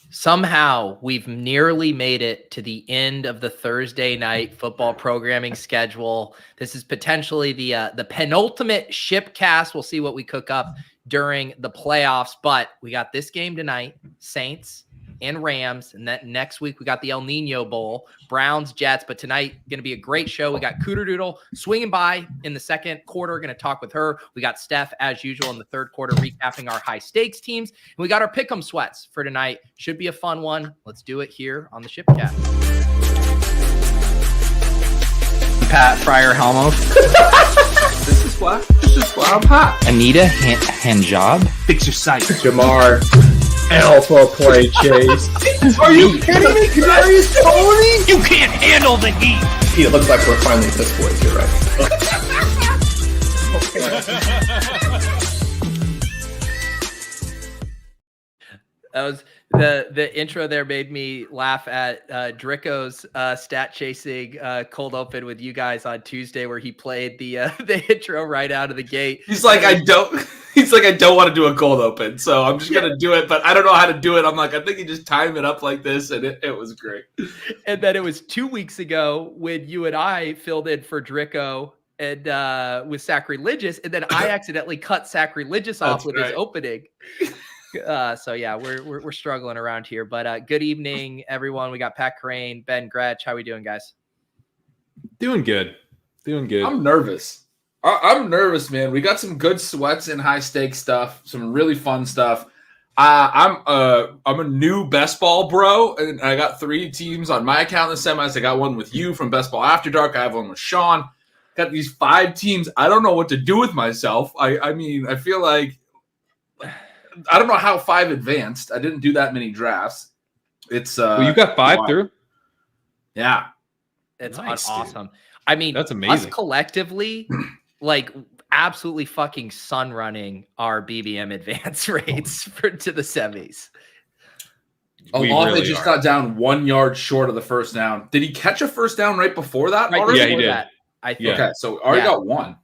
Somehow we've nearly made it to the end of the Thursday night football programming schedule. This is potentially the penultimate ship cast. We'll see what we cook up during the playoffs, but we got this game tonight, Saints and Rams, and then next week we got the El Nino Bowl, Browns, Jets, but tonight going to be a great show. We got Cooterdoodle swinging by in the second quarter, going to talk with her. We got Steph, as usual, in the third quarter, recapping our high-stakes teams, and we got our pick 'em sweats for tonight. Should be a fun one. Let's do it here on the Shipcast. Pat Fryer Helmo. This is why I'm hot. Anita Handjob. Fix your sight. Jamar. Alpha play chase. Are you kidding me? Kadarius Toney? You can't handle the heat. It looks like we're finally piss boys. You're right. That was the intro there made me laugh at Drico's stat chasing cold open with you guys on Tuesday, where he played the intro right out of the gate. He's like, I don't want to do a cold open, so I'm just gonna do it, but I don't know how to do it. I'm like, I think you just time it up like this, and it was great. And then it was 2 weeks ago when you and I filled in for Drico and with Sacrilegious, and then I accidentally cut Sacrilegious off with his opening. So yeah, we're struggling around here, but good evening, everyone. We got Pat Crane, Ben Gretch. How we doing, guys? Doing good. I'm nervous. I'm nervous, man. We got some good sweats and high stakes stuff, some really fun stuff. I'm a new best ball bro, and I got 3 teams on my account in the semis. I got one with you from Best Ball After Dark. I have one with Sean. Got these 5 teams. I don't know what to do with myself. I mean, I feel like I don't know how 5 advanced. I didn't do that many drafts. It's well, you got 5 through? Yeah. It's nice, awesome. Dude. I mean, that's amazing. Us collectively, like, absolutely fucking sun running our BBM advance rates to the semis. Olave just got down 1 yard short of the first down. Did he catch a first down right before that? Right, yeah, he did. I think. Okay, so already got 1.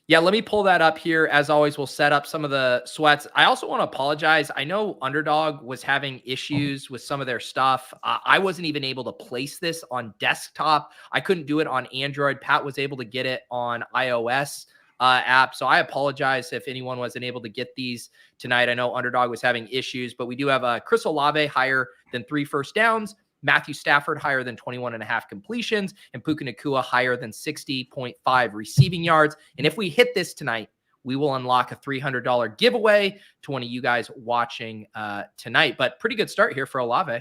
Yeah, let me pull that up here. As always, we'll set up some of the sweats. I also want to apologize. I know Underdog was having issues with some of their stuff. I wasn't even able to place this on desktop. I couldn't do it on Android. Pat was able to get it on iOS app. So I apologize if anyone wasn't able to get these tonight. I know Underdog was having issues, but we do have Chris Olave higher than 3 first downs. Matthew Stafford higher than 21.5 completions, and Puka Nacua higher than 60.5 receiving yards. And if we hit this tonight, we will unlock a $300 giveaway to one of you guys watching tonight. But pretty good start here for Olave.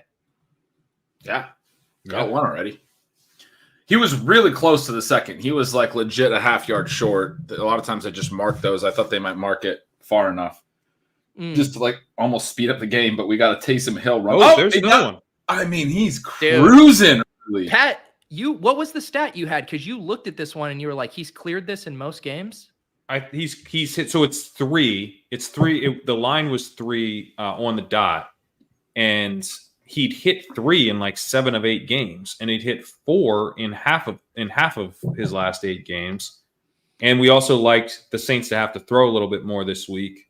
Yeah, got 1 already. He was really close to the second. He was like legit a half yard short. A lot of times I just mark those. I thought they might mark it far enough just to like almost speed up the game, but we got a Taysom Hill run. Oh, there's another one. I mean, he's cruising. Dude. Pat, what was the stat you had? Because you looked at this one and you were like, he's cleared this in most games. He's hit. So it's 3. It's 3. The line was 3 on the dot, and he'd hit 3 in like 7 of 8 games, and he'd hit 4 in half of his last 8 games. And we also liked the Saints to have to throw a little bit more this week.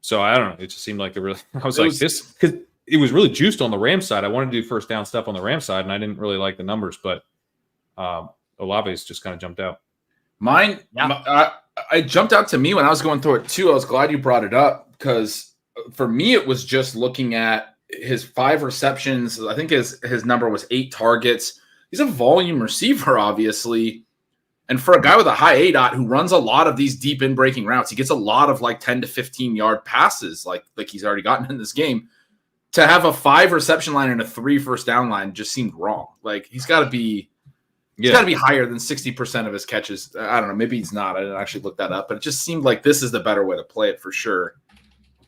So I don't know. It just seemed like this because it was really juiced on the Rams side. I wanted to do first down stuff on the Rams side, and I didn't really like the numbers, but Olave's just kind of jumped out. Mine, I jumped out to me when I was going through it too. I was glad you brought it up because for me, it was just looking at his 5 receptions. I think his number was 8 targets. He's a volume receiver, obviously. And for a guy with a high ADOT who runs a lot of these deep in breaking routes, he gets a lot of like 10 to 15 yard passes like he's already gotten in this game. To have a 5 reception line and a 3 first down line just seemed wrong. Like he's got to be higher than 60% of his catches. I don't know. Maybe he's not. I didn't actually look that up, but it just seemed like this is the better way to play it for sure.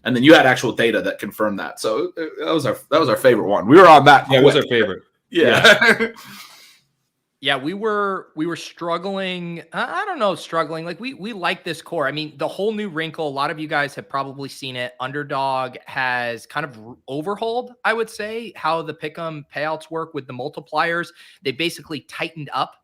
And then you had actual data that confirmed that. So that was our favorite one. We were on that. Yeah, it was our favorite. Yeah. Yeah, we were struggling. I don't know, struggling. Like we like this core. I mean, the whole new wrinkle, a lot of you guys have probably seen it. Underdog has kind of overhauled, I would say, how the pick'em payouts work with the multipliers. They basically tightened up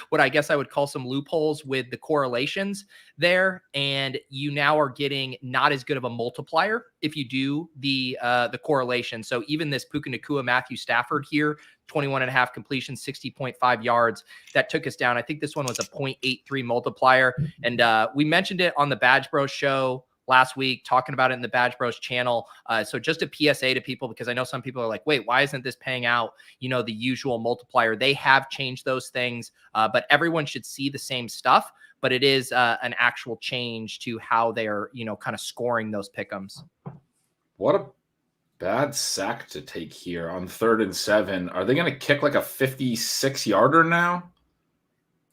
what I guess I would call some loopholes with the correlations there. And you now are getting not as good of a multiplier if you do the correlation. So even this Puka Nacua Matthew Stafford here, 21.5 completion, 60.5 yards, that took us down. I think this one was a 0.83 multiplier. And we mentioned it on the Badge Bros show last week, talking about it in the Badge Bros channel. So just a PSA to people, because I know some people are like, wait, why isn't this paying out, the usual multiplier? They have changed those things, but everyone should see the same stuff. But it is an actual change to how they're, kind of scoring those pick'ems. What a bad sack to take here on 3rd and 7. Are they going to kick like a 56-yarder now?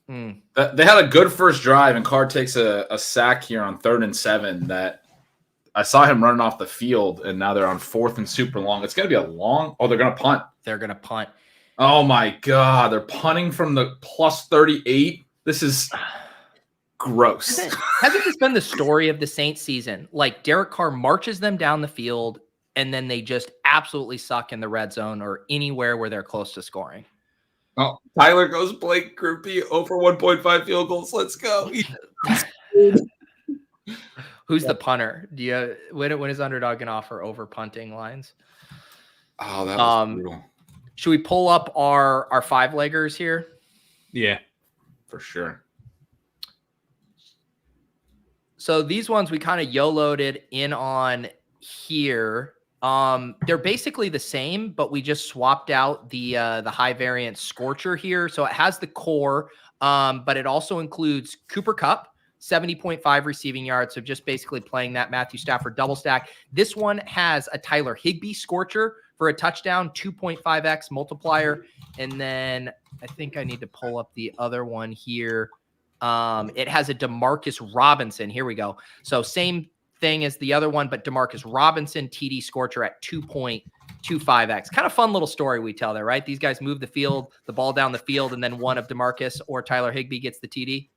They had a good first drive, and Carr takes a sack here on 3rd and 7 that I saw him running off the field, and now they're on 4th and super long. It's going to be a long – oh, they're going to punt. They're going to punt. Oh, my God. They're punting from the plus 38. This is gross. Hasn't this been the story of the Saints season? Like, Derek Carr marches them down the field, and then they just absolutely suck in the red zone or anywhere where they're close to scoring. Oh, Tyler goes Blake Groupie over 1.5 field goals. Let's go. Who's the punter? When is Underdog gonna offer over punting lines? Oh, that was brutal. Should we pull up our 5-leggers here? Yeah, for sure. So these ones we kind of YOLO'd in on here. They're basically the same, but we just swapped out the high variance Scorcher here. So it has the core, but it also includes Cooper Kupp, 70.5 receiving yards. So just basically playing that Matthew Stafford double stack. This one has a Tyler Higbee Scorcher for a touchdown, 2.5x multiplier. And then I think I need to pull up the other one here. It has a Demarcus Robinson. Here we go. So same thing as the other one, but Demarcus Robinson TD Scorcher at 2.25x. Kind of fun little story we tell there, right? These guys move the ball down the field, and then one of Demarcus or Tyler Higbee gets the TD.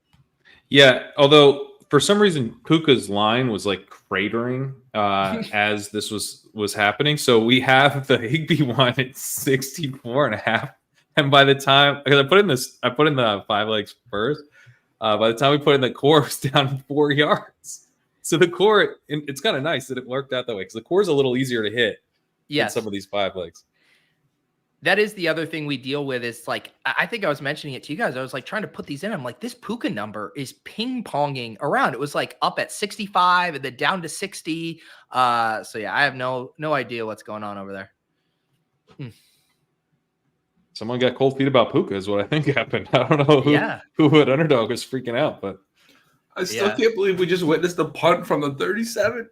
Yeah, although for some reason Puka's line was like cratering as this was happening. So we have the Higbee one at 64.5. And by the time, because I put in the 5 legs first, by the time we put in the core, it was down 4 yards. So the core, it's kind of nice that it worked out that way, because the core is a little easier to hit than some of these 5 legs. That is the other thing we deal with is, like, I think I was mentioning it to you guys. I was like trying to put these in. I'm like, this Puka number is ping-ponging around. It was like up at 65 and then down to 60. So yeah, I have no idea what's going on over there. Someone got cold feet about Puka is what I think happened. I don't know who at Underdog was freaking out, but I still can't believe we just witnessed the punt from the 37.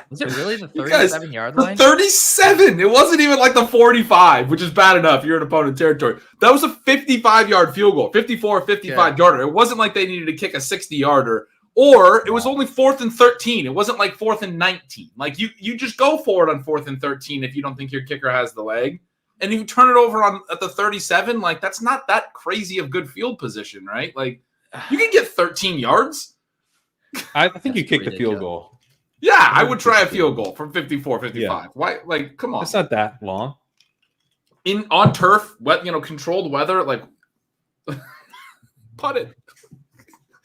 Was it really the 37-yard line? 37. It wasn't even like the 45, which is bad enough. You're in opponent territory. That was a 55-yard field goal, 54 or 55-yarder. It wasn't like they needed to kick a 60-yarder, or it was only 4th and 13. It wasn't like 4th and 19. Like, you just go for it on 4th and 13 if you don't think your kicker has the leg. And you turn it over at the 37, like, that's not that crazy of good field position, right? Like, you can get 13 yards. I think you kick the field goal. Yeah, I would try a field goal from 54, 55. Yeah. Why? Like, come on. It's not that long. On turf, controlled weather, like, putt it.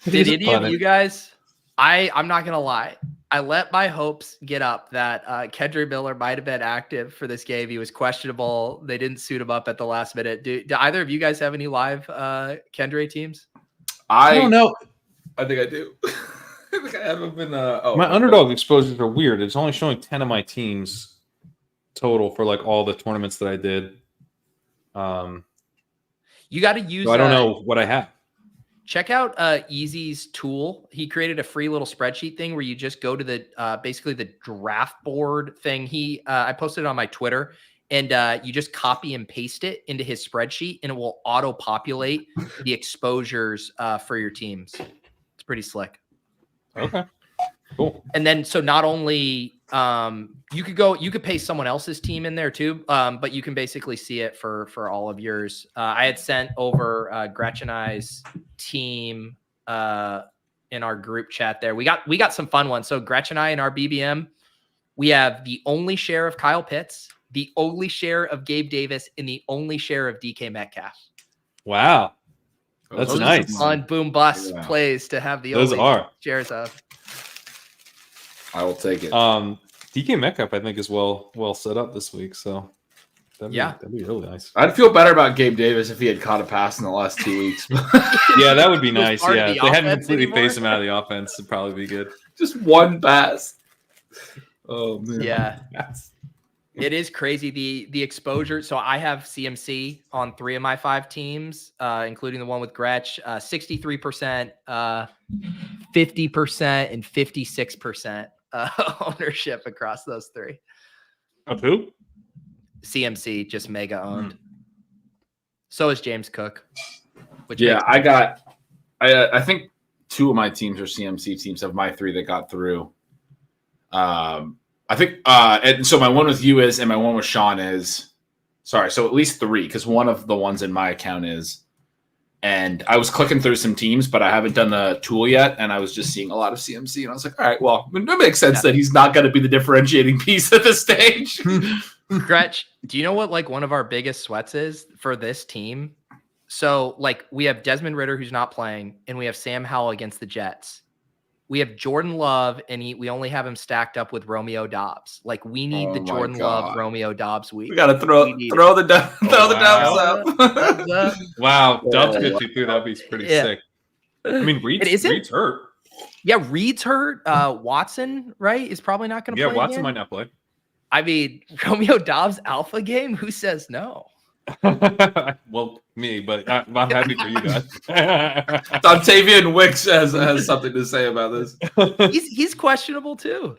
Did any of you guys? I'm not gonna lie. I let my hopes get up that Kendre Miller might have been active for this game. He was questionable. They didn't suit him up at the last minute. Do either of you guys have any live Kendre teams? I don't know. I think I do. I think I haven't been. My Underdog exposures are weird. It's only showing 10 of my teams total for like all the tournaments that I did. You got to use. So I don't know what I have. Check out Easy's tool. He created a free little spreadsheet thing where you just go to the basically the draft board thing. I posted it on my Twitter, and you just copy and paste it into his spreadsheet, and it will auto populate the exposures for your teams. It's pretty slick. Okay, cool. And then so not only you could paste someone else's team in there too, but you can basically see it for all of yours. I had sent over Gretch and I's team in our group chat there. We got some fun ones. So Gretch and I in our BBM, we have the only share of Kyle Pitts, the only share of Gabe Davis, and the only share of DK Metcalf. Wow. That's Those are nice. some fun boom bust plays to have the Those are shares of. I will take it. DK Metcalf, I think, is well set up this week, so that'd be really nice. I'd feel better about Gabe Davis if he had caught a pass in the last 2 weeks. Yeah, that would be nice. part of Yeah, the if they hadn't offense completely anymore? phased him out of the offense, it'd probably be good. Just one pass. Oh man. Yeah. It is crazy the exposure. So I have CMC on 3 of my 5 teams, including the one with Gretch. 63%, 50%, and 56% ownership across those 3. Of who? CMC just mega owned. So is James Cook. Which I think 2 of my teams are CMC teams of my 3 that got through. I think, and so my one with you is, and my one with Sean is, sorry, so at least 3, because one of the ones in my account is, and I was clicking through some teams, but I haven't done the tool yet, and I was just seeing a lot of CMC, and I was like, all right, well, it makes sense that he's not going to be the differentiating piece at this stage. Gretch, do you know what like one of our biggest sweats is for this team? So like we have Desmond Ridder who's not playing, and we have Sam Howell against the Jets. We have Jordan Love, and we only have him stacked up with Romeo Dobbs. Like we need the Jordan Love Romeo Dobbs week. We got to throw the Dobbs up. Wow, Dobbs 52. That'd be pretty sick. I mean, Reed's hurt. Yeah, Reed's hurt. Watson, right, is probably not going to play. Yeah, Watson again. might not play. I mean, Romeo Dobbs alpha game. Who says no? Well, me, but I'm happy for you guys. Dontavian Wicks has something to say about this. He's questionable too.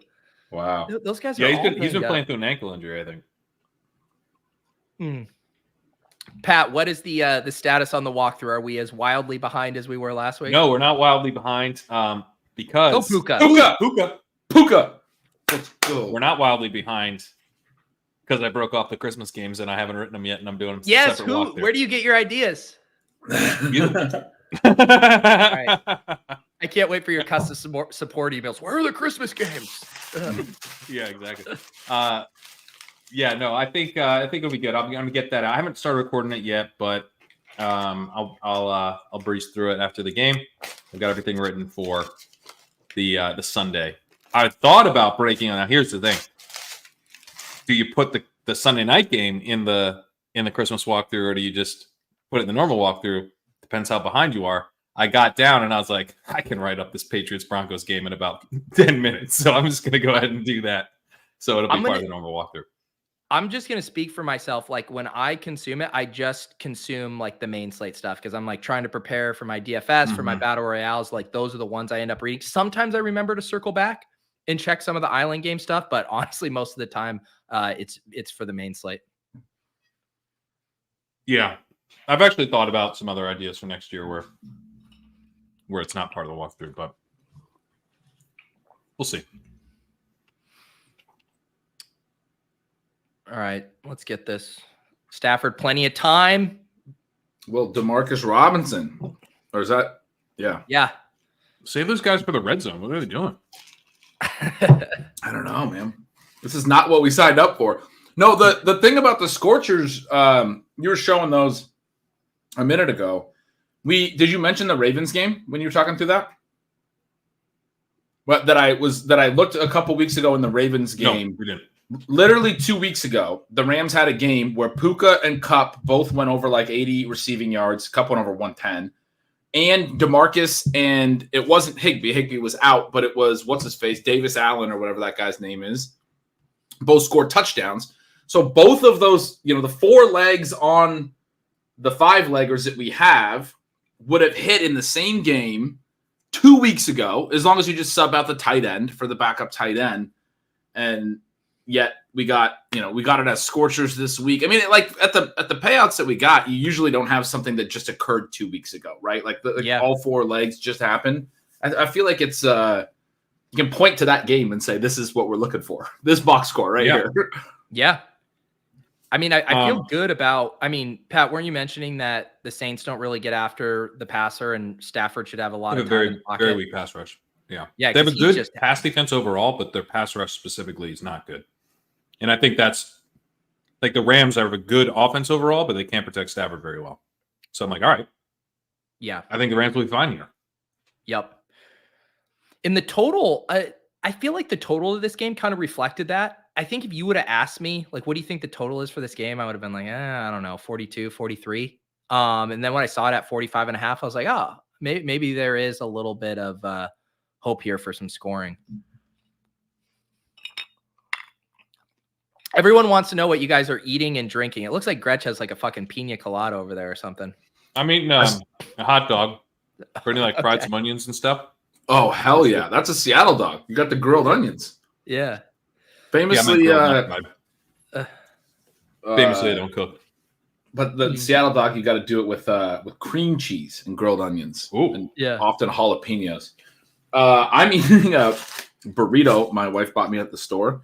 Wow. Those guys. Yeah, he's been playing through an ankle injury, I think. Pat, what is the status on the walkthrough? Are we as wildly behind as we were last week? No, we're not wildly behind. Because Puka. We're not wildly behind. Because I broke off the Christmas games and I haven't written them yet, and I'm doing them. Yes, where do you get your ideas? You. All right. I can't wait for your custom support emails. Where are the Christmas games? Yeah, exactly. Yeah, no, I think it'll be good. I'm gonna get that out. I haven't started recording it yet, but I'll breeze through it after the game. I've got everything written for the Sunday. I thought about breaking it. Now, here's the thing. Do you put the Sunday night game in the Christmas walkthrough, or do you just put it in the normal walkthrough? Depends how behind you are. I got down and I was like, I can write up this Patriots-Broncos game in about 10 minutes. So I'm just going to go ahead and do that. So it'll be part of the normal walkthrough. I'm just going to speak for myself. Like when I consume it, I just consume like the main slate stuff because I'm like trying to prepare for my DFS, for my battle royales. Like those are the ones I end up reading. Sometimes I remember to circle back and check some of the island game stuff, but honestly, most of the time, it's for the main slate. Yeah, I've actually thought about some other ideas for next year where it's not part of the walkthrough, but we'll see. All right, let's get this. Stafford, plenty of time. Well, Demarcus Robinson, or is that? Yeah. Yeah. Save those guys for the red zone. What are they doing? I don't know, man. This is not what we signed up for. No, the thing about the Scorchers, you were showing those a minute ago. Did you mention the Ravens game when you were talking through that? What that I looked a couple weeks ago in the Ravens game. No, we didn't. Literally 2 weeks ago, the Rams had a game where Puka and Kupp both went over like 80 receiving yards. Kupp went over 110. And DeMarcus, and it wasn't Higbee. Higbee was out, but it was, what's his face, Davis Allen or whatever that guy's name is. Both scored touchdowns. So both of those, the 4 legs on the 5-leggers that we have would have hit in the same game 2 weeks ago, as long as you just sub out the tight end for the backup tight end. And yet we got it as Scorchers this week. I mean, like at the payouts that we got, you usually don't have something that just occurred 2 weeks ago, right? Like all 4 legs just happened. I feel like it's you can point to that game and say, this is what we're looking for. This box score right here. Yeah. I mean, I feel good about, Pat, weren't you mentioning that the Saints don't really get after the passer and Stafford should have a lot of time in the pocket? Very weak pass rush. Yeah. Yeah. They have a good pass defense overall, but their pass rush specifically is not good. And I think that's like the Rams have a good offense overall, but they can't protect Stafford very well. So I'm like, all right, Yeah. I think the Rams will be fine here. Yep. In the total, I feel like the total of this game kind of reflected that. I think if you would have asked me, like, what do you think the total is for this game? I would have been like, I don't know, 42, 43. And then when I saw it at 45 and a half, I was like, oh, maybe there is a little bit of hope here for some scoring. Everyone wants to know what you guys are eating and drinking. It looks like Gretch has like a fucking pina colada over there or something. I'm eating a hot dog. Pretty like fried some onions and stuff. Oh, hell yeah. That's a Seattle dog. You got the grilled onions. Yeah. Famously, famously, I don't cook. But the Seattle dog, you got to do it with cream cheese and grilled onions. Ooh. And Yeah. often jalapenos. I'm eating a burrito my wife bought me at the store.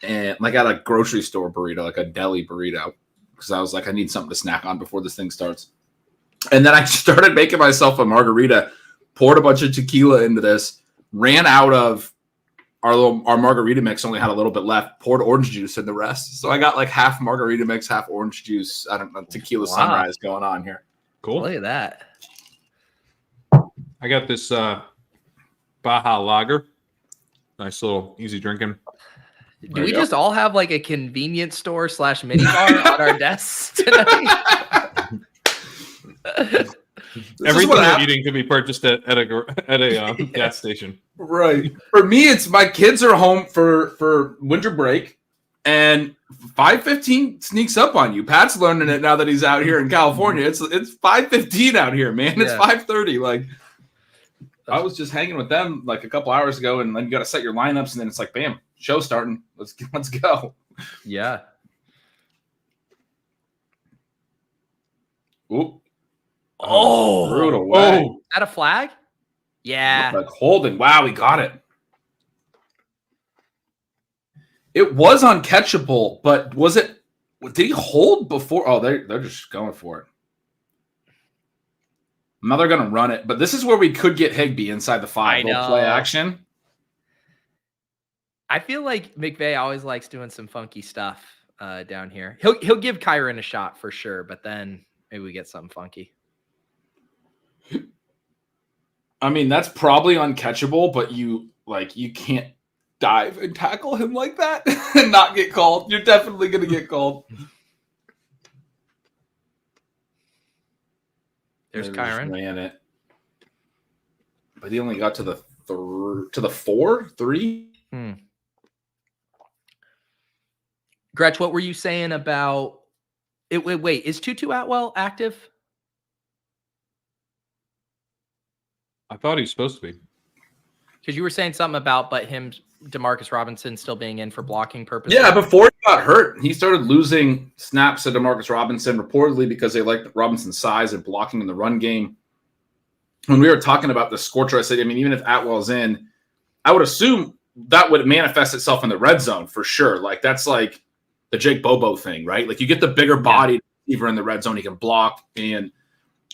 And like at a grocery store burrito, like a deli burrito. Because I was like, I need something to snack on before this thing starts. And then I started making myself a margarita, poured a bunch of tequila into this, ran out of our margarita mix, only had a little bit left, poured orange juice in the rest. So I got like half margarita mix, half orange juice. I don't know, tequila sunrise going on here. Cool. Look at that. I got this Baja Lager. Nice little easy drinking. Do we just all have like a convenience store / mini bar on our desks tonight? Everything we're eating can be purchased at a gas station. Right. For me, it's my kids are home for winter break, and 5:15 sneaks up on you. Pat's learning it now that he's out here in California. It's 5:15 out here, man. It's 5:30. Like, I was just hanging with them like a couple hours ago, and then you got to set your lineups, and then it's like, bam, show starting. Let's go. Yeah. Ooh. Oh, threw it away. Is that a flag? Yeah. Like holding. Wow, we got it. It was uncatchable, but was it? Did he hold before? Oh, they're just going for it. Now they're going to run it, but this is where we could get Higbee inside the 5. Little play action. I feel like McVay always likes doing some funky stuff down here. He'll give Kyren a shot for sure, but then maybe we get something funky. I mean, that's probably uncatchable, but you can't dive and tackle him like that and not get called. You're definitely going to get called. There's Kyren. Ran it, but he only got to the 3. Gretch, what were you saying about it? Wait, is Tutu Atwell active? I thought he was supposed to be. Because you were saying something about Demarcus Robinson still being in for blocking purposes. Yeah, before he got hurt, he started losing snaps to Demarcus Robinson, reportedly because they liked Robinson's size and blocking in the run game. When we were talking about the scorcher, I said, I mean, even if Atwell's in, I would assume that would manifest itself in the red zone for sure. Like, that's like the Jake Bobo thing, right? Like, you get the bigger body receiver in the red zone, he can block, and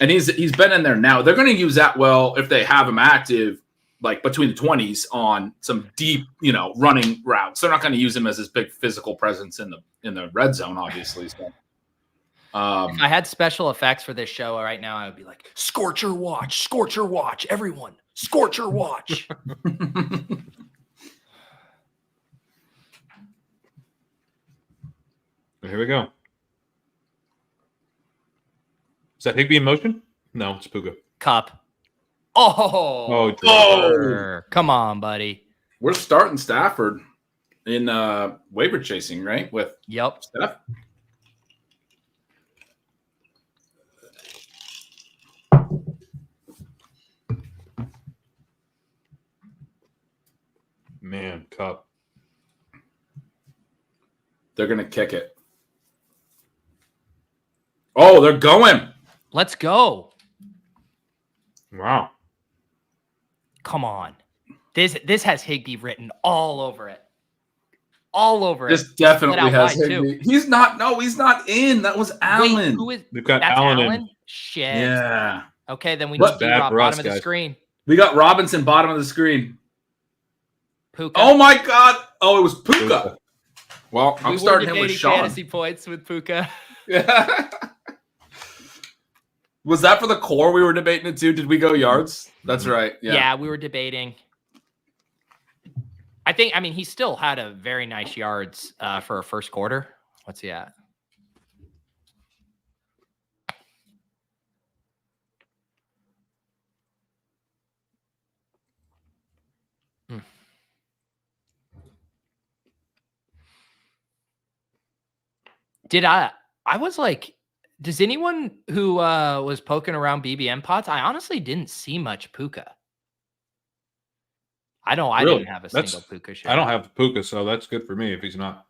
he's been in there now. They're going to use Atwell if they have him active, like between the 20s on some deep, running routes. They're not going to use him as this big physical presence in the red zone, obviously. So, if I had special effects for this show right now, I would be like, Scorcher watch, everyone, Scorcher watch. Here we go. Is that Higbee in motion? No, it's Puka. Cup. Oh, come on, buddy. We're starting Stafford in waiver chasing, right? With Steph. Man, Cup. They're going to kick it. Oh, they're going. Let's go. Wow. Come on. This has Higbee written all over it. All over this it. This definitely has Higbee. He's not in. That was Allen. Wait, who is? We've got Allen in. Shit. Yeah. Okay, then we need D-Rob, bottom of the screen. We got Robinson, bottom of the screen. Puka. Oh, my God. Oh, it was Puka. Well, I'm starting him with Sean. Fantasy points with Puka. Yeah. Was that for the core we were debating it too? Did we go yards? That's right. Yeah, we were debating. I mean, he still had a very nice yards for a first quarter. What's he at? I was like, does anyone who was poking around BBM pots? I honestly didn't see much Puka. I didn't have a single Puka shot. I don't have Puka, so that's good for me if he's not.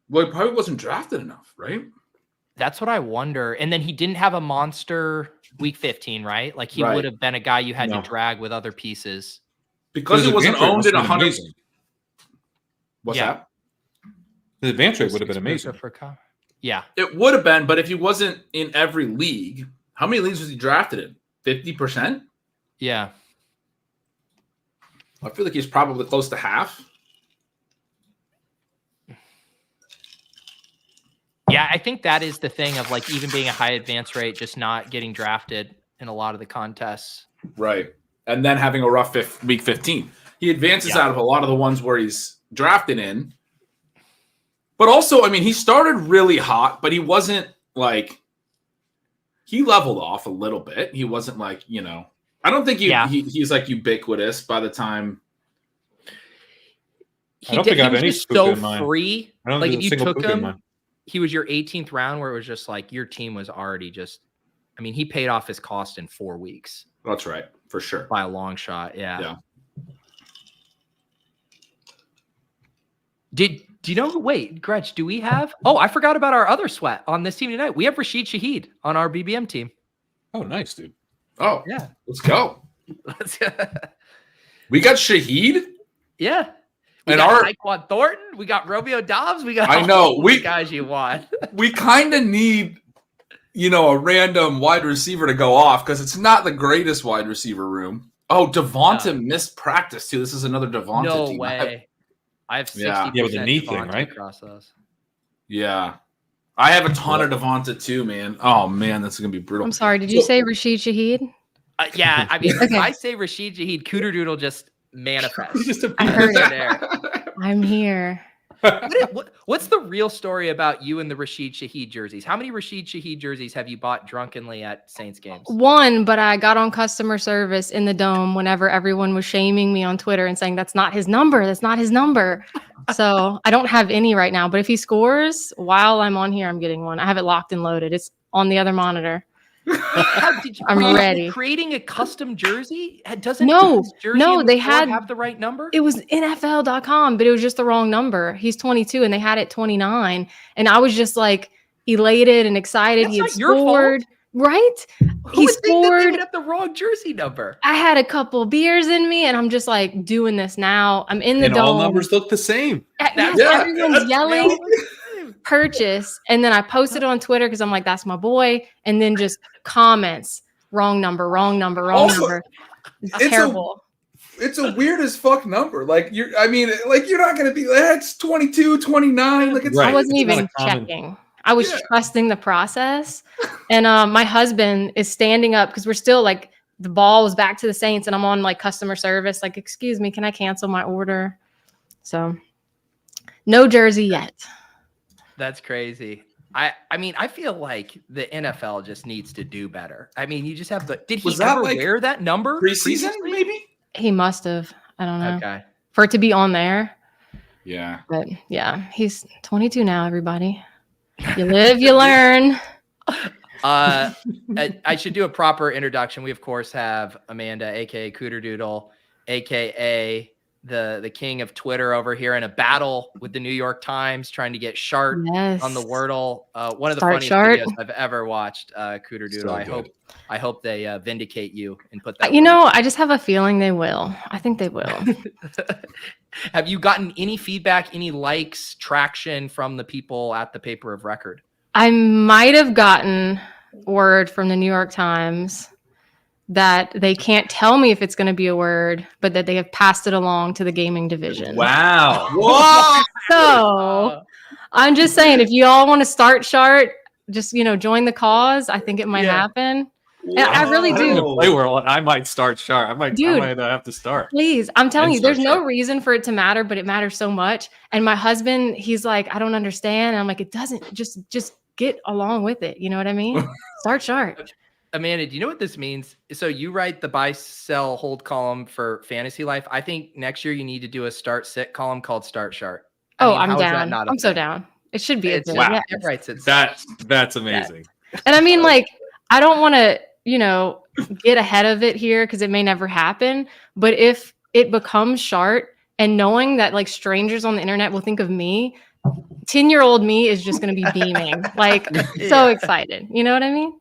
Well, he probably wasn't drafted enough, right? That's what I wonder. And then he didn't have a monster week 15, right? Like he would have been a guy you had to drag with other pieces. Because he wasn't owned in 100. What's that? The advance rate would have been amazing. Yeah. It would have been, but if he wasn't in every league, how many leagues was he drafted in? 50%? Yeah. I feel like he's probably close to half. Yeah, I think that is the thing of like even being a high advance rate, just not getting drafted in a lot of the contests. Right. And then having a rough week 15. He advances out of a lot of the ones where he's drafted in. But also, I mean, he started really hot, but he wasn't like – he leveled off a little bit. He wasn't like, you know – I don't think he's like ubiquitous by the time. I don't think I have any so free. I don't like think if you took him, he was your 18th round where it was just like your team was already just. I mean, he paid off his cost in 4 weeks. That's right, for sure, by a long shot. Yeah. Do you know? Wait, Gretch, do we have? Oh, I forgot about our other sweat on this team tonight. We have Rashid Shaheed on our BBM team. Oh, nice, dude. Oh, yeah. Let's go. We got Shaheed? Yeah. We got Tyquan Thornton. We got Romeo Dobbs. We got all the guys you want. We kind of need, a random wide receiver to go off because it's not the greatest wide receiver room. Oh, Devonta missed practice, too. This is another Devonta No team. way. I have 60% with the knee thing, right? Across those. Yeah. I have a ton of Devonta too, man. Oh man, that's gonna be brutal. I'm sorry. Did you say Rashid Shaheed? Yeah, I mean, if I say Rashid Shaheed, Cooterdoodle just manifests. I heard it there. I'm here. What's the real story about you and the Rashid Shaheed jerseys? How many Rashid Shaheed jerseys have you bought drunkenly at Saints games? One, but I got on customer service in the Dome whenever everyone was shaming me on Twitter and saying, that's not his number. That's not his number. So I don't have any right now. But if he scores while I'm on here, I'm getting one. I have it locked and loaded. It's on the other monitor. I'm ready. Creating a custom jersey doesn't they have the right number. It was NFL.com, but it was just the wrong number. He's 22 and they had it 29, and I was just like elated and excited. That's he had not your scored, fault. Right? He scored at the wrong jersey number. I had a couple beers in me, and I'm just like doing this now. I'm in the Dome. All numbers look the same. Everyone's yelling. Purchase, and then I posted it on Twitter because I'm like, that's my boy, and then just comments, wrong number. It's terrible. It's a weird as fuck number. Like you're not gonna be it's 22, 29. Like it's I wasn't even checking. I was trusting the process. And my husband is standing up because we're still like the ball was back to the Saints, and I'm on like customer service, like, excuse me, can I cancel my order? So no jersey yet. That's crazy. I mean, I feel like the NFL just needs to do better. I mean, you just have did he ever wear that number preseason? Maybe he must have. I don't know. Okay. For it to be on there. Yeah. But yeah, he's 22 now, everybody. You live, you learn. I should do a proper introduction. We of course have Amanda, aka Cooterdoodle, aka the king of Twitter over here in a battle with the New York Times trying to get Shart on the Wordle. One of the funniest videos I've ever watched, Cooterdoodle. So I hope they vindicate you and put that. I just have a feeling they will. I think they will. Have you gotten any feedback, any likes, traction from the people at the paper of record? I might have gotten word from the New York Times that they can't tell me if it's going to be a word, but that they have passed it along to the gaming division. Wow. Whoa. So I'm just saying, if you all want to start Shart, just join the cause. I think it might happen. I really do. Play World, I might start sharp. I might have to start. Please, I'm telling you, there's no sharp. reason for it to matter, but it matters so much. And my husband, he's like, I don't understand. And I'm like, it doesn't. Just get along with it. You know what I mean? Start sharp. Amanda, do you know what this means? So you write the buy, sell, hold column for Fantasylife. I think next year you need to do a start, sit column called Start Sharp. I'm down. I'm so down. It should be. It writes it. That's amazing. And I mean, like, I don't want to, get ahead of it here because it may never happen. But if it becomes sharp and knowing that like strangers on the internet will think of me, 10-year-old me is just going to be beaming, like so excited. You know what I mean?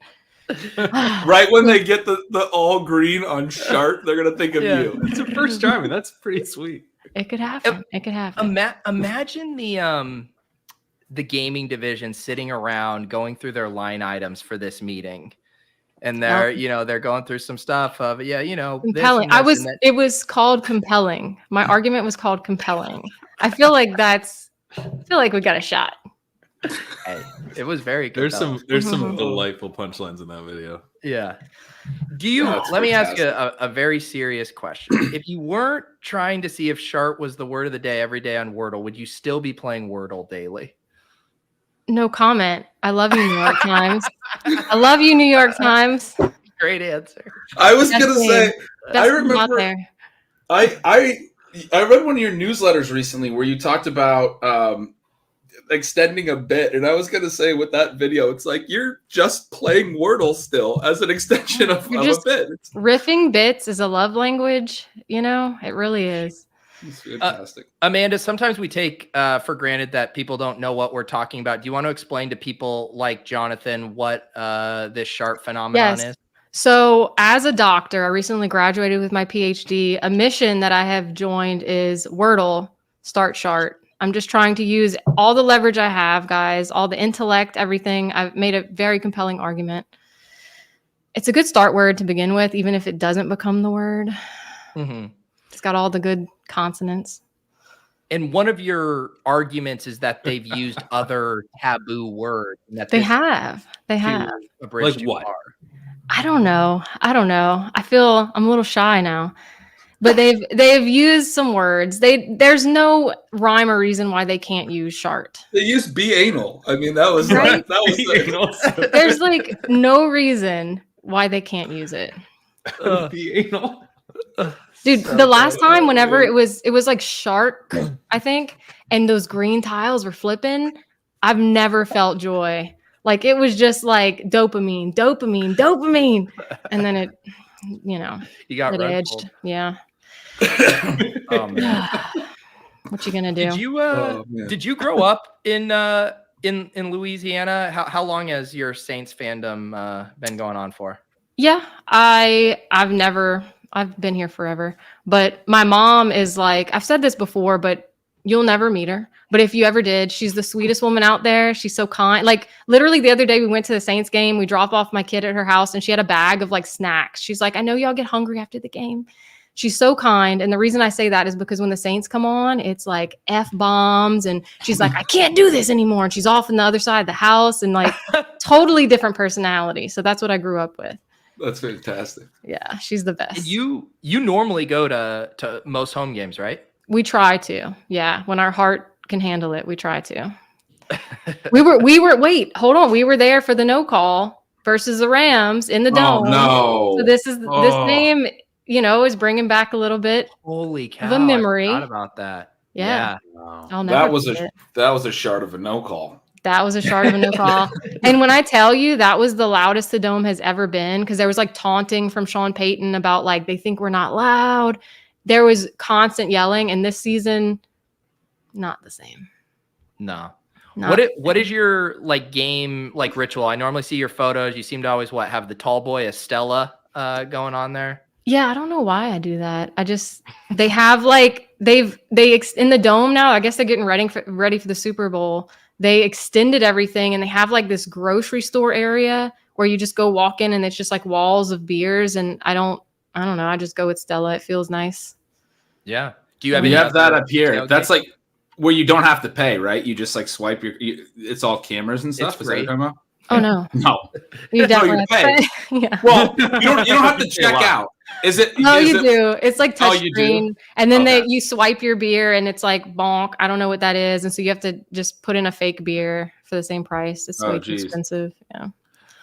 Right when they get the all green on sharp, they're going to think of you. It's a first time, and that's pretty sweet. It could happen. It could happen. Imagine the gaming division sitting around going through their line items for this meeting. And they're going through some stuff of compelling. It was called compelling. My argument was called compelling. I feel like we got a shot. Hey, it was very good. There's some delightful punchlines in that video. Yeah. Let me ask you a very serious question. If you weren't trying to see if sharp was the word of the day every day on Wordle, would you still be playing Wordle daily? No comment. I love you, New York Times. I love you, New York Times. Great answer. I was gonna say. I remember. I read one of your newsletters recently where you talked about extending a bit, and I was gonna say with that video, it's like you're just playing Wordle still as an extension of a bit. Riffing bits is a love language. It really is. It's fantastic. Amanda, sometimes we take for granted that people don't know what we're talking about. Do you want to explain to people like Jonathan what this sharp phenomenon is? So as a doctor, I recently graduated with my Ph.D. A mission that I have joined is Wordle, Start Sharp. I'm just trying to use all the leverage I have, guys, all the intellect, everything. I've made a very compelling argument. It's a good start word to begin with, even if it doesn't become the word. Mm-hmm. It's got all the good consonants. And one of your arguments is that they've used other taboo words. And that they have. Like what? I don't know. I feel I'm a little shy now. But they've used some words. There's no rhyme or reason why they can't use sharp. They used be anal. I mean, that was right? There's like no reason why they can't use it. Be anal. Dude, the last time whenever it was like sharp, I think, and those green tiles were flipping, I've never felt joy. Like it was just like dopamine. And then it, you got it edged. Yeah. Oh man. What you gonna do? Did you grow up in Louisiana? How long has your Saints fandom been going on for? Yeah, I've been here forever. But my mom is like, I've said this before, but you'll never meet her. But if you ever did, she's the sweetest woman out there. She's so kind. Like literally the other day we went to the Saints game. We dropped off my kid at her house and she had a bag of like snacks. She's like, I know y'all get hungry after the game. She's so kind. And the reason I say that is because when the Saints come on, it's like F-bombs. And she's like, I can't do this anymore. And she's off on the other side of the house and like totally different personality. So that's what I grew up with. That's fantastic. Yeah, she's the best. You normally go to most home games, right? We try to. Yeah, when our heart can handle it, we try to. We wait, hold on. We were there for the no call versus the Rams in the dome. Oh no. So this name, is bringing back a little bit Holy cow, of a memory. I forgot about that. Yeah. Wow. That was a shard of a no call. That was a shard of a no call. And when I tell you that was the loudest the dome has ever been, because there was like taunting from Sean Payton about like they think we're not loud. There was constant yelling, and this season, not the same. No. What is your like game like ritual? I normally see your photos. You seem to always have the tall boy Estella going on there. Yeah, I don't know why I do that. They have like in the dome now. I guess they're getting ready for the Super Bowl. They extended everything and they have like this grocery store area where you just go walk in and it's just like walls of beers. And I don't know. I just go with Stella. It feels nice. Yeah. Do you have that up here? That's like where you don't have to pay, right? You just like swipe it's all cameras and stuff. It's Is that what you're talking about? Oh no, No. you definitely you have to pay. Yeah. Well, you don't have to check out. Is it? No, is you it, do. It's like Oh, touch you do? screen, and then Okay. you swipe your beer, and it's like bonk. I don't know what that is, and so you have to just put in a fake beer for the same price. It's Oh, way too geez. expensive. Yeah.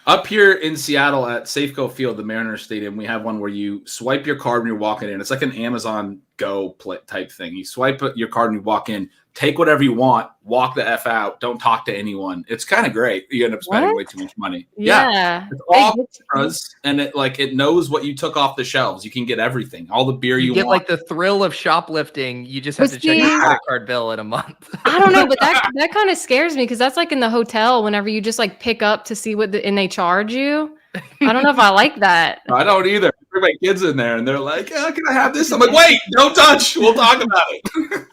Up here in Seattle at Safeco Field, the Mariners Stadium, we have one where you swipe your card when you're walking in. It's like an Amazon Go type thing. You swipe your card and you walk in, take whatever you want, walk the F out, don't talk to anyone. It's kind of great. You end up spending way too much money. Yeah. It's all cameras, and it knows what you took off the shelves. You can get everything, all the beer you get want. like the thrill of shoplifting. You just have But to check your see- credit card bill in a month. I don't know, but that kind of scares me because that's like in the hotel whenever you just like pick up to see and they charge you. I don't know if I like that. I don't either. I bring my kids in there, and they're like, "Can I have this?" I'm like, "Wait, don't touch. We'll talk about it."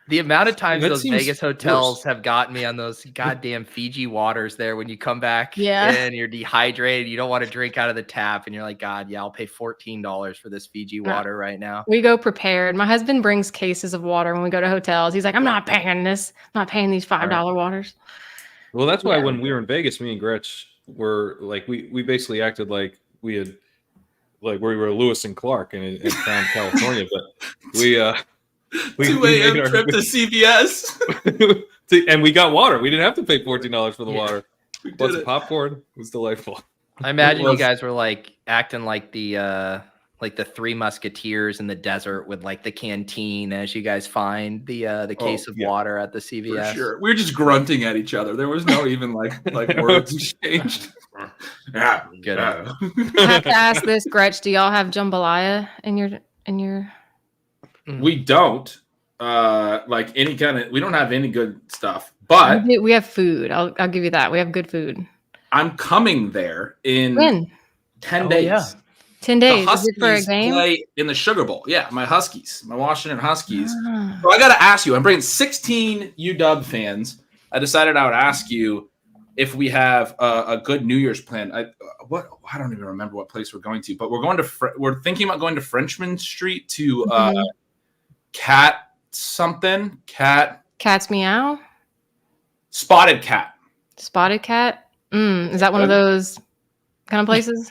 The amount of times That those seems Vegas hotels worse. have gotten me on those goddamn Fiji waters there when you come back Yeah. and you're dehydrated, you don't want to drink out of the tap, and you're like, God, yeah, I'll pay $14 for this Fiji water right now. We go prepared. My husband brings cases of water when we go to hotels. He's like, I'm not paying this. I'm not paying these $5 waters. Well, that's why Yeah. when we were in Vegas, me and Gretch were like, we basically acted like we had, like we were Lewis and Clark in Crown, California, but we 2 a.m. trip to CVS. and we got water. We didn't have to pay $14 for the water. We did Plus it. popcorn. It was delightful. I imagine you was- guys were like acting like the Three Musketeers in the desert with like the canteen as you guys find the case of water at the For CVS. sure. We were just grunting at each other. There was no even like words exchanged. Yeah. Good. Yeah. I have to ask this, Gretch. Do y'all have jambalaya in your? We don't like any kind of. We don't have any good stuff. But We have food. I'll give you that. We have good food. I'm coming there in When? 10 Oh, days. yeah. 10 The days. Is Huskies it for a game? play in the Sugar Bowl. Yeah, my Huskies, my Washington Huskies. Ah. So I got to ask you. I'm bringing 16 UW fans. I decided I would ask you if we have a good New Year's plan. I don't even remember what place we're going to, but we're thinking about going to Frenchman Street to Cat Cat's meow. Spotted Cat. Spotted cat. Is that one of those kind of places?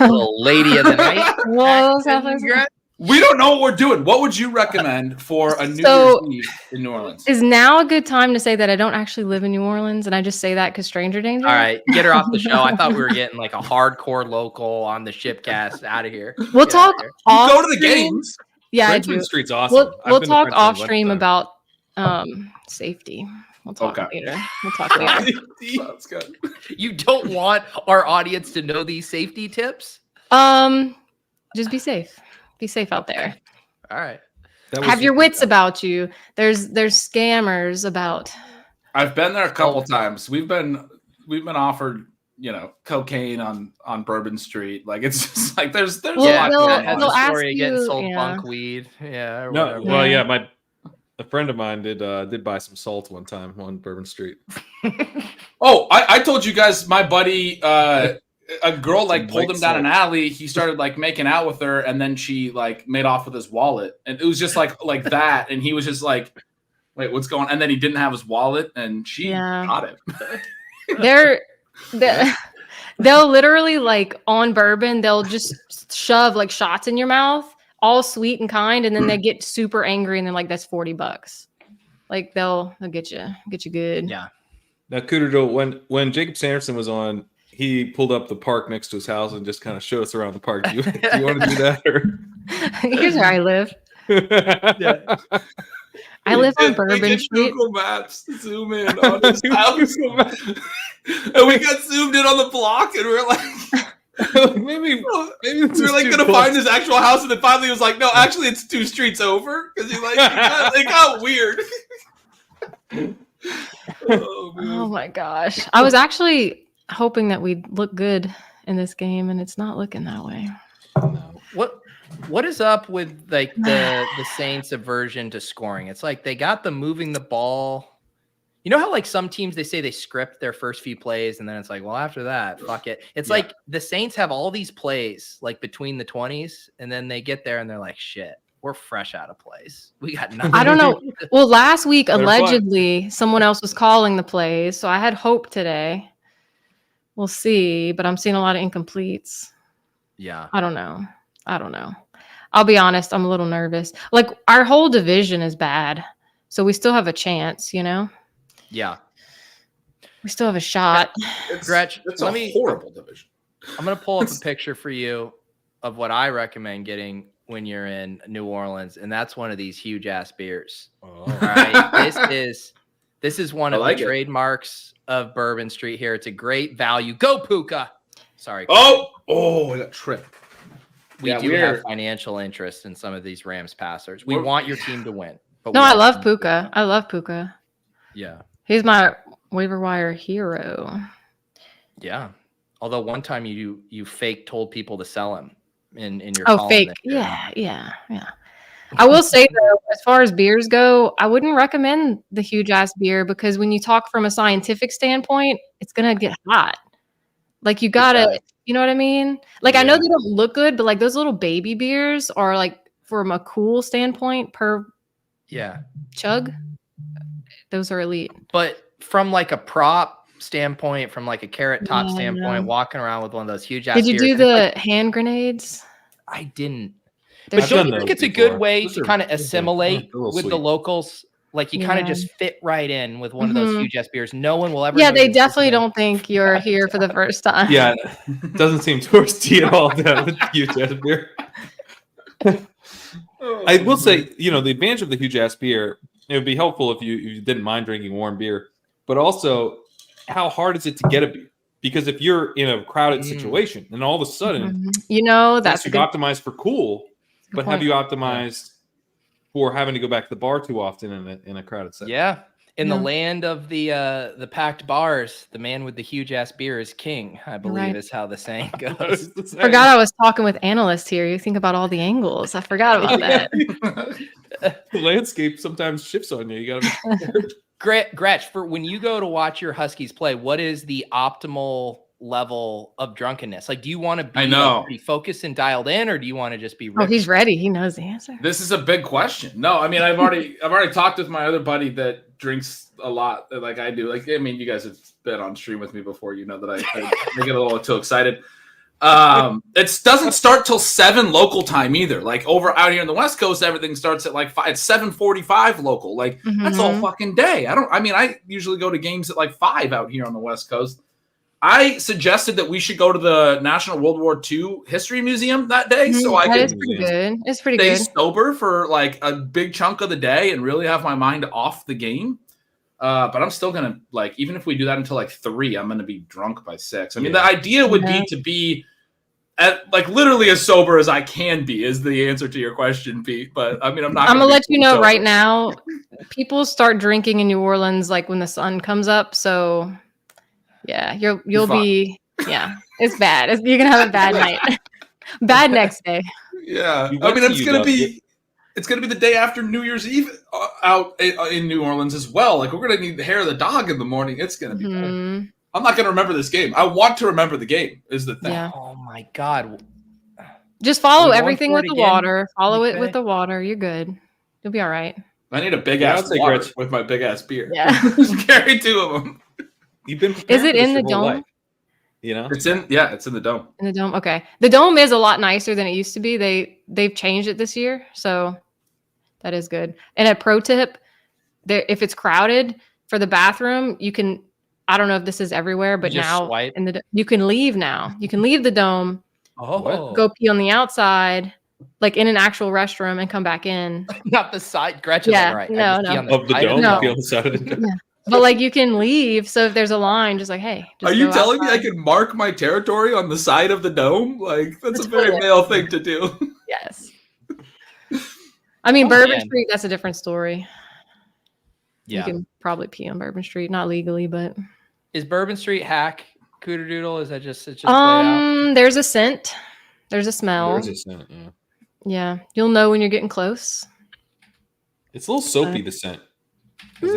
Little lady of the night. Whoa, South Florida. We don't know what we're doing. What would you recommend for a New So- Year's Eve in New Orleans? Is now a good time to say that I don't actually live in New Orleans and I just say that because stranger danger? All right, get her off the show. I thought we were getting like a hardcore local on the shipcast out of here. We'll Get out talk of here. You off go to the stream. games. Yeah, I Frenchman do. Street's awesome. I've We'll been to talk Frenchman off one stream time. about safety. We'll talk Okay. later. We'll talk later. Sounds good. You don't want our audience to know these safety tips? Just be safe. Be safe out there. All right. That was Have your wits about you. There's scammers about. I've been there a couple times. We've been offered, cocaine on Bourbon Street. Like it's just like there's Well, a lot they'll- going has on. they'll a ask story of getting you- sold yeah. bunk weed. Yeah. Or No, whatever. well, yeah, a friend of mine did buy some salt one time on Bourbon Street. Oh, I told you guys, my buddy, a girl like Some pulled white him down salt. an alley. He started like making out with her, and then she like made off with his wallet, and it was just like that. And he was just like, "Wait, what's going on?" And then he didn't have his wallet, and she Yeah. got him. They'll literally like on bourbon, they'll just shove like shots in your mouth, all sweet and kind, and then they get super angry and they're like, that's $40. Like they'll get you good. Yeah. Now, Cooterdoodle, when Jacob Sanderson was on, he pulled up the park next to his house and just kind of showed us around the park. Do you want to do that? Or? Here's where I live. I live on Bourbon We did Street. Google Maps zoom in on his house, and we got zoomed in on the block, and we were like, maybe we were like gonna find his actual house, and then finally it was like, no, actually it's 2 streets over, because it got weird. Oh, man. Oh my gosh. I was actually hoping that we'd look good in this game, and it's not looking that way. What is up with like the Saints aversion to scoring? It's like they got them moving the ball. You know how like some teams they say they script their first few plays and then it's like, well, after that, fuck it. It's like the Saints have all these plays like between the 20s, and then they get there and they're like, shit, we're fresh out of plays. We got nothing. I don't know. Well, last week Better allegedly someone else was calling the plays, so I had hope today. We'll see, but I'm seeing a lot of incompletes. Yeah. I don't know. I'll be honest, I'm a little nervous. Like, our whole division is bad, so we still have a chance, you know? Yeah. We still have a shot. Gretch, it's a horrible division. I'm going to pull up a picture for you of what I recommend getting when you're in New Orleans, and that's one of these huge-ass beers. All right? This is one of the trademarks of Bourbon Street here. It's a great value. Go, Puka! Sorry. Oh, that trip. We do have financial interest in some of these Rams passers. We want your team to win. But I love Puka. I love Puka. Yeah. He's my waiver wire hero. Yeah. Although one time you fake told people to sell him in your column fake. Yeah. I will say though, as far as beers go, I wouldn't recommend the huge ass beer because when you talk from a scientific standpoint, it's gonna get hot. Like you gotta, you know what I mean? Like I know they don't look good, but like those little baby beers are like from a cool standpoint per chug, those are elite. But from like a prop standpoint, from like a carrot top standpoint, walking around with one of those huge ass Did you beers, do the hand grenades? I didn't. But But don't you think it's a good way to kind of assimilate with the locals? Like you kind of just fit right in with one of those huge ass beers. No one will ever. Yeah, they definitely don't think you're here for the first time. Yeah, it doesn't seem touristy at all. That huge ass beer. I will say, you know, the advantage of the huge ass beer, it would be helpful if you didn't mind drinking warm beer, but also how hard is it to get a beer? Because if you're in a crowded situation and all of a sudden, you know, that's you've optimized for cool, but have you optimized for having to go back to the bar too often in a crowded setting? Yeah. In the land of the packed bars, the man with the huge ass beer is king, I believe is how the saying goes. Forgot I was talking with analysts here. You think about all the angles. I forgot about that. The landscape sometimes shifts on you. You gotta Gretch, for when you go to watch your Huskies play, what is the optimal level of drunkenness? Like, do you want to be pretty focused and dialed in, or do you want to just be Oh, he's ready. He knows the answer. This is a big question. No, I mean, I've already talked with my other buddy that drinks a lot like I do. Like, I mean, you guys have been on stream with me before. You know that I get a little too excited. It doesn't start till 7 local time either. Like over out here in the West Coast, everything starts at like 5. It's 7:45 local. Like that's all fucking day. I usually go to games at like 5 out here on the West Coast. I suggested that we should go to the National World War II History Museum that day, so I could pretty good. It's pretty stay good. sober for like a big chunk of the day and really have my mind off the game. But I'm still gonna even if we do that until like 3, I'm gonna be drunk by 6. I mean, the idea would be to be at literally as sober as I can be is the answer to your question, Pete. But I mean, I'm not. I'm gonna let you know right now. People start drinking in New Orleans like when the sun comes up. So yeah, you'll be it's bad. You're gonna have a bad night, bad next day. Yeah, I mean it's gonna be the day after New Year's Eve out in New Orleans as well. Like we're gonna need the hair of the dog in the morning. It's gonna be bad. I'm not gonna remember this game. I want to remember the game. Is the thing. Yeah. Oh my god! Just follow everything with the water. Follow it with the water. You're good. You'll be all right. I need a big ass water with my big ass beer. Yeah, carry 2 of them. You've been. Is it in the dome? Life, you know, it's in the dome. In the dome. Okay, the dome is a lot nicer than it used to be. They've changed it this year, so that is good. And a pro tip: if it's crowded for the bathroom, you can. I don't know if this is everywhere, but now you can leave now. You can leave the dome, go pee on the outside, like in an actual restroom, and come back in. Not the side. Gretchen, right? No. Of the dome, no. Pee on the side of the dome. Yeah. But like you can leave. So if there's a line, just like, hey. Are you telling me I can mark my territory on the side of the dome? Like that's a very male thing to do. Yes. I mean, Bourbon Street, that's a different story. Yeah. You can probably pee on Bourbon Street, not legally, but. Is Bourbon Street hack Cooterdoodle? Is that just out? There's a scent. There's a smell. There's a scent, yeah. Yeah. You'll know when you're getting close. It's a little soapy, the scent. It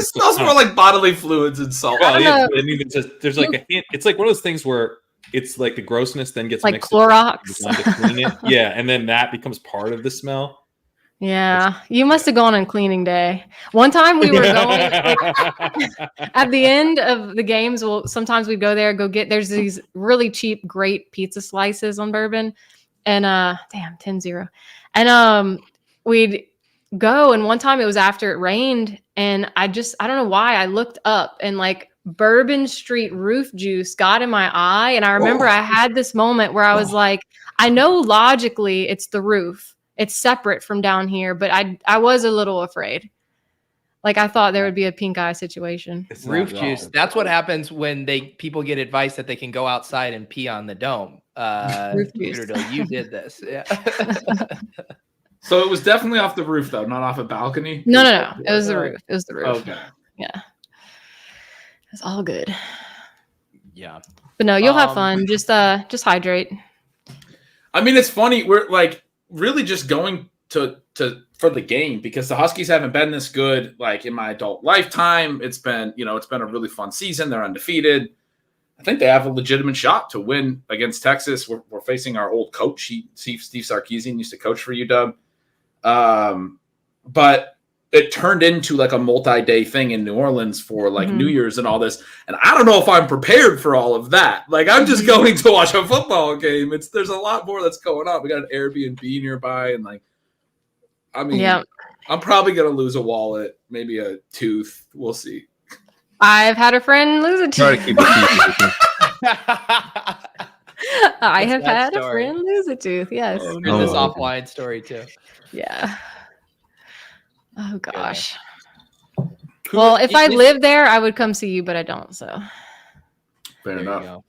smells more like bodily fluids and salt. Well, yeah, I mean, there's like a hint. It's like one of those things where it's like the grossness then gets like mixed Clorox. to clean it. Yeah, and then that becomes part of the smell. Yeah, you must have gone on cleaning day. One time we were going at the end of the games. Well, sometimes we'd go there, there's these really cheap, great pizza slices on Bourbon. And 10-0. And we'd go. And one time it was after it rained. And I don't know why I looked up and like Bourbon Street roof juice got in my eye. And I remember I had this moment where I was like, I know logically it's the roof. It's separate from down here, but I was a little afraid. Like I thought there would be a pink eye situation. Roof juice. That's what happens when people get advice that they can go outside and pee on the dome. Roof juice. Cooterdoodle, you did this. Yeah. So it was definitely off the roof though, not off a balcony. No. It was the roof. It was the roof. Okay. Yeah. It's all good. Yeah. But no, you'll have fun. Just hydrate. I mean, it's funny. We're like really just going to for the game because the Huskies haven't been this good like in my adult lifetime. It's been a really fun season. They're undefeated. I think they have a legitimate shot to win against Texas. We're facing our old coach. Steve Sarkisian used to coach for UW. But it turned into like a multi-day thing in New Orleans for like New Year's and all this. And I don't know if I'm prepared for all of that. Like I'm just going to watch a football game. There's a lot more that's going on. We got an Airbnb nearby and like, I mean, I'm probably going to lose a wallet, maybe a tooth. We'll see. I've had a friend lose a tooth. I have had a friend lose a tooth. Yes. Here's this offline story too. Yeah. Oh gosh. Well, if I lived there, I would come see you, but I don't. So. Fair enough.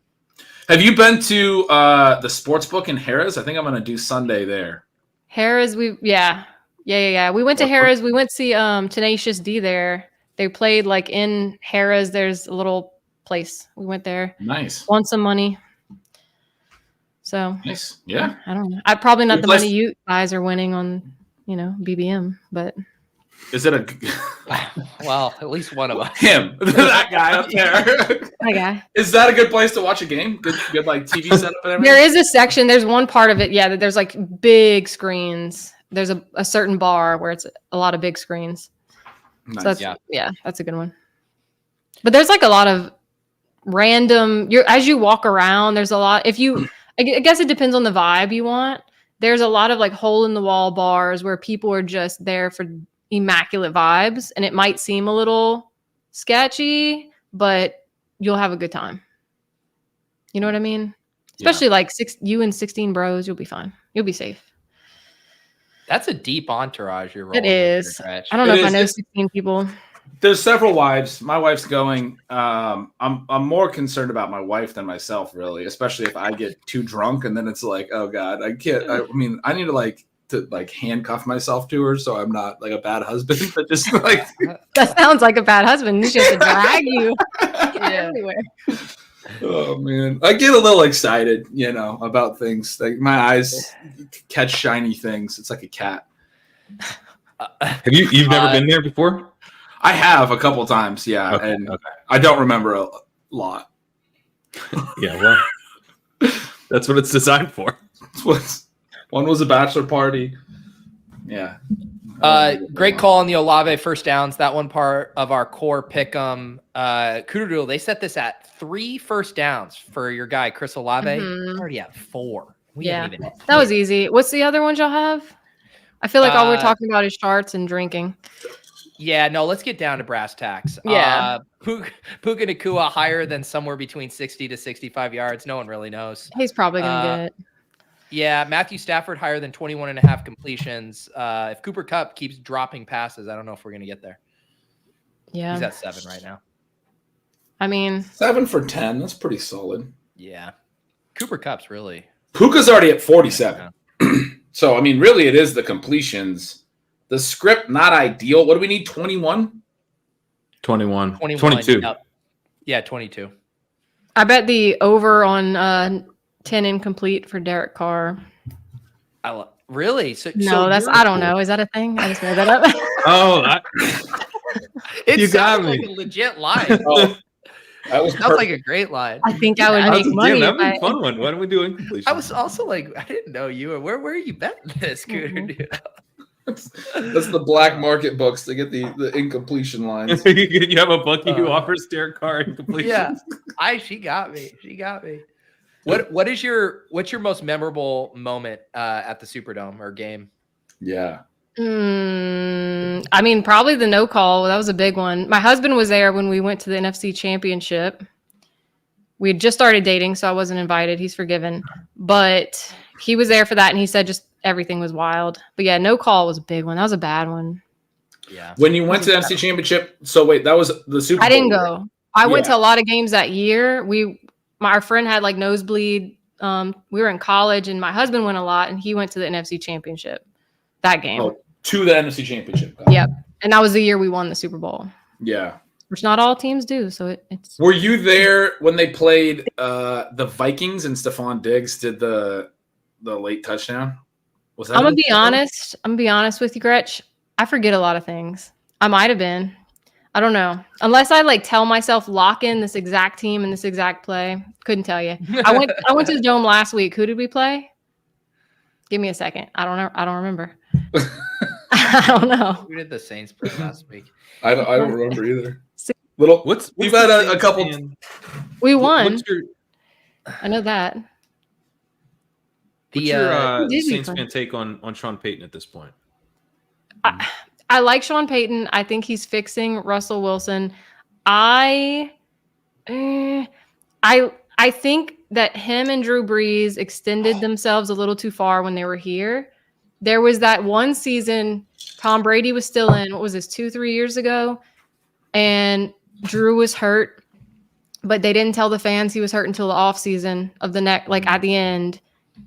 Have you been to the sports book in Harrah's? I think I'm going to do Sunday there. Harrah's, yeah. We went to Harrah's. We went to see Tenacious D there. They played like in Harrah's. There's a little place. We went there. Nice. Won some money. So nice. Yeah. I don't know. I probably not the money you guys are winning on, BBM, but. Is it a? Well, at least one of us. Him, that guy up there. That guy. Is that a good place to watch a game? Good like TV setup and everything. There is a section. There's one part of it. Yeah, that there's like big screens. There's a certain bar where it's a lot of big screens. Nice. So that's a good one. But there's like a lot of random. As you walk around, there's a lot. I guess it depends on the vibe you want. There's a lot of like hole in the wall bars where people are just there for immaculate vibes, and it might seem a little sketchy, but you'll have a good time. You know what I mean? Especially like you and 16 bros, you'll be fine. You'll be safe. That's a deep entourage you're rolling. It is. I don't know if I know 16 people. There's several wives. My wife's going. I'm more concerned about my wife than myself, really, especially if I get too drunk and then it's like, oh God, I can't. I mean, I need to handcuff myself to her so I'm not like a bad husband, but just like that sounds like a bad husband. He's just to drag you everywhere. Oh man, I get a little excited, about things. Like my eyes catch shiny things. It's like a cat. Have you've never been there before? I have a couple times, yeah, and I don't remember a lot. Yeah, well, that's what it's designed for. One was a bachelor party. Yeah. Great call on the Olave first downs. That one part of our core pick 'em. Cooterdoodle, they set this at 3 first downs for your guy Chris Olave. Already at 4. That was easy. What's the other ones y'all have? I feel like all we're talking about is charts and drinking. Yeah, no, let's get down to brass tacks. Yeah. Puka Nacua higher than somewhere between 60 to 65 yards. No one really knows. He's probably going to get it. Yeah, Matthew Stafford higher than 21.5 completions. If Cooper Kupp keeps dropping passes, I don't know if we're going to get there. Yeah. He's at 7 right now. I mean. 7 for 10. That's pretty solid. Yeah. Cooper Kupp's really. Puka's already at 47. Yeah. So, I mean, really it is the completions. The script, not ideal. What do we need? 21? 21. 22. Yep. Yeah, 22. I bet the over on 10 incomplete for Derek Carr. Really? I don't know. Is that a thing? I just made that up. You got me. Like a legit line. That sounds like a great line. I think I would make money. That would be a fun one. Why don't we do incompletion? I was also like, I didn't know you. Where you betting this, Cooter? That's the black market books to get the incompletion lines. You have a bookie who offers Derek Carr incompletion. Yeah, she got me. What's your most memorable moment at the Superdome or game? Yeah. I mean, probably the no call. That was a big one. My husband was there when we went to the NFC Championship. We had just started dating, so I wasn't invited. He's forgiven. But he was there for that, and he said just everything was wild. But yeah, no call was a big one. That was a bad one. Yeah. When you went to the NFC Championship, so wait, that was the Super Bowl. I didn't go. I went to a lot of games that year. Our friend had like nosebleed. We were in college, and my husband went a lot, and he went to the NFC Championship that game. Oh, to the NFC Championship. Yep. And that was the year we won the Super Bowl. Yeah. Which not all teams do, so it's. Were you there when they played the Vikings and Stephon Diggs did the late touchdown? Was that? I'm gonna be honest. I'm gonna be honest with you, Gretch. I forget a lot of things. I might have been. I don't know. Unless I like tell myself lock in this exact team and this exact play. Couldn't tell you. I went to the Dome last week. Who did we play? Give me a second. I don't know. I don't remember. I don't know. Who did the Saints play last week? I don't remember either. We've had a couple. We won. I know that. What's your Saints fan take on Sean Payton at this point? I like Sean Payton. I think he's fixing Russell Wilson. I think that him and Drew Brees extended themselves a little too far when they were here. There was that one season Tom Brady was still in. What was this, 2-3 years ago? And Drew was hurt, but they didn't tell the fans he was hurt until the offseason of the next, like at the end.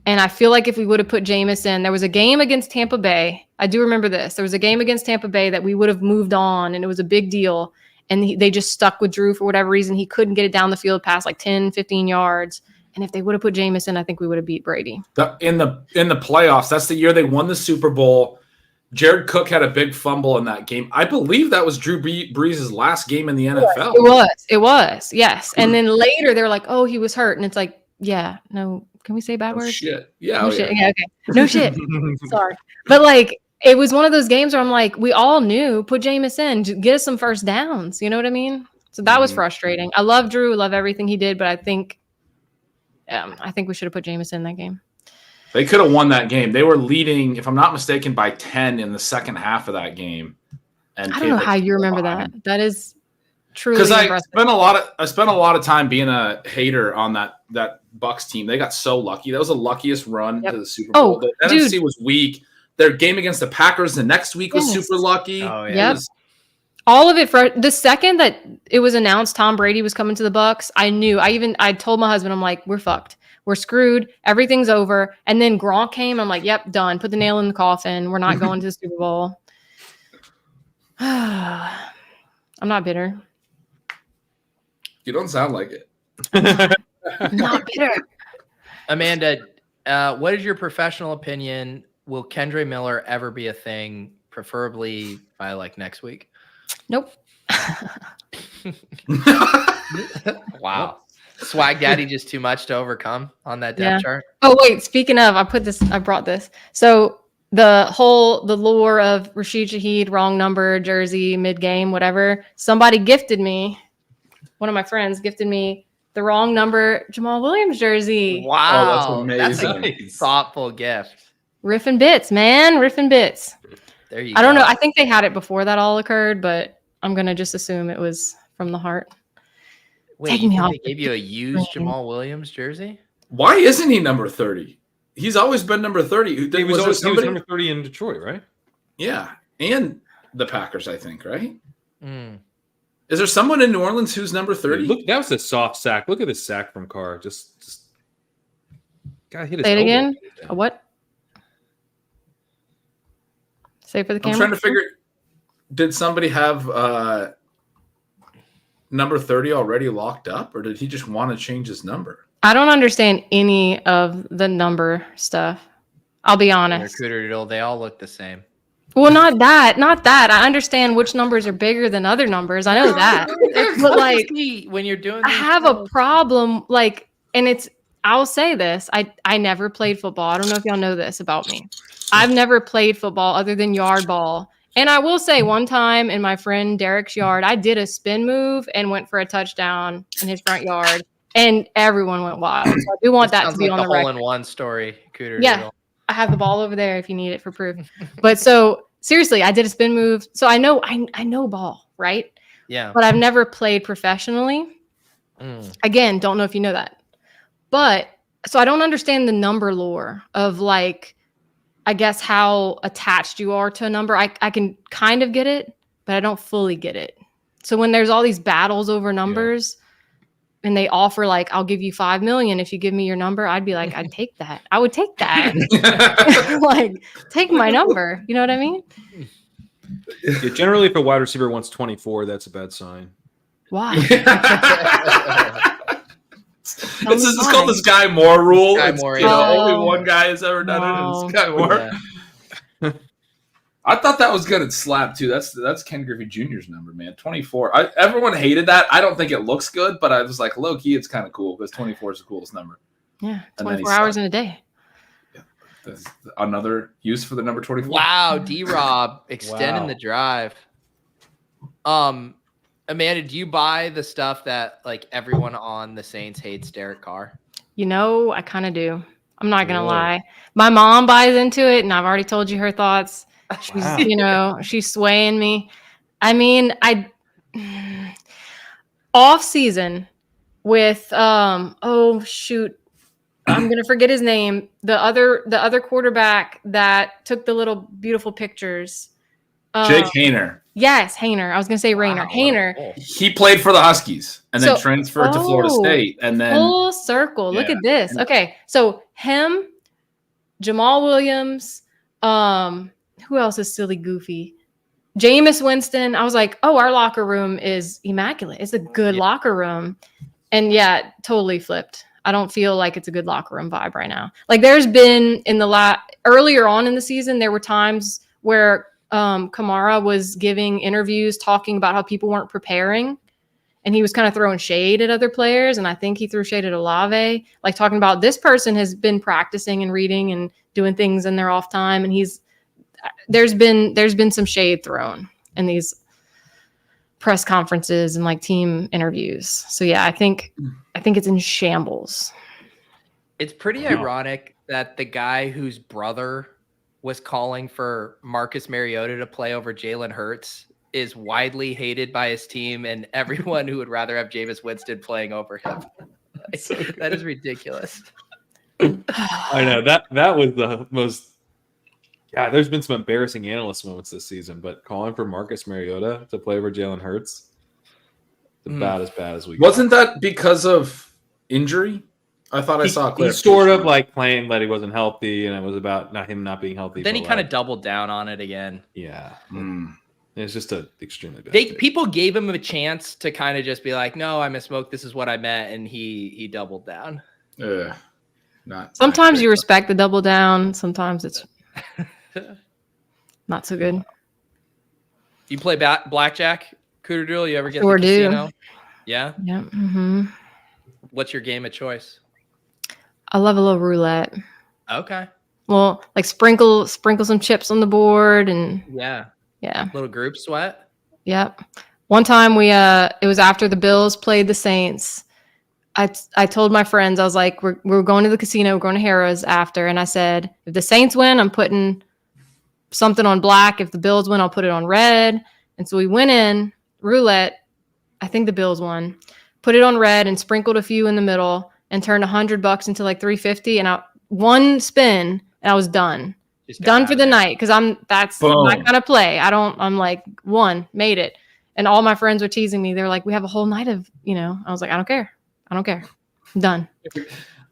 And I feel like if we would have put Jameis in, there was a game against Tampa Bay. I do remember this. There was a game against Tampa Bay that we would have moved on, and it was a big deal. And they just stuck with Drew for whatever reason. He couldn't get it down the field past like 10, 15 yards. And if they would have put Jameis in, I think we would have beat Brady. In the playoffs, that's the year they won the Super Bowl. Jared Cook had a big fumble in that game. I believe that was Drew Brees' last game in the NFL. It was, yes. And then later they were like, oh, he was hurt. And it's like, yeah, no, can we say bad words? Shit. Yeah. No shit. Yeah, okay. No shit. Sorry. But like, it was one of those games where I'm like, we all knew, put Jameis in, get us some first downs. You know what I mean? So that was frustrating. I love Drew, love everything he did, but I think we should have put Jameis in that game. They could have won that game. They were leading, if I'm not mistaken, by 10 in the second half of that game. And I don't know how you remember that. That is truly because impressive. I spent a lot of time being a hater on that Bucks team. They got so lucky. That was the luckiest run to the Super Bowl. The NFC was weak. Their game against the Packers the next week was super lucky. Oh yeah. Yep. All of it for the second that it was announced Tom Brady was coming to the Bucks, I knew. I told my husband, I'm like, we're fucked. We're screwed. Everything's over. And then Gronk came. I'm like, yep, done. Put the nail in the coffin. We're not going to the Super Bowl. I'm not bitter. You don't sound like it. I'm not bitter. Amanda, what is your professional opinion? Will Kendre Miller ever be a thing, preferably by like next week? Nope. Wow. Swag Daddy just too much to overcome on that depth chart. Oh, wait. Speaking of, I brought this. So the lure of Rashid Shaheed, wrong number, jersey, mid-game, whatever. Somebody gifted me, one of my friends gifted me the wrong number Jamal Williams jersey. Wow. That's a thoughtful gift. Riffin' bits, man. Riffin' bits. There you go. I don't know. I think they had it before that all occurred, but I'm going to just assume it was from the heart. Wait, they gave you a used Jamal Williams jersey? Why isn't he number 30? He's always been number 30. He was number 30 in Detroit, right? Yeah. And the Packers, I think, right? Is there someone in New Orleans who's number 30? Look, that was a soft sack. Look at this sack from Carr. Just gotta hit his Say it elbow. again. A what? Say it for the camera. I'm trying to figure, did somebody have number 30 already locked up, or did he just want to change his number? I don't understand any of the number stuff. I'll be honest. Cooterdoodle, they all look the same. Well, not that. I understand which numbers are bigger than other numbers. I know that. But like, when you're doing, I have a problem. Like, and I'll say this. I never played football. I don't know if y'all know this about me. I've never played football other than yard ball. And I will say one time in my friend Derek's yard, I did a spin move and went for a touchdown in his front yard, and everyone went wild. So I do want that to be on the record. hole-in-one story, Cooterdoodle. Yeah, I have the ball over there if you need it for proof. But so seriously, I did a spin move. So I know ball, right? Yeah. But I've never played professionally. Again, don't know if you know that. But so I don't understand the number lore of like, I guess how attached you are to a number. I can kind of get it, but I don't fully get it. So when there's all these battles over numbers and they offer like, I'll give you 5 million if you give me your number, I'd be like, I'd take that. I would take that. Like, take my number. You know what I mean? Yeah, generally, if a wide receiver wants 24, that's a bad sign. Why? This is called the Sky Moore rule. Sky It's, Moore, only one guy has ever done it, and it's Sky Moore. Yeah. I thought that was good at slap too. That's Ken Griffey Jr.'s number, man. 24. Everyone hated that. I don't think it looks good, but I was like, low key, it's kind of cool because 24 is the coolest number. Yeah, 24 hours in a day. Yeah, that's another use for the number 24. Wow, D-Rob extending the drive. Amanda, do you buy the stuff that like everyone on the Saints hates Derek Carr? You know, I kind of do. I'm not going to lie. My mom buys into it, and I've already told you her thoughts. She's, she's swaying me. I mean, off season with, oh shoot, I'm going to forget his name. The other quarterback that took the little beautiful pictures. Jake Haener. Yes, Haener. I was going to say Rayner. Wow. Haener. He played for the Huskies and then transferred to Florida State. And then full circle. Look at this. Okay. So him, Jamal Williams, who else is silly goofy? Jameis Winston. I was like, oh, our locker room is immaculate. It's a good locker room. And yeah, totally flipped. I don't feel like it's a good locker room vibe right now. Like there's been earlier on in the season, there were times where Kamara was giving interviews talking about how people weren't preparing, and he was kind of throwing shade at other players. And I think he threw shade at Olave, like talking about this person has been practicing and reading and doing things in their off time. And there's been some shade thrown in these press conferences and like team interviews. So yeah, I think it's in shambles. It's pretty ironic that the guy whose brother was calling for Marcus Mariota to play over Jalen Hurts is widely hated by his team and everyone who would rather have Jameis Winston playing over him. That is ridiculous. I know that was the most. Yeah, there's been some embarrassing analyst moments this season, but calling for Marcus Mariota to play over Jalen Hurts, it's about as bad as we got. Wasn't that because of injury? I thought I saw a clip. He sort of like claimed that he wasn't healthy, and it was about him not being healthy. Then he kind of doubled down on it again. Yeah. It's just an extremely bad people gave him a chance to kind of just be like, no, I misspoke. This is what I meant. And he doubled down. Sometimes you respect the double down. Sometimes it's not so good. You play blackjack, Cooterdoodle? You ever get sure the casino? Do. Yeah? Yeah. Mm-hmm. What's your game of choice? I love a little roulette. Okay. Well, like sprinkle some chips on the board and yeah. Little group sweat. Yep. One time it was after the Bills played the Saints. I told my friends, I was like, we're going to the casino, we're going to Harrah's after, and I said, if the Saints win, I'm putting something on black. If the Bills win, I'll put it on red. And so we went in roulette. I think the Bills won. Put it on red and sprinkled a few in the middle and turned $100 into like $350. And one spin and I was done. Done for the night. Cause that's my kind of play. I'm like made it. And all my friends were teasing me. They're like, we have a whole night of, I was like, I don't care. I'm done.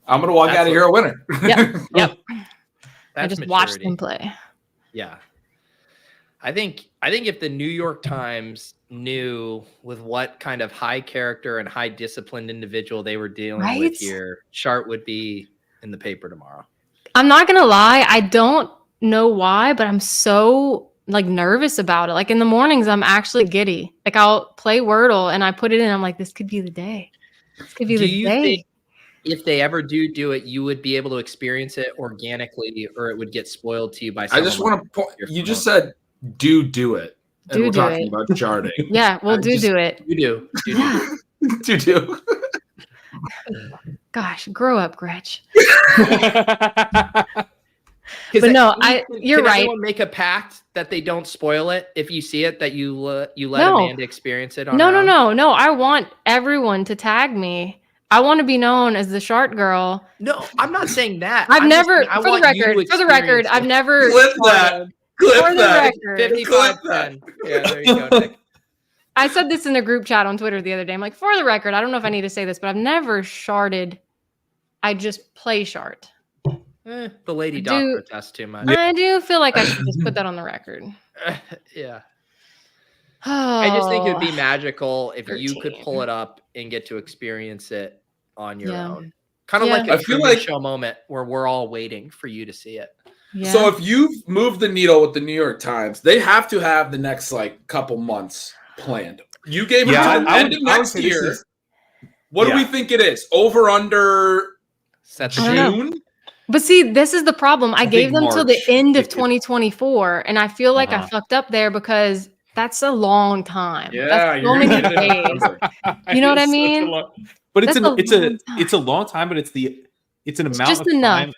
I'm going to walk out of here a winner. Yep. I just maturity. Watched them play. Yeah. I think if the New York Times knew with what kind of high character and high disciplined individual they were dealing with here, Chart would be in the paper tomorrow. I'm not going to lie. I don't know why, but I'm so nervous about it. Like in the mornings, I'm actually giddy. Like I'll play Wordle and I put it in. I'm like, this could be the day. This could be the day. if they ever do it, you would be able to experience it organically, or it would get spoiled to you by I someone. just want to point. You just said do it. And we're talking about charting. Yeah, we'll do it. You do. do. Gosh, grow up, Gretch. But no, can you're right. Everyone make a pact that they don't spoil it if you see it, that you let No. Amanda experience it on No. her own? I want everyone to tag me. I want to be known as the Shart Girl. No, I'm not saying that. I've I'm just never, saying I for the want you to record, experience I've it. never. Clip that. For Clip the that. record. 55-10. Yeah, there you go, Nick. I said this in a group chat on Twitter the other day. I'm like, for the record, I don't know if I need to say this, but I've never sharted. I just play shart. The lady doctor tests too much. I do feel like I should just put that on the record. Yeah. Oh, I just think it would be magical if you could 13. pull it up and get to experience it on your Yeah. own. Kind of Yeah. like a I feel Truman like- Show moment where we're all waiting for you to see it. Yeah. So if you've moved the needle with the New York Times, they have to have the next couple months planned. You gave it to the end of next year. What do we think it is? Over under Set the I don't know. June? But see, this is the problem. I gave think them till the March. end of 2024, and I feel like I Uh-huh. fucked up there because that's a long time. Yeah, that's you're so many gonna get it in days. November. You know what I It's such a mean? but it's That's it's a long time, but it's an amount just of enough. time.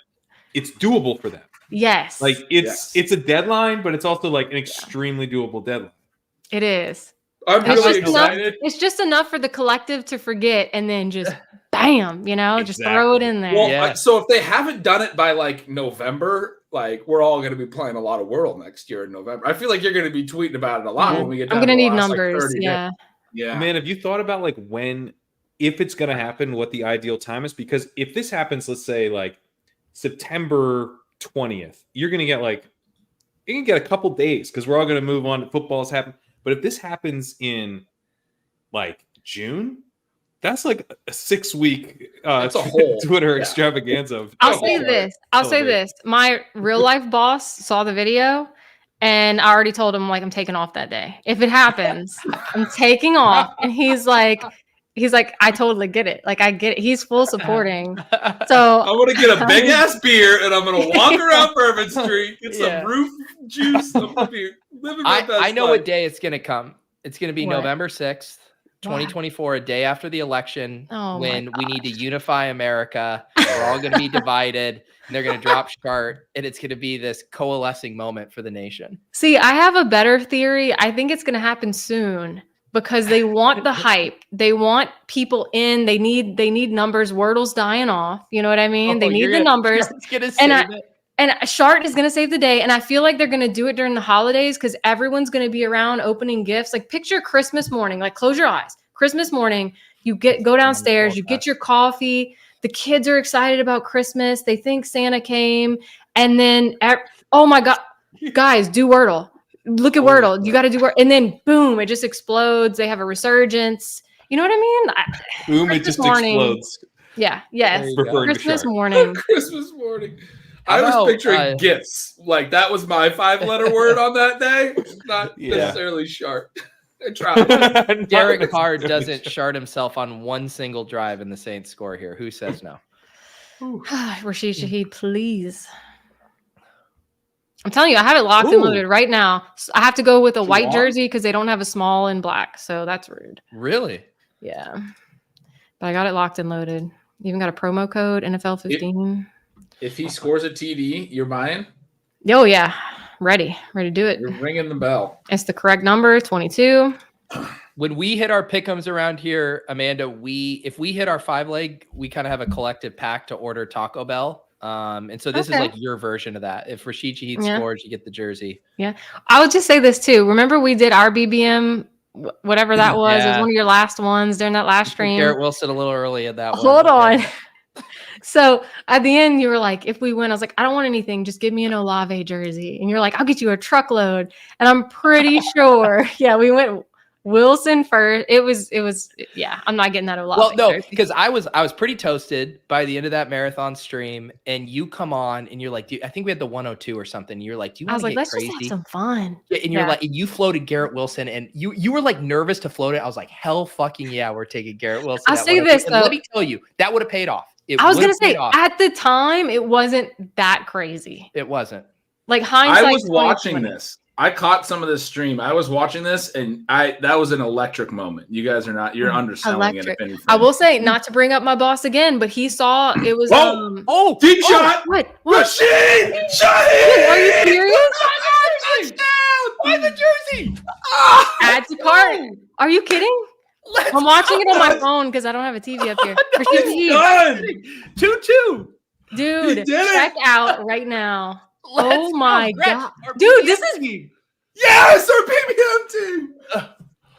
It's doable for them. Yes, Like it's a deadline, but it's also like an extremely doable deadline. it is. I'm And it's really just enough. excited. It's just enough for the collective to forget, and then just bam, just throw it in there. Well, Yeah. so if they haven't done it by November, we're all going to be playing a lot of World next year in November. I feel like you're going to be tweeting about it a lot when we get down I'm gonna to the need last, numbers. 30 days. Yeah. Yeah. Man, have you thought about if it's going to happen, what the ideal time is? Because if this happens, let's say September 20th, you're going to get you can get a couple days because we're all going to move on. Football's happening. But if this happens in June, that's a 6-week That's a whole Twitter yeah. extravaganza. I'll say this. I'll say Celebrate. this. My real life boss saw the video, and I already told him I'm taking off that day. If it happens, I'm taking off. And he's like, I totally get it. I get it. He's full supporting. So I'm going to get a big ass beer and I'm going to walk around Bourbon Street, get some Yeah. roof juice. I'm going to be living my best I know life. what day it's going to come. It's going to be What? November 6th, 2024, a day after the election, Oh my when we need to unify America. We're all going to be divided, and they're going to drop Shart, and it's going to be this coalescing moment for the nation. see, I have a better theory. I think it's gonna happen soon because they want the hype. They want people in. They need numbers. Wordle's dying off. You know what I mean? They need the numbers. And Shart is going to save the day. And I feel like they're going to do it during the holidays because everyone's going to be around opening gifts. Picture Christmas morning, close your eyes. Christmas morning, you go downstairs, you get your coffee. The kids are excited about Christmas. They think Santa came. And then, oh my God, guys, do Wordle. Look at Wordle. You got to do Wordle. And then boom, it just explodes. They have a resurgence. You know what I mean? Boom, it just morning. explodes. Yeah. Yes. Referring to Christmas Shart. morning. Christmas morning. How I was about, picturing gifts. That was my 5-letter word on that day. Not Yeah. necessarily sharp. I tried. Derek Carr doesn't Shart himself on one single drive in the Saints score here. Who says no? Rashid Shaheed, please. I'm telling you, I have it locked and loaded right now. I have to go with a white jersey because they don't have a small and black. So that's rude. Really? Yeah. But I got it locked and loaded. Even got a promo code, NFL 15. If he scores a TD, you're buying? Oh, yeah. Ready to do it. You're ringing the bell. It's the correct number, 22. When we hit our pick'ems around here, Amanda, if we hit our 5-leg, we kind of have a collective pact to order Taco Bell. And so this is your version of that. If Rashid Shaheed scores, you get the jersey. Yeah. I would just say this too. Remember we did our BBM, whatever that was. It was one of your last ones during that last stream. Garrett Wilson a little early at that one. Hold on. So at the end, you were like, if we win, I was like, I don't want anything. Just give me an Olave jersey. And you're like, I'll get you a truckload. And I'm pretty sure. Yeah, we went Wilson first. It was, yeah, I'm not getting that Olave. Well, no, jersey. because I was pretty toasted by the end of that marathon stream. And you come on and you're like, dude, I think we had the 102 or something. You're like, do you I want was to like, get let's crazy? just have some fun. Yeah, and you're like, and you floated Garrett Wilson, and you were nervous to float it. I was like, hell fucking yeah, we're taking Garrett Wilson. I'll say this, though. Let me tell you, that would have paid off. It I was going to would've paid say, off. at the time, it wasn't that crazy. It wasn't. Like hindsight. I was watching 2020. this. I caught some of this stream. I was watching this, and that was an electric moment. You guys are not. You're underselling it. If anything. I will say, not to bring up my boss again, but he saw it was. Deep shot. What? Rashid Shaheed! Are you serious? Why the jersey? Add to cart. Are you kidding? I'm watching it on my phone because I don't have a TV up here. Rashid Shaheed. 2-2. Dude, He did it. check out right now. Let's my go, Gretch, God. our Dude, PBM this is- team. Yes, our PBM team.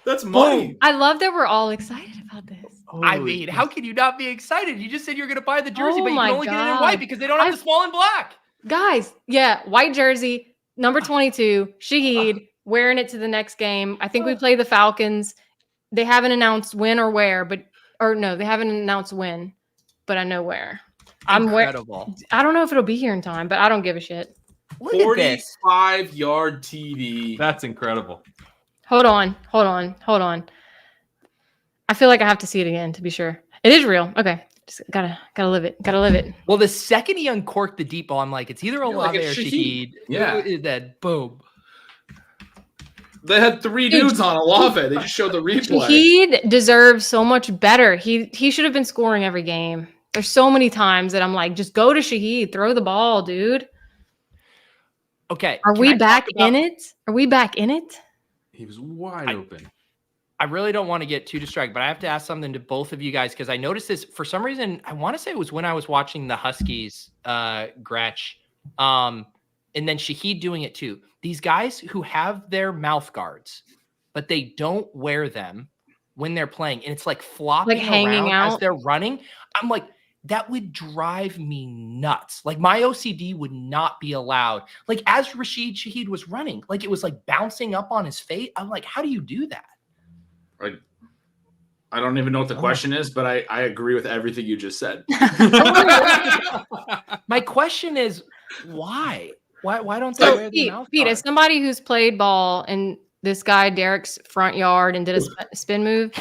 That's money. I love that we're all excited about this. I mean, how can you not be excited? You just said you're going to buy the jersey, Oh but you my can only get it in God. white because they don't have the small and black. Guys, yeah, white jersey, number 22, Shaheed, wearing it to the next game. I think we play the Falcons. They haven't announced when or where, they haven't announced when, but I know where. Incredible. I don't know if it'll be here in time, but I don't give a shit. Look at this. 45-yard TD. That's incredible. Hold on. I feel like I have to see it again to be sure. It is real. Okay. Just gotta live it. Gotta live it. Well, the second he uncorked the deep ball, I'm like, it's either Olave it's or Shaheed. Yeah. Then boom. They had three dudes on Olave. They just showed the replay. Shaheed deserves so much better. He should have been scoring every game. There's so many times that I'm like, just go to Shaheed, throw the ball, dude. Okay. Are can we I back talk about- in it? Are we back in it? He was wide open. I really don't want to get too distracted, but I have to ask something to both of you guys because I noticed this for some reason. I want to say it was when I was watching the Huskies, Gretch, and then Shaheed doing it too. These guys who have their mouth guards, but they don't wear them when they're playing, and it's like flopping Like hanging around as out? they're running. I'm like, that would drive me nuts. Like my OCD would not be allowed. Like as Rashid Shaheed was running, like it was like bouncing up on his face. I'm like, how do you do that? I don't even know what the question is, but I agree with everything you just said. My question is, why? Why don't they So wear the mouth Pete, guard? as somebody who's played ball in this guy Derek's front yard and did a spin move,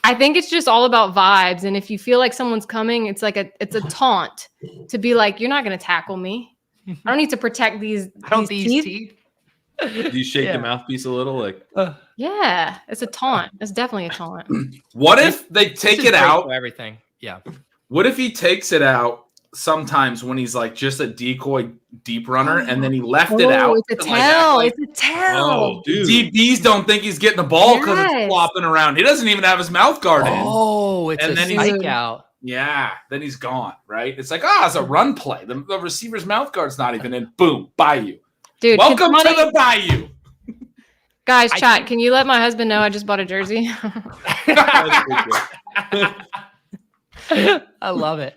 I think it's just all about vibes. And if you feel like someone's coming, it's like it's a taunt to be like, you're not going to tackle me. I don't need to protect these teeth. Do you shake the mouthpiece a little? Like, Yeah, it's a taunt. It's definitely a taunt. What if they take it out? Everything. Yeah. What if he takes it out sometimes when he's like just a decoy deep runner and then he left it out? It's a to, like, tell. act It's a tell. oh, dude. DBs don't think he's getting the ball because Yes. it's flopping around. He doesn't even have his mouth guard in. Oh, it's And a then psych he's- out. Yeah, then he's gone, right? It's like, it's a run play. The receiver's mouth guard's not even in. Boom, bayou. Dude, Welcome to the bayou. guys, I chat. think- Can you let my husband know I just bought a jersey? I love it.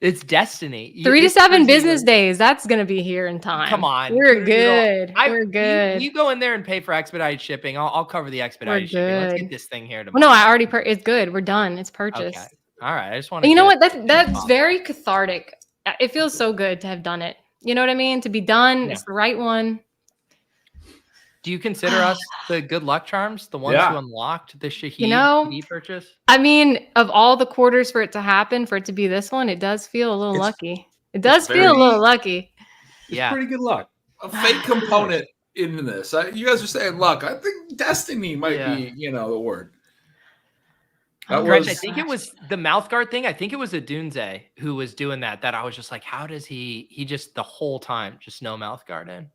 It's destiny. 3 to It's 7 crazy. business days. That's gonna be here in time. Come on. We're Cooterdoodle. good. We're We're good. You go in there and pay for expedited shipping. I'll cover the expedited shipping. Let's good. get this thing here Well, tomorrow. no, I already. It's good. We're done. It's purchased. Okay. All right. I just want to. And you know what? That's very cathartic. It feels so good to have done it. You know what I mean? To be done. Yeah. It's the right one. Do you consider us the good luck charms, the ones Yeah. who unlocked the Shaheed You know, TV purchase? I mean, of all the quarters for it to happen, for it to be this one, it does feel a little lucky. It does feel a very- little lucky. Yeah. Pretty good luck. A fake component in this. You guys are saying luck. I think destiny might be, the word. That Gretch, was I think it was the mouth guard thing. I think it was a Dunze who was doing that I was just like, how does he just the whole time, just no mouth guard in.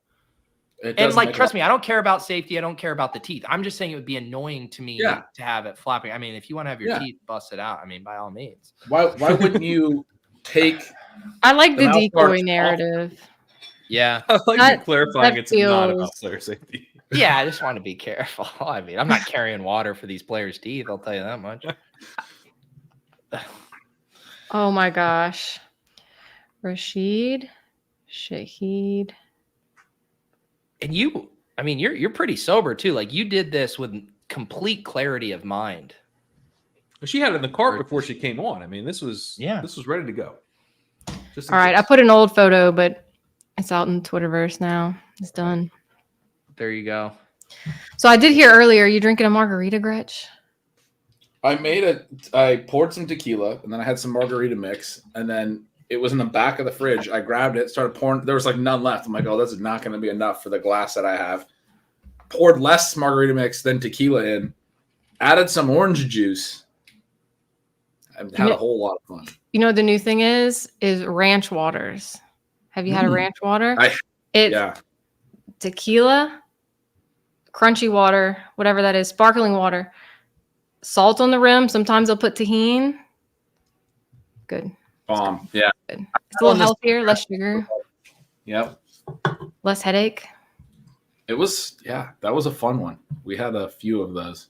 And like, trust me, I don't care about safety. I don't care about the teeth. I'm just saying it would be annoying to me to have it flopping. I mean, if you want to have your teeth busted out, I mean, by all means. Why wouldn't you take I like the mouth decoy guard's narrative. Yeah. I like That- you clarifying that it's not about feels- player safety. Yeah, I just want to be careful. I mean, I'm not carrying water for these players' teeth. I'll tell you that much. Oh my gosh. Rashid Shaheed. And you're pretty sober too. Like you did this with complete clarity of mind. She had it in the cart before she came on. I mean, this was ready to go. Just in All right, I case. put an old photo, but it's out in Twitterverse now. It's done. There you go. So I did hear earlier, you drinking a margarita, Gretch? I poured some tequila, and then I had some margarita mix, and then it was in the back of the fridge. I grabbed it, started pouring. There was like none left. I'm like, oh, this is not going to be enough for the glass that I have. Poured less margarita mix than tequila in. Added some orange juice. I've had a whole lot of fun. You know what the new thing is ranch waters. Have you had a ranch water? Tequila, crunchy water, whatever that is, sparkling water, salt on the rim. Sometimes I'll put tahini. Good. Bomb. Yeah. Good. It's a little healthier, less sugar. Yep. Less headache. It was, that was a fun one. We had a few of those.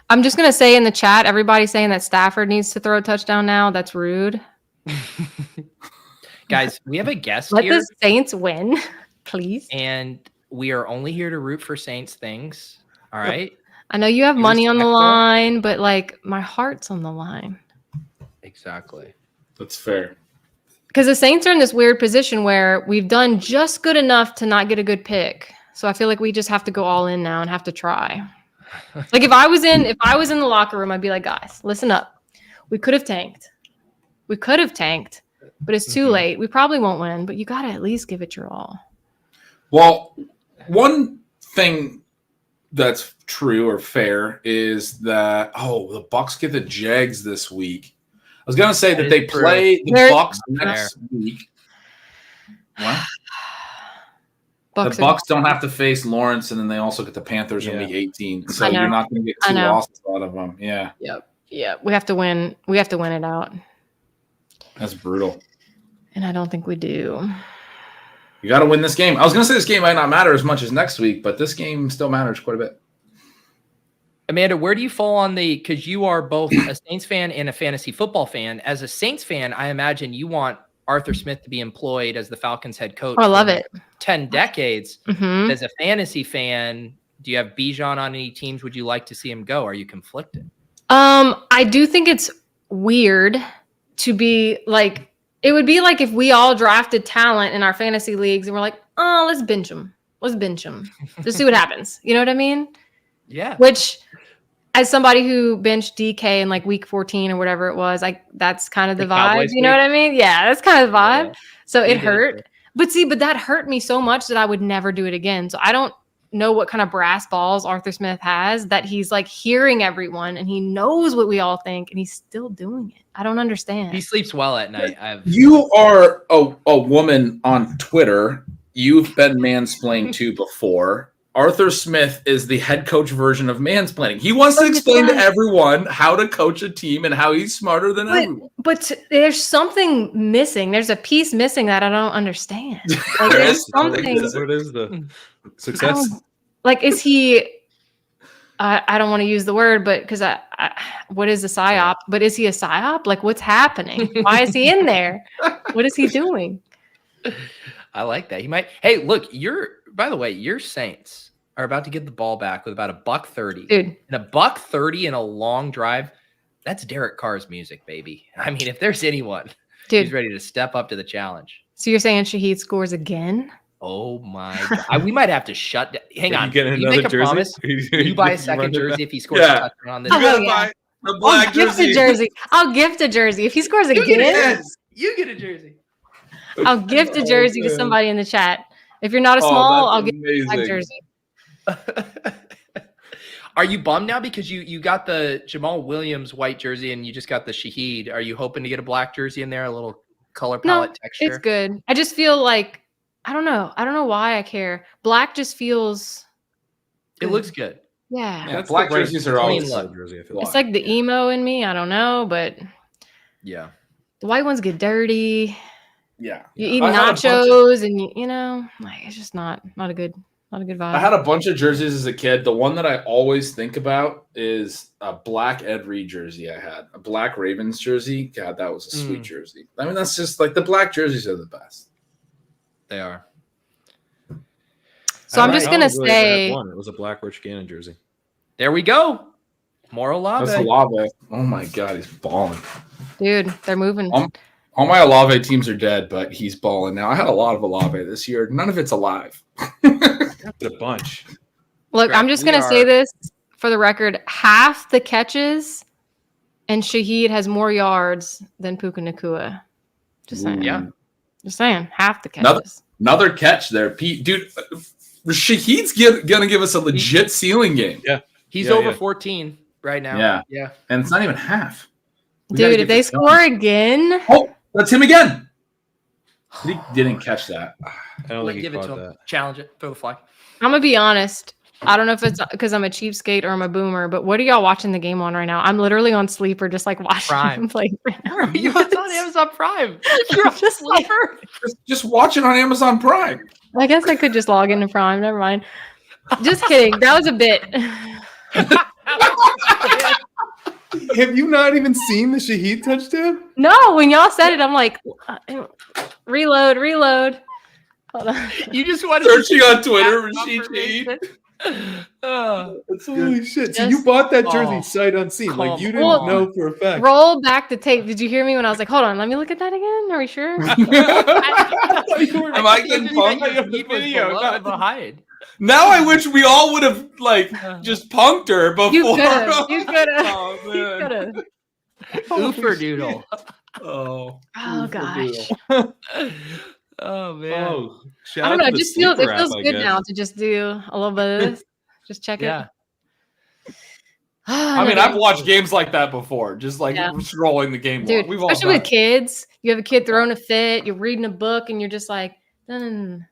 I'm just going to say in the chat, everybody's saying that Stafford needs to throw a touchdown now. That's rude. Guys, we have a guest Let here. the Saints win, please. And we are only here to root for Saints things. All right. I know you have money on the line, but like my heart's on the line. Exactly. That's fair. Because the Saints are in this weird position where we've done just good enough to not get a good pick. So I feel like we just have to go all in now and have to try. Like if I was in the locker room, I'd be like, guys, listen up. We could have tanked. But it's too late. We probably won't win, but you got to at least give it your all. Well, one thing that's true or fair is that, the Bucs get the Jags this week. I was going to say that they play the Bucs next week. What? The Bucs don't have to face Lawrence, and then they also get the Panthers in week 18. So you're not going to get 2 losses out of them. Yeah. Yep. Yeah. We have to win. We have to win it out. That's brutal. And I don't think we do. You got to win this game. I was going to say this game might not matter as much as next week, but this game still matters quite a bit. Amanda, where do you fall on because you are both a Saints fan and a fantasy football fan. As a Saints fan, I imagine you want Arthur Smith to be employed as the Falcons head coach. Oh, I love it. 10 decades. Mm-hmm. As a fantasy fan, do you have Bijan on any teams? Would you like to see him go? Are you conflicted? I do think it's weird to be like, it would be like if we all drafted talent in our fantasy leagues and we're like, oh, let's bench him. Just see what happens. You know what I mean? Yeah. Which, as somebody who benched DK in like week 14 or whatever it was, like that's kind of the vibe. You know what I mean? Yeah, that's kind of the vibe. Yeah. So it hurt. But that hurt me so much that I would never do it again. So I don't know what kind of brass balls Arthur Smith has that he's like hearing everyone and he knows what we all think and he's still doing it. I don't understand. He sleeps well at night. You are a woman on Twitter. You've been mansplained to before. Arthur Smith is the head coach version of mansplaining. He wants to explain to everyone how to coach a team and how he's smarter than everyone. But there's something missing. There's a piece missing that I don't understand. Like, there's something. What is the success? Like, is he? I don't want to use the word, but because what is a psyop? But is he a psyop? Like, what's happening? Why is he in there? What is he doing? I like that. He might. Hey, look, by the way, your Saints are about to get the ball back with about $130. Dude. And $130 in a long drive. That's Derek Carr's music, baby. I mean, if there's anyone who's ready to step up to the challenge. So you're saying Shaheed scores again? Oh my God. We might have to shut down. Hang on. You make a jersey? Promise? You buy a second jersey if he scores a touchdown on this. You gotta buy the black jersey. I'll gift a jersey. If he scores again, you get a jersey. I'll gift a jersey to somebody in the chat. If you're not a small, I'll give you a black jersey. Are you bummed now because you got the Jamal Williams white jersey and you just got the Shaheed? Are you hoping to get a black jersey in there, a little color palette texture? It's good. I just feel like I don't know why I care. Black just feels good. It looks good. Yeah. Black jerseys are always jersey. It's like the emo in me. I don't know, but yeah, the white ones get dirty. Yeah, you eat nachos and you know, like it's just not a good vibe. I had a bunch of jerseys as a kid. The one that I always think about is a black Ed Reed jersey. I had a black Ravens jersey. God, that was a sweet jersey. I mean, that's just like the black jerseys are the best. They are. So I'm just gonna say it was a black Rich Gannon jersey. There we go. More Olave. That's Olave. Oh my God, he's balling, dude. They're moving. All my Olave teams are dead, but he's balling now. I had a lot of Olave this year. None of it's alive. That's a bunch. Look, I'm just gonna say this for the record, half the catches, and Shaheed has more yards than Puka Nacua. Just saying. Yeah. Just saying. Half the catches. Another catch there, Pete. Dude, Shaheed's gonna give us a legit ceiling game. Yeah. He's over 14 right now. Yeah. Yeah. And it's not even half. Dude, if they score again. Oh, that's him again. He didn't catch that. I don't think he Give it caught to him. that. Challenge it. Throw the flag. I'm going to be honest. I don't know if it's because I'm a cheapskate or I'm a boomer, but what are y'all watching the game on right now? I'm literally on Sleeper, just like watching Prime. him play right now. You're on Amazon Prime. You're on Just like- Sleeper. Just watch it on Amazon Prime. I guess I could just log into Prime. Never mind. Just kidding. That was a bit. Have you not even seen the Shaheed touchdown? No, when y'all said it, I'm like, reload. Hold on. You just want Searching on Twitter, Rashid Shaheed. Holy shit. So Just- you bought that jersey sight unseen. Like you didn't Well, know for a fact. Roll back the tape. Did you hear me when I was like, hold on, let me look at that again? Are we sure? Am I getting punked? Video, not behind. Now I wish we all would have just punked her before. You could have. Oh, man. Ooperdoodle. Oh. Oh gosh. Oh man. Oh, shout I don't out know. to It the just feels Sleeper app, I good guess. now to just do a little bit of this. Just check Yeah. it. I mean, I've watched games like that before, just Yeah. scrolling the game. Dude, We've all especially with done kids. You have a kid throwing a fit, you're reading a book, and you're just like, reload.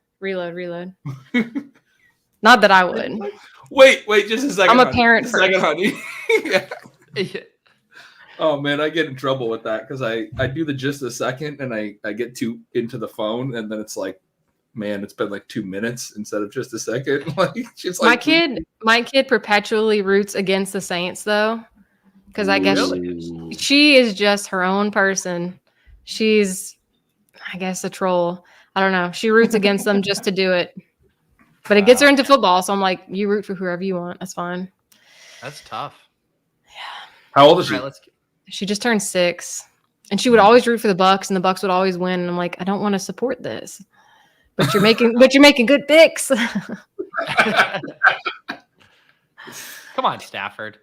Not that I would. it. Wait, just a second. I'm a honey. parent Just a second, first. honey. Oh man, I get in trouble with that because I do the just a second and I get too into the phone and then it's like, man, it's been like 2 minutes instead of just a second. Like she's like My kid perpetually roots against the Saints though, because I guess she is just her own person. She's, I guess, a troll. I don't know. She roots against them just to do it, but it gets her into football. So I'm like, you root for whoever you want. That's fine. That's tough. How old is she? All right, She just turned 6, and she would always root for the Bucks, and the Bucks would always win. And I'm like, I don't want to support this, but you're making good picks. Come on, Stafford.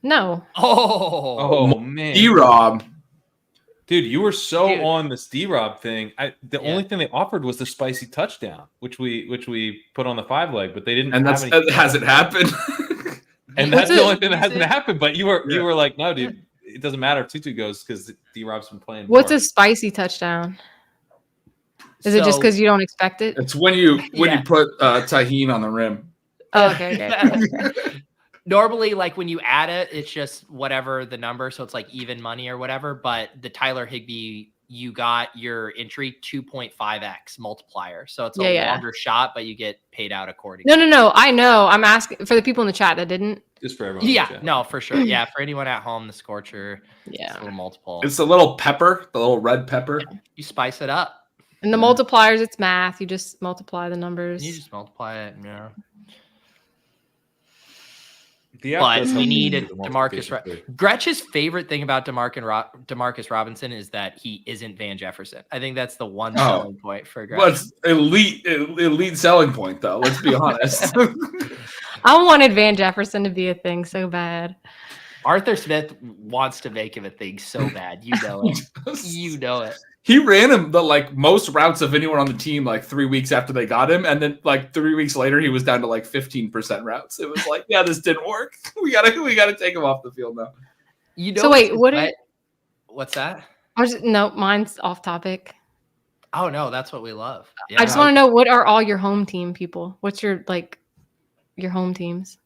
No. Oh man, D-Rob. dude, you were so Dude. on this D-Rob thing. The only thing they offered was the spicy touchdown, which we put on the 5-leg, but they didn't. And have any. hasn't happened. And What's that's the it? only thing that hasn't happened. But you were like, no, dude, it doesn't matter if Tutu goes because D-Rob's been playing. What's more. a spicy touchdown? Is it just because you don't expect it? It's when you Yeah. put tahini on the rim. Oh, okay. Normally, like when you add it, it's just whatever the number, so it's like even money or whatever. But the Tyler Higbee, you got your entry 2.5x multiplier, so it's a longer shot, but you get paid out accordingly. No. I know. I'm asking for the people in the chat that didn't. Just for everyone? Yeah, no, for sure. Yeah, for anyone at home, the Scorcher, Yeah. it's a little multiple. It's the little pepper, the little red pepper. You spice it up. And the multipliers, it's math. You just multiply the numbers. You just multiply it. Yeah. The app But does we help need you a do the Demarcus. multiplication too. Gretch's favorite thing about Demarcus Robinson is that he isn't Van Jefferson. I think that's the one selling point for Gretch. Well, it's elite selling point though. Let's be honest. I wanted Van Jefferson to be a thing so bad. Arthur Smith wants to make him a thing so bad. You know it. You know it. He ran him the most routes of anyone on the team 3 weeks after they got him, and then 3 weeks later he was down to 15% routes. It was like, yeah, this didn't work. We gotta take him off the field now. You know. So wait, what's that? No, mine's off topic. Oh no, that's what we love. Yeah. I just want to know, what are all your home team people? What's your your home teams?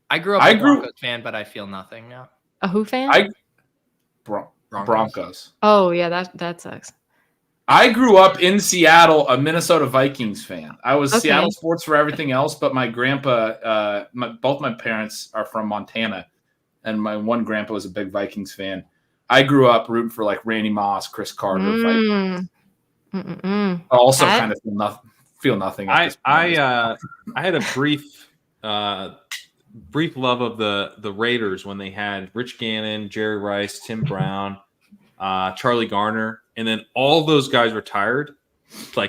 I grew up a Broncos fan, but I feel nothing now. A who fan? Broncos. Oh yeah, that sucks. I grew up in Seattle, a Minnesota Vikings fan. I was Okay. Seattle sports for everything else, but my grandpa, both my parents are from Montana, and my one grandpa was a big Vikings fan. I grew up rooting for Randy Moss, Chris Carter. Vikings. I also kind of feel nothing. At this point. I had a brief love of the Raiders when they had Rich Gannon, Jerry Rice, Tim Brown, Charlie Garner, and then all those guys retired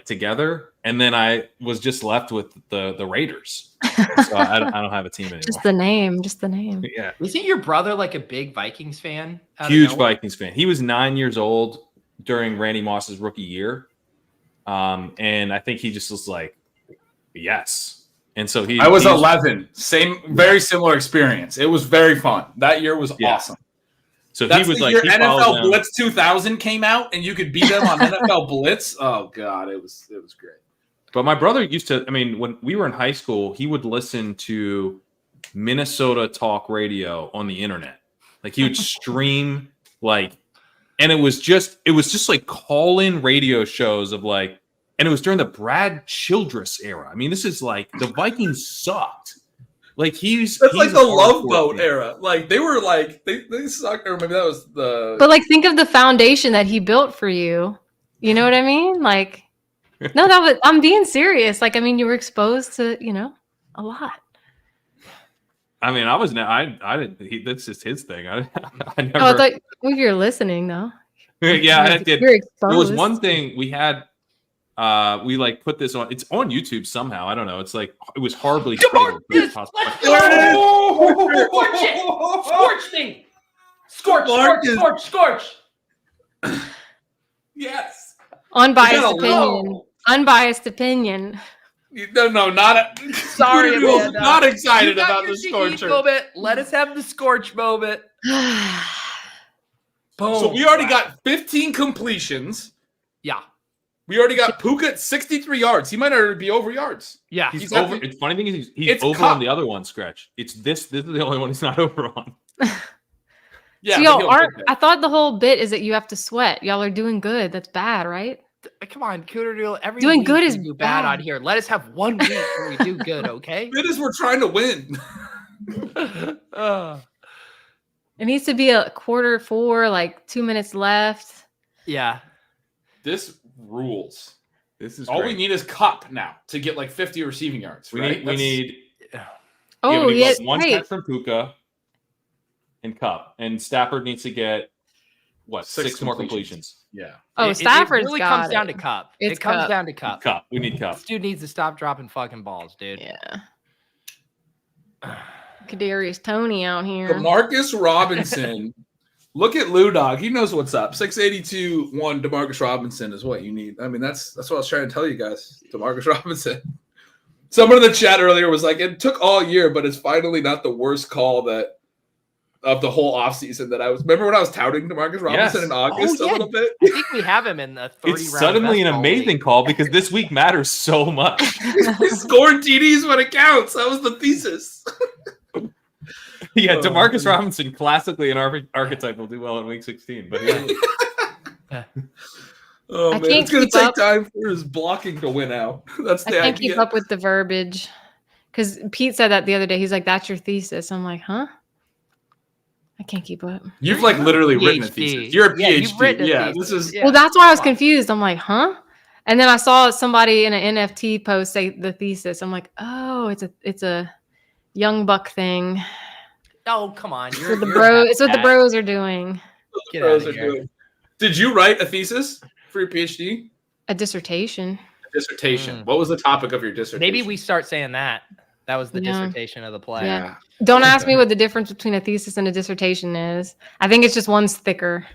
together, and then I was just left with the Raiders. So I don't have a team anymore. Just the name. Yeah. Isn't your brother like a big Vikings fan? Huge Vikings fan. He was 9 years old during Randy Moss's rookie year. And I think he just was like, yes. And so I was 11. Very similar experience. It was very fun. That year was awesome. So that's he was like, your NFL Blitz 2000 came out, and you could beat them on NFL Blitz. Oh God, it was great. But my brother used to. I mean, when we were in high school, he would listen to Minnesota talk radio on the internet. Like he would stream and it was just like call-in radio shows of like, and it was during the Brad Childress era. I mean, this is like the Vikings sucked. Like he's like the Love Boat era. Like they were like they sucked, or maybe that was the. But like, think of the foundation that he built for you. You know what I mean? Like, no, I'm being serious. Like, I mean, you were exposed to a lot. I mean, I didn't. That's just his thing. I never. Oh, I thought you're listening though. Yeah, I did. You're exposed. There was one thing we had. We like put this on. It's on YouTube somehow. I don't know. It's like it was horribly. Let's go! Scorch it! Scorch thing! Scorch! Yes. Unbiased opinion. No, not. Sorry, Amanda. Not excited about the Scorcher moment. Let us have the Scorch moment. Boom. So we already got 15 completions. Yeah. We already got Puka at 63 yards. He might already be over yards. Yeah. He's over. It's funny thing is he's over on the other one, Scratch. It's this. This is the only one he's not over on. Yeah. So y'all I thought the whole bit is that you have to sweat. Y'all are doing good. That's bad, right? Come on, Cooterdoodle. Every doing week good is do bad on here. Let us have 1 week where we do good, okay? It is we're trying to win. It needs to be a quarter 4, like 2 minutes left. Yeah. This rules. This is all great. we need is Cup now to get like 50 receiving yards. We right? need. Oh, yes. One catch from Puka and Cup, and Stafford needs to get what 6 more completions. Yeah. Oh, Stafford's it really got comes down to Cup. It comes down to Cup. Cup. We need Cup. This dude needs to stop dropping fucking balls, dude. Yeah. Kadarius Toney out here. Demarcus Robinson. Look at Lou Dog. He knows what's up. 682 1 Demarcus Robinson is what you need. I mean, that's what I was trying to tell you guys. Demarcus Robinson. Someone in the chat earlier was like, it took all year, but it's finally not the worst call of the whole offseason that I was. Remember when I was touting Demarcus Robinson in August a little bit? I think we have him in the 30 It's suddenly an amazing call because this week matters so much. Scoring TDs when it counts. That was the thesis. Yeah, Demarcus Robinson, classically an archetype, will do well in week 16. But yeah. Oh man, it's gonna take time for his blocking to win out. That's the idea. I can't keep up with the verbiage because Pete said that the other day. He's like, "That's your thesis." I'm like, "Huh?" I can't keep up. You've like literally written a thesis. You're a PhD. Yeah, this is. Well, that's why I was confused. I'm like, "Huh?" And then I saw somebody in an NFT post say the thesis. I'm like, "Oh, it's a young buck thing." Oh, come on. It's what the bros are doing. Get out of here. Did you write a thesis for your PhD? A dissertation. What was the topic of your dissertation? Maybe we start saying that. That was the dissertation of the play. Yeah. Don't ask me what the difference between a thesis and a dissertation is. I think it's just one's thicker.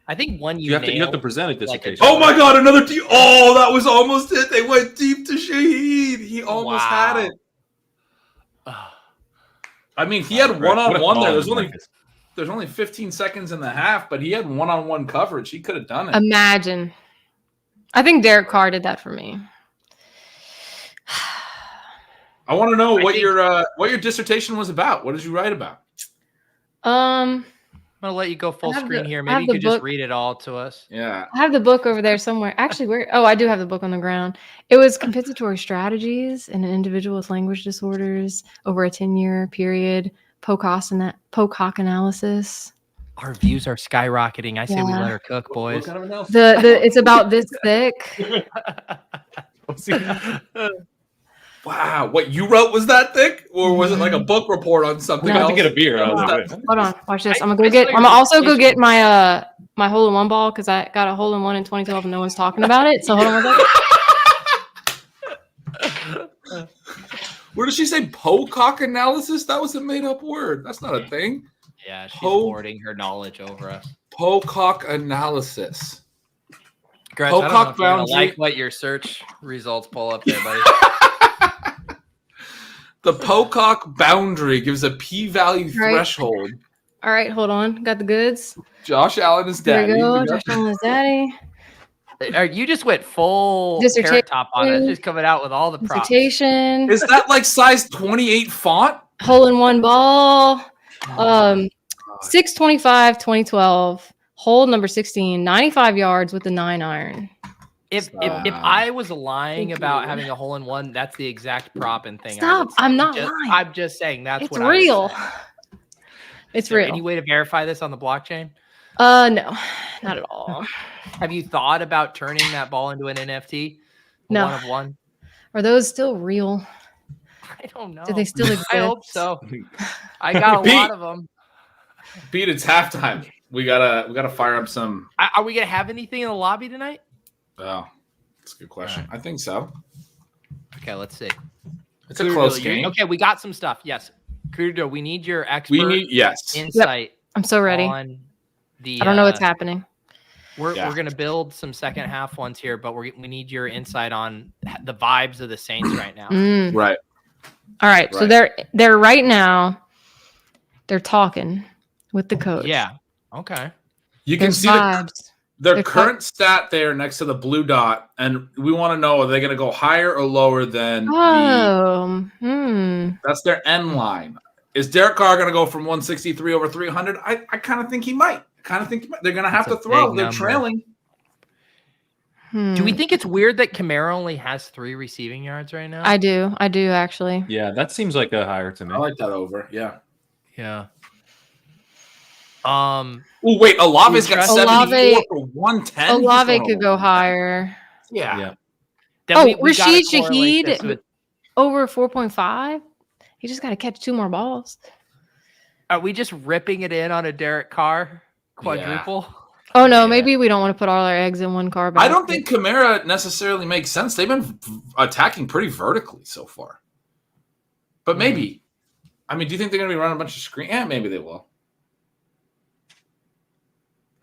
I think one you have to present a dissertation. Oh my God, another team. Oh, that was almost it. They went deep to Shaheed. He almost had it. I mean, he had one-on-one there. There's only 15 seconds in the half, but he had one-on-one coverage. He could have done it. Imagine. I think Derek Carr did that for me. I want to know what your dissertation was about. What did you write about? I'm gonna let you go full screen here. Maybe you could just read it all to us. Yeah. I have the book over there somewhere. Actually, where? Oh, I do have the book on the ground. It was compensatory strategies in an individual with language disorders over a 10-year period. Pocock analysis. Our views are skyrocketing. I say we let her cook, boys. It's about this thick. Wow, what you wrote was that thick, or was it like a book report on something else? I have to get a beer. Hold on, watch this. I'm gonna also go get my my hole-in-one ball because I got a hole-in-one in 2012 and no one's talking about it. So hold on one second. Where does she say Pocock analysis? That was a made-up word. That's not a thing. Yeah, she's hoarding her knowledge over us. Pocock analysis. Gretch, I don't know if you're gonna like what your search results pull up there, buddy. The Pocock boundary gives a p-value threshold. All right, hold on. Got the goods. Josh Allen is daddy. There we go. Josh Allen is daddy. You just went full carrot top on it, just coming out with all the props. Dissertation. Is that like size 28 font? Hole in one ball. 625, 2012. Hole number 16, 95 yards with the 9-iron. If I was lying about having a hole in one, that's the exact prop and thing. Stop! I'm not lying. I'm just saying that's it's what real. It's real. Any way to verify this on the blockchain? No, not at all. Have you thought about turning that ball into an NFT? No. One of one? Are those still real? I don't know. Do they still exist? I hope so. I got a lot of them. Pete, it's halftime. We gotta fire up some. Are we gonna have anything in the lobby tonight? Oh, that's a good question. I think so. Okay, let's see. It's a close game. Okay, we got some stuff. Yes, Cooterdoodle, we need your expert insight. Yep. I'm so ready. On the, I don't know what's happening. We're gonna build some second half ones here, but we need your insight on the vibes of the Saints right now. Right. All right. So they're right now. They're talking with the coach. Yeah. Okay. You can see their current stat there next to the blue dot, and we want to know, are they going to go higher or lower than that's their end line. Is Derek Carr going to go from 163 over 300? I kind of think he might. They're going to have to throw. They're trailing. Do we think it's weird that Kamara only has 3 receiving yards right now? I do actually. Yeah, that seems like a higher to me. I like that over. Yeah. Yeah. Oh wait, Olave's got 74 for 110. Olave could go higher. Yeah. Rashid Shaheed over 4.5. He just got to catch 2 more balls. Are we just ripping it in on a Derek Carr quadruple? Yeah. Oh no, maybe we don't want to put all our eggs in one car. I don't think Kamara necessarily makes sense. They've been attacking pretty vertically so far. But maybe. I mean, do you think they're going to be running a bunch of screen? Yeah, maybe they will.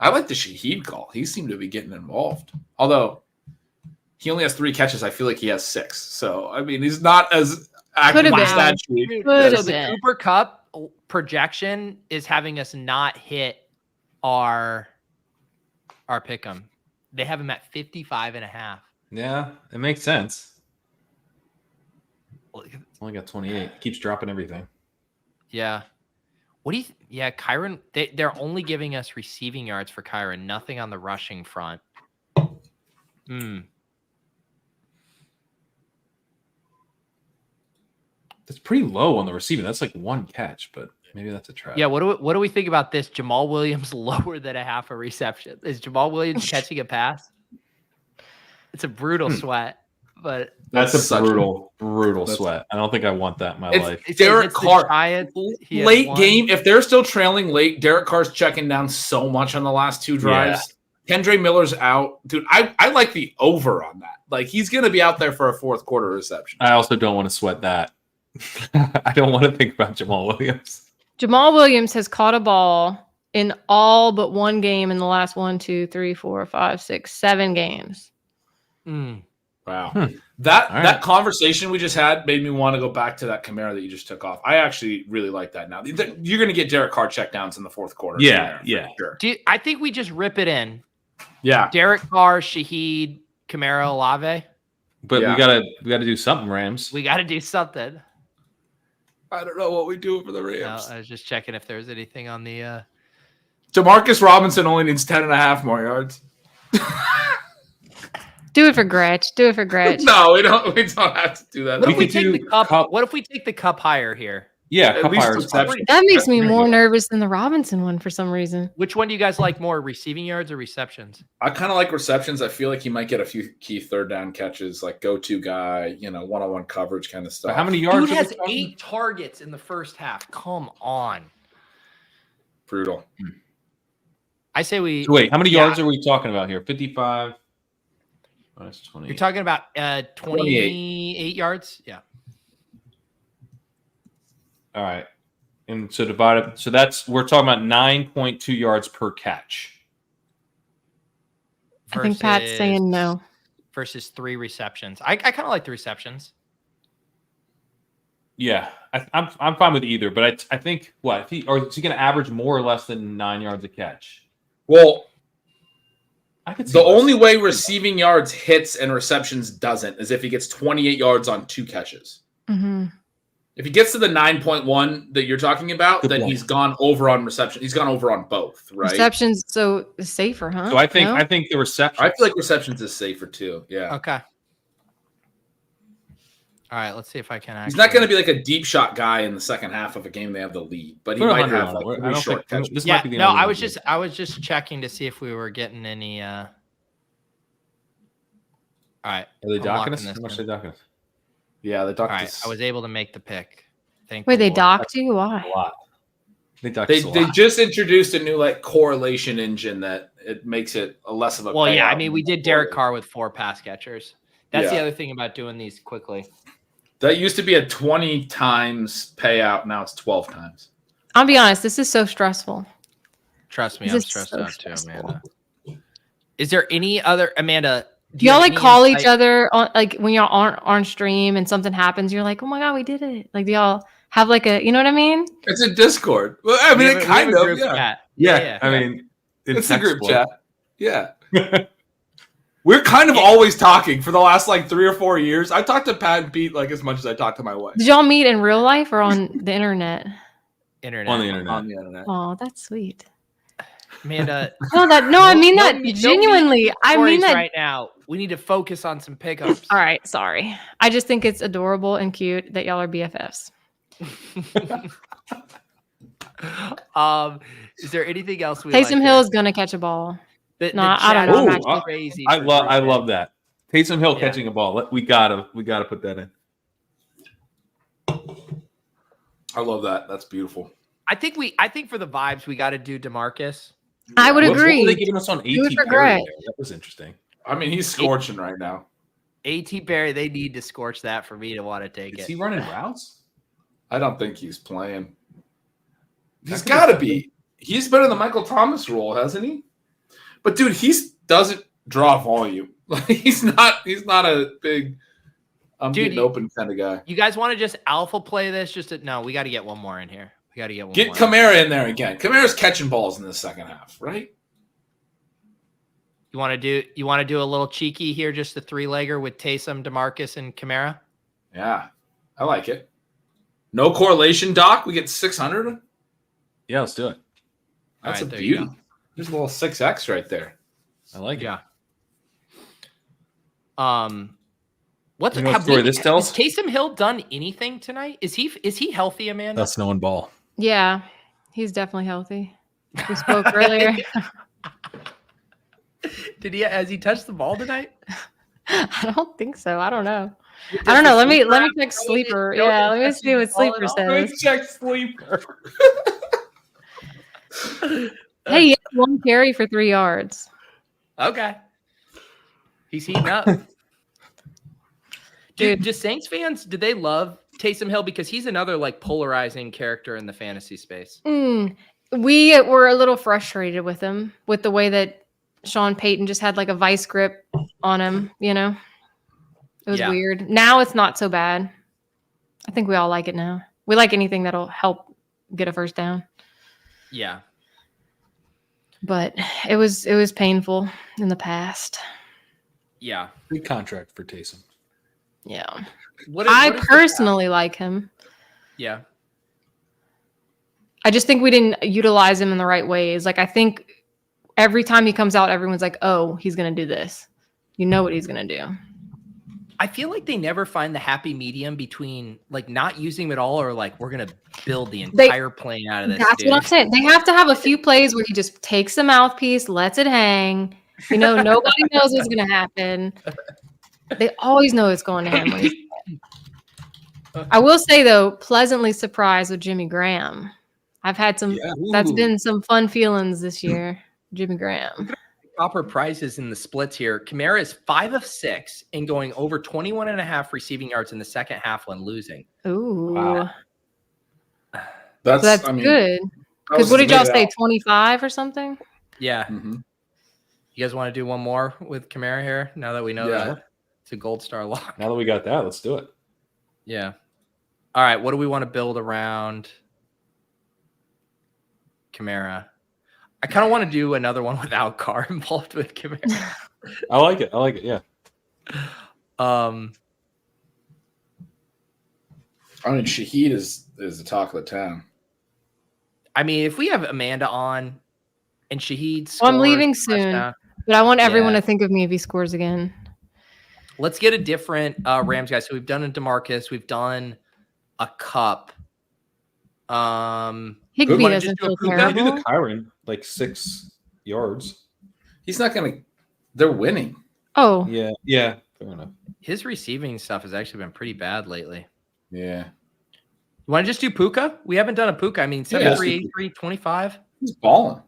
I like the Shaheed call. He seemed to be getting involved. Although he only has 3 catches, I feel like he has 6. So, I mean, he's not as active in stat sheet. So the Cooper Cup projection is having us not hit our pick 'em. They have him at 55.5. Yeah, it makes sense. Only got 28. Keeps dropping everything. Yeah. What do you? Yeah, Kyren. They're only giving us receiving yards for Kyren. Nothing on the rushing front. That's pretty low on the receiving. That's like 1 catch, but maybe that's a trap. Yeah. What do we think about this? Jamal Williams lower than a half a reception. Is Jamal Williams catching a pass? It's a brutal sweat. But that's a brutal sweat. I don't think I want that in my life. Derek Carr, late game. If they're still trailing late, Derek Carr's checking down so much on the last 2 drives. Yeah. Kendre Miller's out. Dude, I like the over on that. Like, he's going to be out there for a 4th quarter reception. I also don't want to sweat that. I don't want to think about Jamal Williams. Jamal Williams has caught a ball in all but 1 game in the last 1, 2, 3, 4, 5, 6, 7 games. Wow. That conversation we just had made me want to go back to that Kamara that you just took off. I actually really like that now. You're going to get Derek Carr checkdowns in the 4th quarter. Yeah. Sure. I think we just rip it in. Yeah. Derek Carr, Shaheed, Kamara, Olave. But we gotta do something, Rams. We got to do something. I don't know what we do for the Rams. No, I was just checking if there's anything on the Demarcus Robinson only needs 10.5 more yards. Do it for Gretch. No, we don't have to do that. What if we take the cup? What if we take the cup higher here? Yeah, cup higher. That makes me more nervous than the Robinson one for some reason. Which one do you guys like more, receiving yards or receptions? I kind of like receptions. I feel like he might get a few key 3rd down catches, like go-to guy, one-on-one coverage kind of stuff. But how many yards? Dude has 8 targets in the first half. Come on. Brutal. I say we. So wait, how many yards are we talking about here? 55. Minus 20. You're talking about 28 yards? Yeah. All right. And so divided. So we're talking about 9.2 yards per catch. I think Pat's saying no. Versus 3 receptions. I kind of like the receptions. Yeah, I'm fine with either, but I think is he going to average more or less than 9 yards a catch? Well, I could see the only way receiving yards hits and receptions doesn't is if he gets 28 yards on 2 catches. Mm-hmm. If he gets to the 9.1 that you're talking about, Good then point. he's gone over on reception. He's gone over on both, right? Receptions so safer, huh? So I think the reception. I feel like receptions is safer too. Yeah. Okay. All right, let's see if I can. He's not going to be like a deep shot guy in the second half of a game they have the lead, but he Put might 100 have on like it. 3 short catches. This Yeah, might be the no, only I one. was just checking to see if we were getting any. All right, Are they I'm docking locking us? this How much in. are they docking us? Yeah, the All doctors. right, I was able to make the pick. Thank Wait, the they Lord. docked you? Why? A lot. They docked They us a lot. just introduced a new like correlation engine that it makes it a less of a. Well, yeah, I payout mean, we did Derek Carr with 4 pass catchers. That's the Yeah. other thing about doing these quickly. That used to be a 20 times payout. Now it's 12 times. I'll be honest, this is so stressful. Trust me, This I'm is stressed so out stressful. too, Amanda. Is there any other Amanda? Do y'all you have like any call each insight- other on like when y'all aren't on stream and something happens, you're like, oh my god, we did it. Like do y'all have like a you know what I mean? It's a Discord. Well, I We mean, have it a- we have kind a of. group Yeah. chat. Yeah, I mean, It's a group textbook. chat. Yeah. We're kind of always talking for the last like 3 or 4 years. I talked to Pat and Pete like as much as I talk to my wife Did y'all meet in real life or on the internet? Internet. On the internet. on the internet. Oh, that's sweet. Amanda. No, I mean that no genuinely. I mean stories that. right now. We need to focus on some pickups. All right, sorry. I just think it's adorable and cute that y'all are BFFs. Is there anything else we Taysom like Hill here? is gonna catch a ball. The No, I chat don't know. is Ooh, crazy. I for love Thursday. that. Taysom Hill Yeah. catching a ball. We gotta put that in. I love that. That's beautiful. I think for the vibes we got to do Demarcus. I would What were agree. they giving us on Do it AT for Perry Gretch. there? That was interesting. I mean, he's scorching right now. AT Perry, they need to scorch that for me to want to take Is it. he running routes? I don't think he's playing. He's That could got to be be. He's been in the Michael Thomas role, hasn't he? But dude, he doesn't draw volume. Like he's not a big Dude, getting open kind of guy. You guys want to just alpha play this? No, we got to get one more in here. We got to get one Get more. Kamara in there again. Kamara's catching balls in the second half, right? You want to do a little cheeky here, just a 3-legger with Taysom, Demarcus, and Kamara? Yeah, I like it. No correlation, Doc. We get 600. Yeah, let's do it. That's All right, a there you beauty. go. There's a little 6x right there. I like it. Yeah. What's You know what story this tells? Has Taysom Hill done anything tonight? Is he healthy, Amanda? That's no one ball. Yeah, he's definitely healthy. We spoke earlier. Has he touched the ball tonight? I don't think so. I don't know. I don't know. Let me check sleeper. Yeah, let me see what sleeper says. Check sleeper. Hey, he had 1 carry for 3 yards. Okay. He's heating up. Dude, just Saints fans, do they love Taysom Hill? Because he's another like polarizing character in the fantasy space. We were a little frustrated with him, with the way that Sean Payton just had like a vice grip on him, you know? It was weird. Now it's not so bad. I think we all like it now. We like anything that'll help get a first down. Yeah. But it was painful in the past. Yeah. Big contract for Taysom. Yeah. what I is the- personally like him. Yeah. I just think we didn't utilize him in the right ways. Like I think every time he comes out, everyone's like, "Oh, he's gonna do this." You know what he's gonna do. I feel like they never find the happy medium between like not using him at all or like we're gonna build the entire plane out of this. That's dude. what I'm saying. They have to have a few plays where he just takes the mouthpiece, lets it hang. You know, nobody knows what's gonna happen. They always know it's going to him. When he's I will say though, pleasantly surprised with Jimmy Graham. I've had some. That's been some fun feelings this year. Jimmy Graham. Proper prizes in the splits here. Kamara is 5 of 6 and going over 21.5 receiving yards in the second half when losing. Ooh. Wow. That's, So that's I mean, good. that Because was what did y'all made say? out. 25 or something? Yeah. Mhm. You guys want to do one more with Kamara here? Now that we know Yeah. that it's a gold star lock. Now that we got that, let's do it. Yeah. All right. What do we want to build around Kamara? I kind of want to do another one without Carr involved with Kamara. I like it. Yeah. I mean, Shaheed is the talk of the town. I mean, if we have Amanda on and Shaheed scores, Well, I'm leaving soon, touchdown, but I want everyone Yeah. to think of me if he scores again. let's get a different Rams guy. So we've done a Demarcus, we've done a Cup. Higby wanna doesn't just do a feel Puka? I do terrible. the Kyren like 6 yards. He's not going to. They're winning. Oh, Yeah. Fair enough. His receiving stuff has actually been pretty bad lately. Yeah. You want to just do Puka? We haven't done a Puka. I mean, 7-3-8-3, 25. He's balling.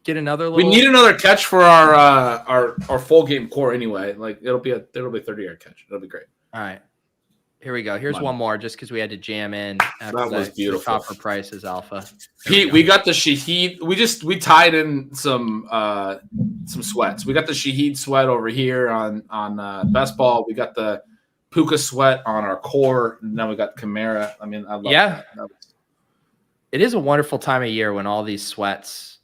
Get another We little. need another catch for our full game core anyway. Like it'll be a 30-yard catch. It'll be great. All right. Here we go. Here's Come on. one more just because we had to jam in after That was beautiful. copper prices alpha. Pete, we got the Shaheed. We tied in some sweats. We got the Shaheed sweat over here on best ball. We got the Puka sweat on our core. And now we got Kamara. I mean, I love that. It is a wonderful time of year when all these sweats,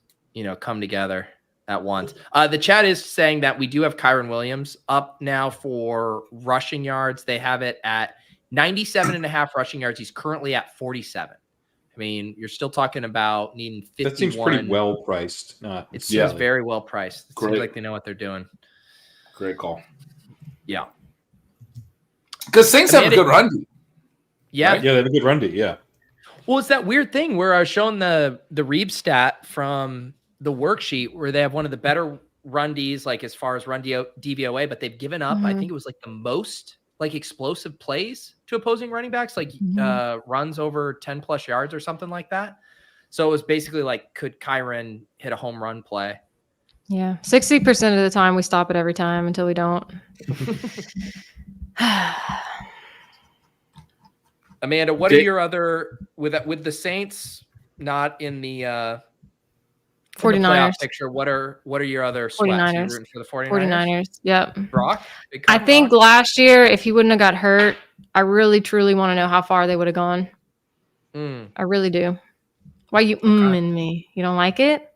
come together at once. The chat is saying that we do have Kyren Williams up now for rushing yards. They have it at 97.5 rushing yards. He's currently at 47. I mean, you're still talking about needing 51. That seems pretty well priced. It seems very well priced. It Great. seems like they know what they're doing. Great call. Yeah. Because Saints have a good run. D. Yeah. Right? Yeah, they have a good run D. Yeah. Well, it's that weird thing where I was showing the Reeb stat from the worksheet where they have one of the better run Ds, like as far as run DVOA, but they've given up. I think it was like the most like explosive plays to opposing running backs, like runs over 10 plus yards or something like that. So it was basically like, could Kyren hit a home run play? yeah. 60% of the time we stop it every time until we don't. Amanda, what are your other with the Saints not in the 49ers picture? What are your other sweats? 49ers. You rooting for the 49ers? 49ers. Yep. Brock? Big I time think Brock? last year, if he wouldn't have got hurt, I really truly want to know how far they would have gone. I really do. Why you in me? You don't like it?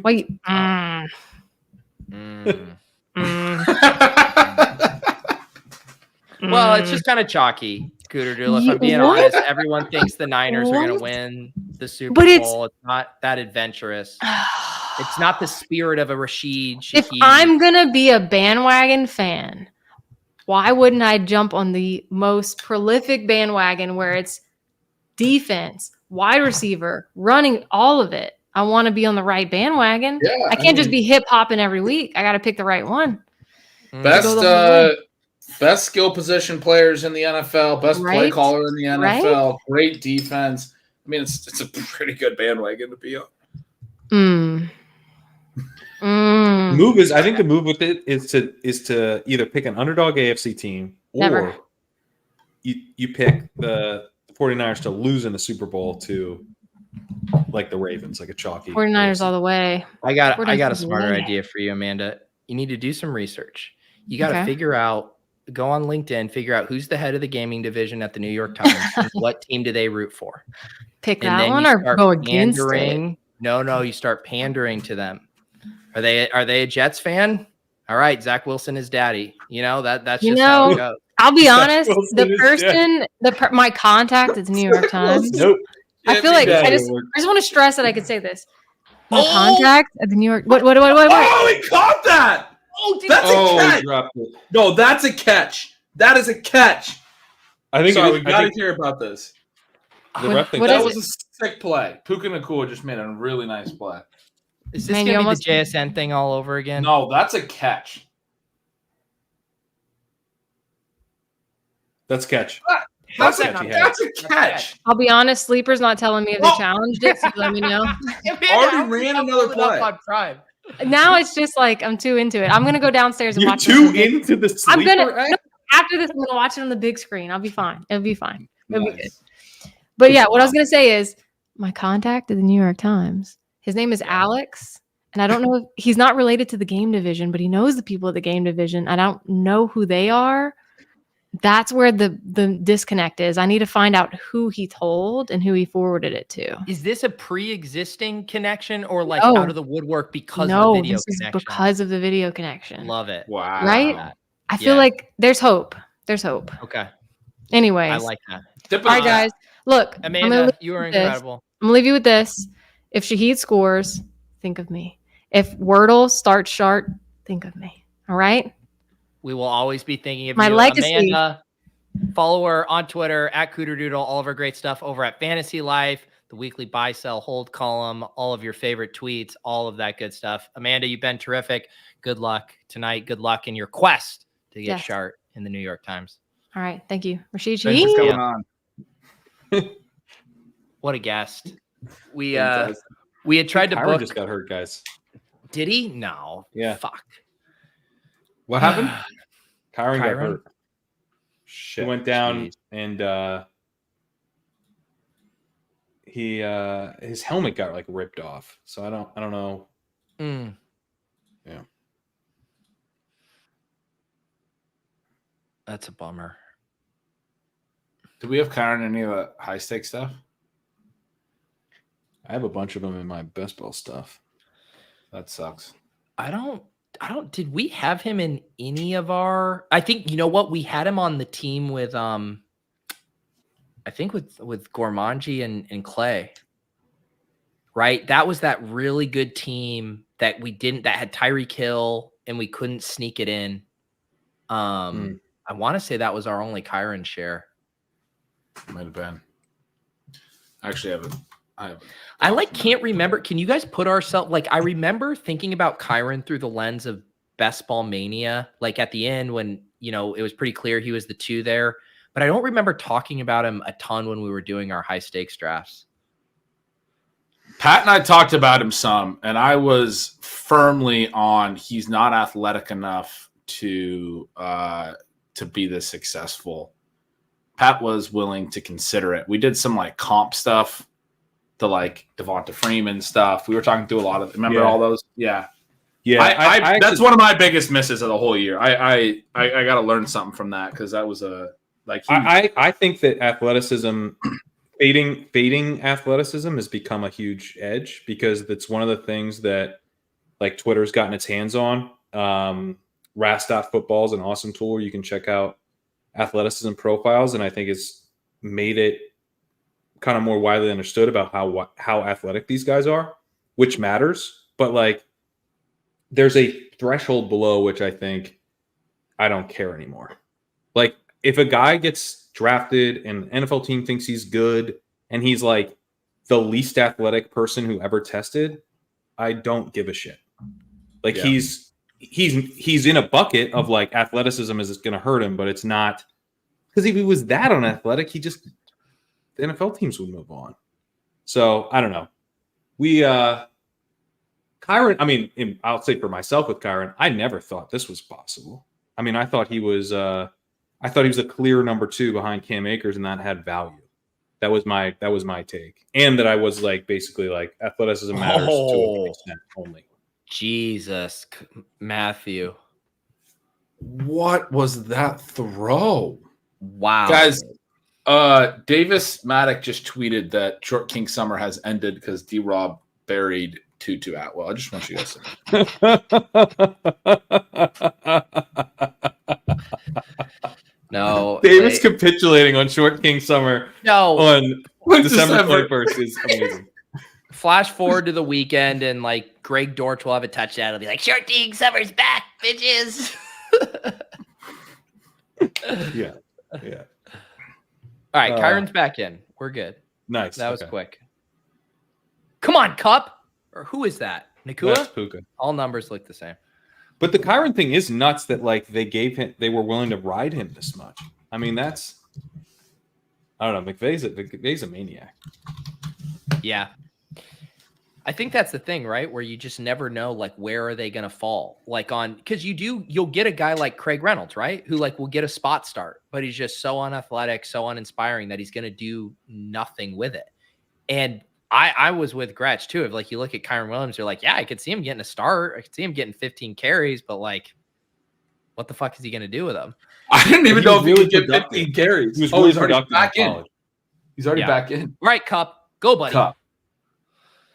Why you Well, it's just kind of chalky, Cooterdoodle. If I'm being What? honest, everyone thinks the Niners are going to What? win the Super But it's- Bowl. It's not that adventurous. It's not the spirit of a Rashid If Shaheed. I'm gonna be a bandwagon fan, why wouldn't I jump on the most prolific bandwagon where it's defense, wide receiver, running, all of it? I want to be on the right bandwagon. Yeah, I can't just be hip hopping every week. I got to pick the right one. Best skill position players in the NFL, best play Right? caller in the NFL, Right? great defense. I mean, it's a pretty good bandwagon to be on. Move is. I think the move with it is to either pick an underdog AFC team or Never. you pick the 49ers to lose in the Super Bowl to like the Ravens, like a chalky 49ers all the way. I got a 49ers smarter way. idea for you, Amanda. You need to do some research. You got to Okay. figure out, go on LinkedIn, figure out who's the head of the gaming division at the New York Times. And what team do they root for? Pick And that then one you or start go against it. pandering. No, you start pandering to them. Are they a Jets fan? All right, Zach Wilson is daddy. That's You just how know, it goes. I'll be honest. Wilson The is dead. person, my contact at the New York Times. Nope. I feel like Yeah, I just want to stress that I could say this. My contact at the New York. What? Oh, he caught that! That's a he catch! dropped it. No, that's a catch. That is a catch. I think Sorry, it we is, got I to think hear about this. the What- ref thinks what That is was a sick play. Puka Nacua just made a really nice play. Is this Man, going you to be almost- the JSN thing all over again? No, that's a catch. that's catch. That's that not a catch. I'll be honest. Sleeper's not telling me if they challenged it, so let me know. Already ran another play. on Prime. Now it's just like I'm too into it. I'm gonna go downstairs and You're watch too it. into the I'm sleeper. gonna after this. I'm gonna watch it on the big screen. I'll be fine. It'll be fine. It'll be good. Nice. But yeah, what I was going to say is my contact at the New York Times, his name is Alex. And I don't know if he's not related to the game division, but he knows the people at the game division. I don't know who they are. That's where the disconnect is. I need to find out who he told and who he forwarded it to. Is this a pre-existing connection or like out of the woodwork because of the video this connection? is because of the video connection. Love it. Wow. Right? I feel like there's hope. There's hope. Okay. Anyways. I like that. All right, guys. Look, Amanda, you are incredible. I'm going to leave you with this. If Shaheed scores, think of me. If Wordle starts sharp, think of me. All right? We will always be thinking of my you. legacy. Amanda, follow her on Twitter at Cooterdoodle, all of her great stuff over at Fantasylife, the weekly buy, sell, hold column, all of your favorite tweets, all of that good stuff. Amanda, you've been terrific. Good luck tonight. Good luck in your quest to get sharp in the New York Times. All right. Thank you. Rashid Shaheed. Thanks for coming on. What a guest. We had tried to book. Just got hurt, guys. Did he? No. Yeah. Fuck. What happened? Kyren got hurt. Shit. He went down and his helmet got like ripped off. So I don't know. Yeah. That's a bummer. Do we have Kyren any of the high stakes stuff? I have a bunch of them in my best ball stuff. That sucks. Did we have him in any of our, I think, you know what? We had him on the team with, I think with Gormanji and Clay, right? That was that really good team that had Tyreek Hill and we couldn't sneak it in. I want to say that was our only Kyren share. Might have been. Actually, I can't remember. Can you guys put ourselves I remember thinking about Kyren through the lens of Best Ball Mania, like at the end when it was pretty clear he was the 2 there, but I don't remember talking about him a ton when we were doing our high stakes drafts. Pat and I talked about him some, and I was firmly on he's not athletic enough to be this successful. Pat was willing to consider it. We did some comp stuff to Devonta Freeman stuff. We were talking through a lot of, remember all those? Yeah. Yeah. I that's one of my biggest misses of the whole year. I got to learn something from that because that was I think that athleticism, fading athleticism has become a huge edge because that's one of the things that Twitter's gotten its hands on. Ras.football is an awesome tool where you can check out athleticism profiles, and I think it's made it kind of more widely understood about how athletic these guys are, which matters. But there's a threshold below which I think I don't care anymore. If a guy gets drafted and the NFL team thinks he's good and he's the least athletic person who ever tested, I don't give a shit. He's in a bucket of athleticism is going to hurt him, but it's not, because if he was that unathletic, the NFL teams would move on. So I don't know. Kyren, I'll say for myself with Kyren, I never thought this was possible. I thought he was a clear number 2 behind Cam Akers, and that had value. That was my take. And that I was basically athleticism matters to an extent only. Jesus, Matthew. What was that throw? Wow. Guys, Davis Maddock just tweeted that Short King Summer has ended because D-Rob buried Tutu Atwell. I just want you guys to know. No. Davis capitulating on Short King Summer on December 21st is amazing. Flash forward to the weekend and Greg Dortch will have a touchdown. It'll be Short King Summer's back, bitches. Yeah. All right, Kyren's back in. We're good. Nice. That was quick. Come on, Cup. Or who is that? Nacua? That's Puka. All numbers look the same. But the Kyren thing is nuts that they were willing to ride him this much. That's, I don't know. McVay's a maniac. Yeah. I think that's the thing, right? Where you just never know, like, where are they going to fall? Like because you'll get a guy like Craig Reynolds, right? Who like will get a spot start, but he's just so unathletic, so uninspiring that he's going to do nothing with it. And I was with Gretch too. If like you look at Kyren Williams, you're like, yeah, I could see him getting a start. I could see him getting 15 carries, but like, what the fuck is he going to do with them? I didn't even know if he really could get productive. 15 carries. He was He's already productive back in in. college. He's already back in. Right, Cup. Go, buddy. Cup.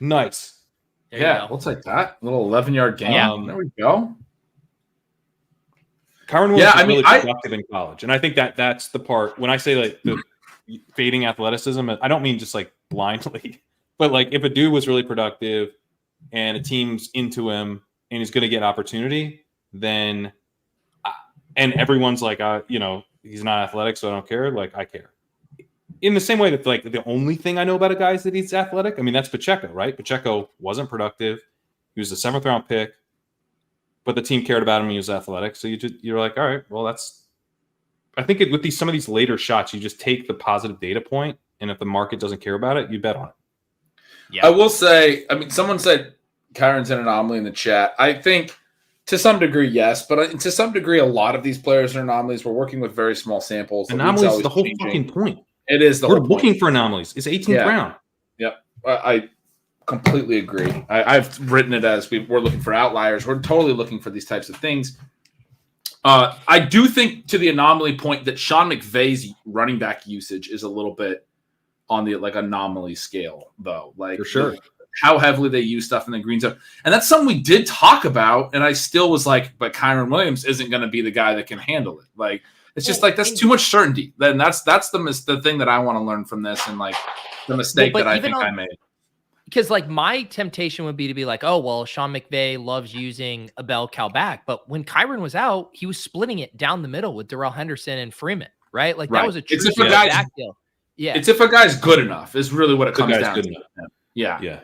Nice. There you Yeah, go. we'll take that. A little 11-yard game. Yeah. There we go. Kyren Williams was really productive in college. And I think that's the part when I say like the fading athleticism, I don't mean just like blindly, but like if a dude was really productive and a team's into him and he's going to get opportunity, then and everyone's like, he's not athletic, so I don't care. Like I care. In the same way that like the only thing I know about a guy is that he's athletic. I mean, that's Pacheco, right? Pacheco wasn't productive. He was a 7th round pick, but the team cared about him. He was athletic. So you're like, all right, well, I think with some of these later shots, you just take the positive data point, and if the market doesn't care about it, you bet on it. Yeah. I will say, I mean, someone said Kyren's an anomaly in the chat. I think to some degree, yes, but to some degree, a lot of these players are anomalies. We're working with very small samples. Anomalies is the whole fucking point. It is the whole point. We're looking for anomalies. It's 18th round. Yep. I completely agree. I've written it as we're looking for outliers. We're totally looking for these types of things. I do think to the anomaly point that Sean McVay's running back usage is a little bit on the like anomaly scale, though. Like for sure. How heavily they use stuff in the green zone. And that's something we did talk about. And I still was like, but Kyren Williams isn't going to be the guy that can handle it. Like, it's just like that's too much certainty. Then that's the thing that I want to learn from this, and like the mistake that I think I made. Because like my temptation would be to be like, oh well, Sean McVay loves using a bell cow back, but when Kyren was out, he was splitting it down the middle with Darrell Henderson and Freeman, right? Like that was a true back deal. Yeah, it's if a guy's good enough is really what it comes down to. Yeah.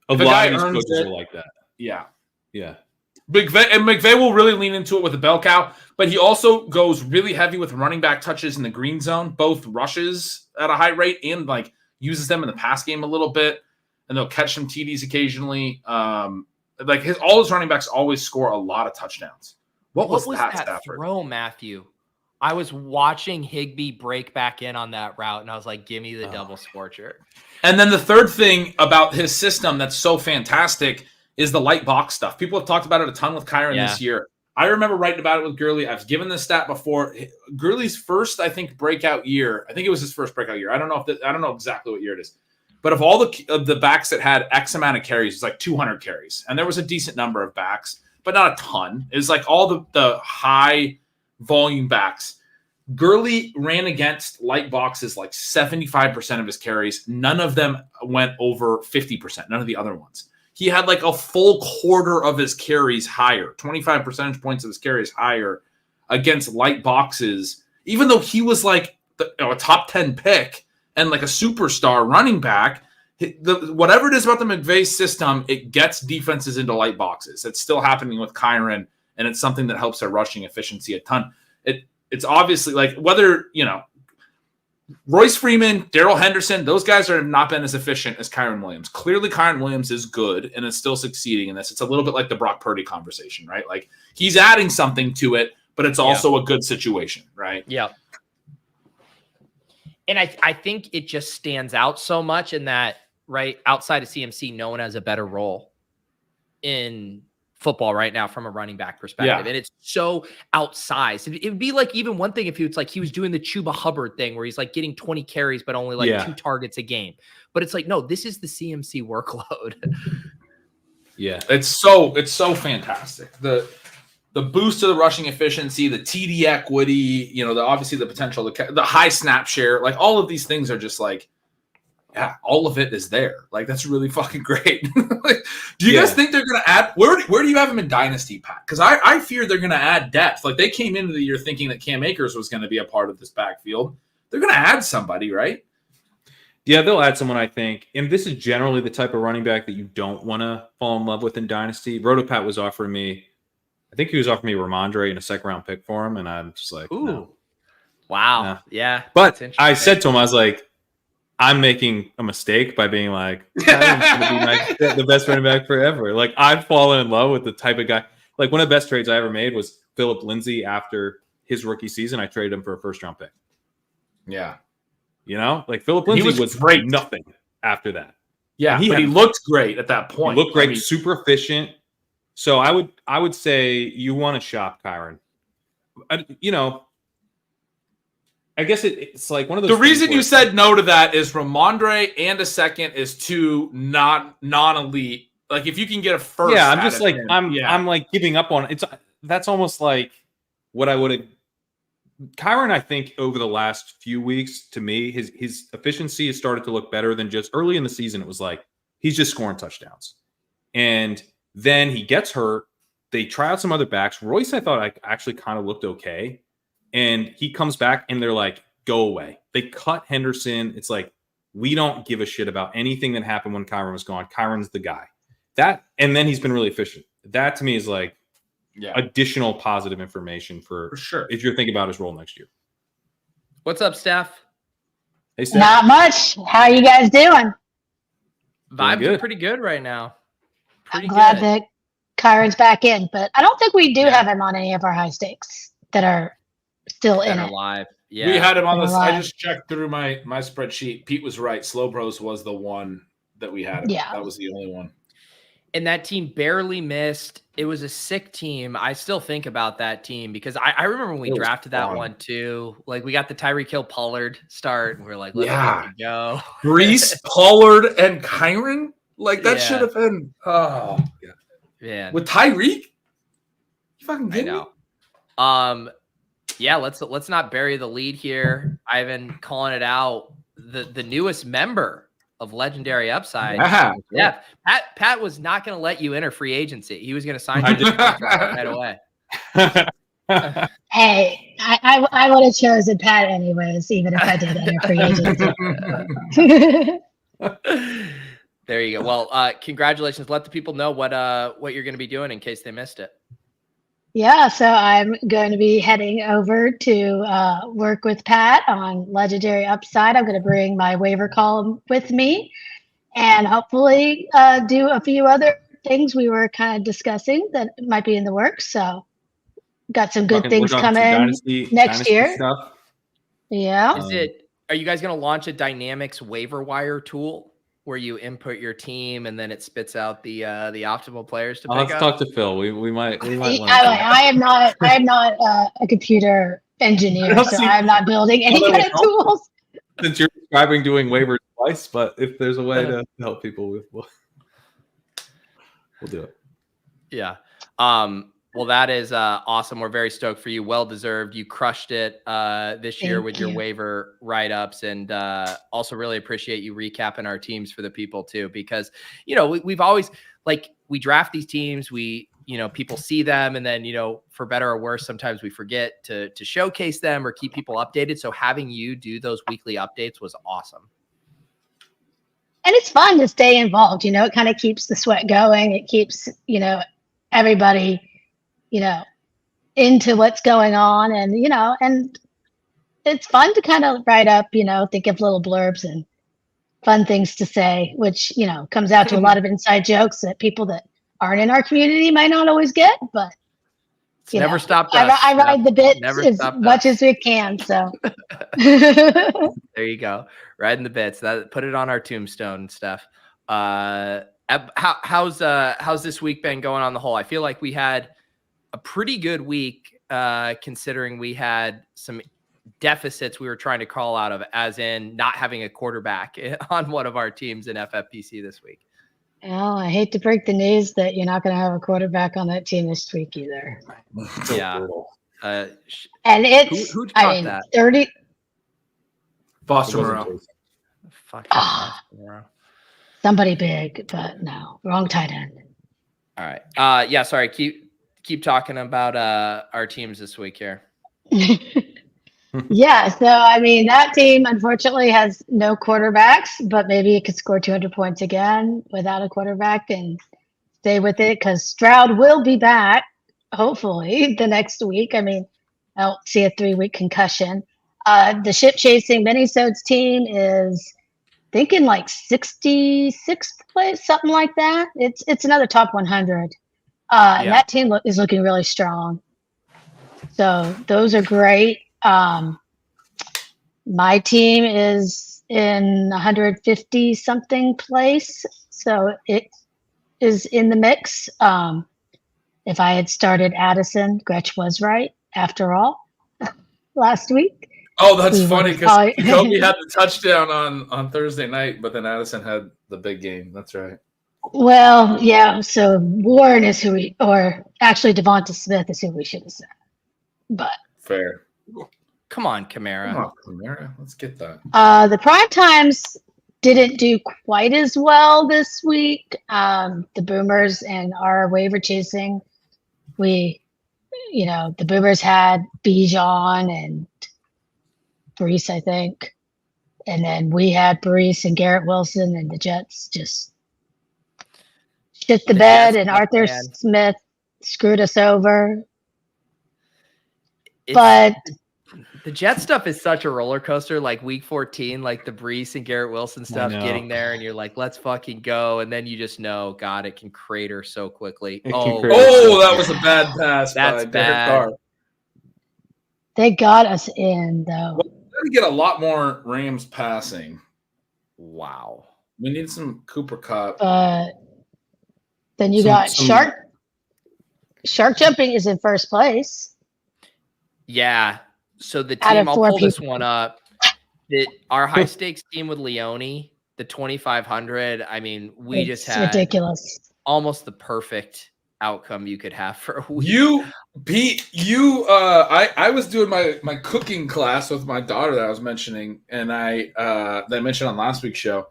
A lot of these coaches are like that. Yeah. McVay will really lean into it with the bell cow, but he also goes really heavy with running back touches in the green zone, both rushes at a high rate and like uses them in the pass game a little bit, and they'll catch some TDs occasionally. All his running backs always score a lot of touchdowns. What was that Stafford? Throw, Matthew? I was watching Higbee break back in on that route, and I was like, give me the double scorcher. And then the third thing about his system that's so fantastic is the light box stuff. People have talked about it a ton with Kyren this year. I remember writing about it with Gurley. I've given this stat before. Gurley's first, I think, breakout year. I think it was his first breakout year. I don't know exactly what year it is. But of all the backs that had X amount of carries, it's like 200 carries. And there was a decent number of backs, but not a ton. It was like all the high volume backs. Gurley ran against light boxes like 75% of his carries. None of them went over 50%. None of the other ones. He had like a full quarter of his carries higher, 25 percentage points of his carries higher against light boxes, even though he was like a top 10 pick and like a superstar running back. Whatever it is about the McVay system, it gets defenses into light boxes. It's still happening with Kyren, and it's something that helps their rushing efficiency a ton. It's obviously like whether, Royce Freeman, Darrell Henderson, those guys have not been as efficient as Kyren Williams. Clearly, Kyren Williams is good and is still succeeding in this. It's a little bit like the Brock Purdy conversation, right? Like he's adding something to it, but it's also a good situation, right? Yeah. And I think it just stands out so much in that, right, outside of CMC, no one has a better role in football right now from a running back perspective. And it's so outsized. It would be like even one thing if he was doing the Chuba Hubbard thing where he's like getting 20 carries but only like 2 targets a game. But it's like, no, this is the CMC workload. It's so fantastic. The boost to the rushing efficiency, the TD equity, obviously the potential, the high snap share, like all of these things are just like, all of it is there. Like, that's really fucking great. Do you guys think they're going to add? Where do you have them in Dynasty, Pat? Because I fear they're going to add depth. Like, they came into the year thinking that Cam Akers was going to be a part of this backfield. They're going to add somebody, right? Yeah, they'll add someone, I think. And this is generally the type of running back that you don't want to fall in love with in Dynasty. Rotopat was offering me, I think he was offering me Ramondre and a 2nd-round pick for him, and I'm just like, ooh. No. Wow. No. Yeah. But I said to him, I was like, I'm making a mistake by being like, Kyren's gonna be the best running back forever. Like, I've fallen in love with the type of guy. Like, one of the best trades I ever made was Phillip Lindsay after his rookie season. I traded him for a first-round pick. Yeah. You know, like Phillip Lindsay was great. Nothing after that. Yeah, he looked great at that point. He looked great, super efficient. So I would say you want to shop Kyren. I guess it's like one of those. The reason you said no to that is Ramondre and a second is too non-elite. Like if you can get a first, I'm just like I'm like giving up on it. That's almost like what I would have. Kyren, I think over the last few weeks, to me, his efficiency has started to look better than just early in the season. It was like he's just scoring touchdowns, and then he gets hurt. They try out some other backs. Royce, I thought actually kind of looked okay. And he comes back and they're like, go away. They cut Henderson. It's like, we don't give a shit about anything that happened when Kyren was gone. Kyren's the guy. And then he's been really efficient. That to me is like additional positive information for sure. If you're thinking about his role next year. What's up, Steph? Hey, Steph. Not much. How are you guys doing? Vibes are pretty good right now. I'm glad that Kyren's back in, but I don't think we do have him on any of our high stakes that are still in it. Live. Yeah. We had him on this. I just checked through my spreadsheet. Pete was right. Slow Bros was the one that we had. Yeah. That was the only one. And that team barely missed. It was a sick team. I still think about that team because I remember when we drafted that one too. Like we got the Tyreek Hill Pollard start and we're like, let's go. Brees, Pollard, and Kyren? Like that should have been man. With Tyreek? You fucking kidding me? Yeah, let's not bury the lead here. Ivan calling it out. The newest member of Legendary Upside. Yeah. Pat was not going to let you enter free agency. He was going to sign you right away. Hey, I would have chosen Pat anyways, even if I did enter free agency. There you go. Well, congratulations. Let the people know what you're going to be doing in case they missed it. Yeah, so I'm going to be heading over to work with Pat on Legendary Upside. I'm going to bring my waiver column with me and hopefully do a few other things we were kind of discussing that might be in the works. So got some good things coming next year. Stuff. Yeah. Are you guys going to launch a Dynamics waiver wire tool where you input your team and then it spits out the optimal players to pick up? Let's talk to Phil. We might. I am not a computer engineer, so I'm not building any kind of tools. Since you're describing doing waivers twice, but if there's a way to help people with, we'll do it. Yeah. Well, that is awesome. We're very stoked for you. Well deserved. You crushed it this year with your waiver write-ups, and also really appreciate you recapping our teams for the people too, because we've always we draft these teams, people see them, and then for better or worse, sometimes we forget to showcase them or keep people updated. So having you do those weekly updates was awesome. And it's fun to stay involved. It kind of keeps the sweat going. It keeps everybody into what's going on, and it's fun to kind of write up, think of little blurbs and fun things to say, which, comes out to a lot of inside jokes that people that aren't in our community might not always get, but it's never stopped us. I ride the bits as much as we can. So there you go. Riding the bits. Put it on our tombstone, Steph. How's this week been going on the whole? I feel like we had a pretty good week, considering we had some deficits we were trying to crawl out of, as in not having a quarterback on one of our teams in FFPC this week. Well, I hate to break the news that you're not going to have a quarterback on that team this week either. Yeah. And it's, who taught that? 30. Foster Moreau. Somebody big, but no, wrong tight end. All right. Yeah, sorry. Keep talking about our teams this week here. Yeah, so that team unfortunately has no quarterbacks, but maybe it could score 200 points again without a quarterback and stay with it, because Stroud will be back hopefully the next week. I don't see a 3-week concussion. The ship chasing Minisodes team is thinking like 66th place, something like that. It's another top 100. And that team is looking really strong. So those are great. My team is in 150 something place, so it is in the mix. If I had started Addison, Gretch was right after all last week. Oh, that's funny because Kobe had the touchdown on Thursday night, but then Addison had the big game. That's right. Well, yeah. So Warren is who or actually Devonta Smith is who we should have said. But fair. Come on, Kamara. Come on, Kamara. Let's get that. The prime times didn't do quite as well this week. The Boomers and our waiver chasing, the Boomers had Bijan and Brees, I think. And then we had Brees and Garrett Wilson, and the Jets just shit the bed, and Arthur Smith screwed us over. But the Jet stuff is such a roller coaster, like week 14, like the Brees and Garrett Wilson stuff getting there, and you're like, let's fucking go. And then you just know, God, it can crater so quickly. That was a bad pass. That's bad. They got us in, though. Well, we got to get a lot more Rams passing. Wow. We need some Cooper Cup. Then you got Shark. Shark jumping is in first place. Yeah. So the team, I'll pull this one up. Our high stakes team with Leone, the 2,500. I mean, we just had ridiculous, almost the perfect outcome you could have for a week. I was doing my cooking class with my daughter that I was mentioning, and that I mentioned on last week's show.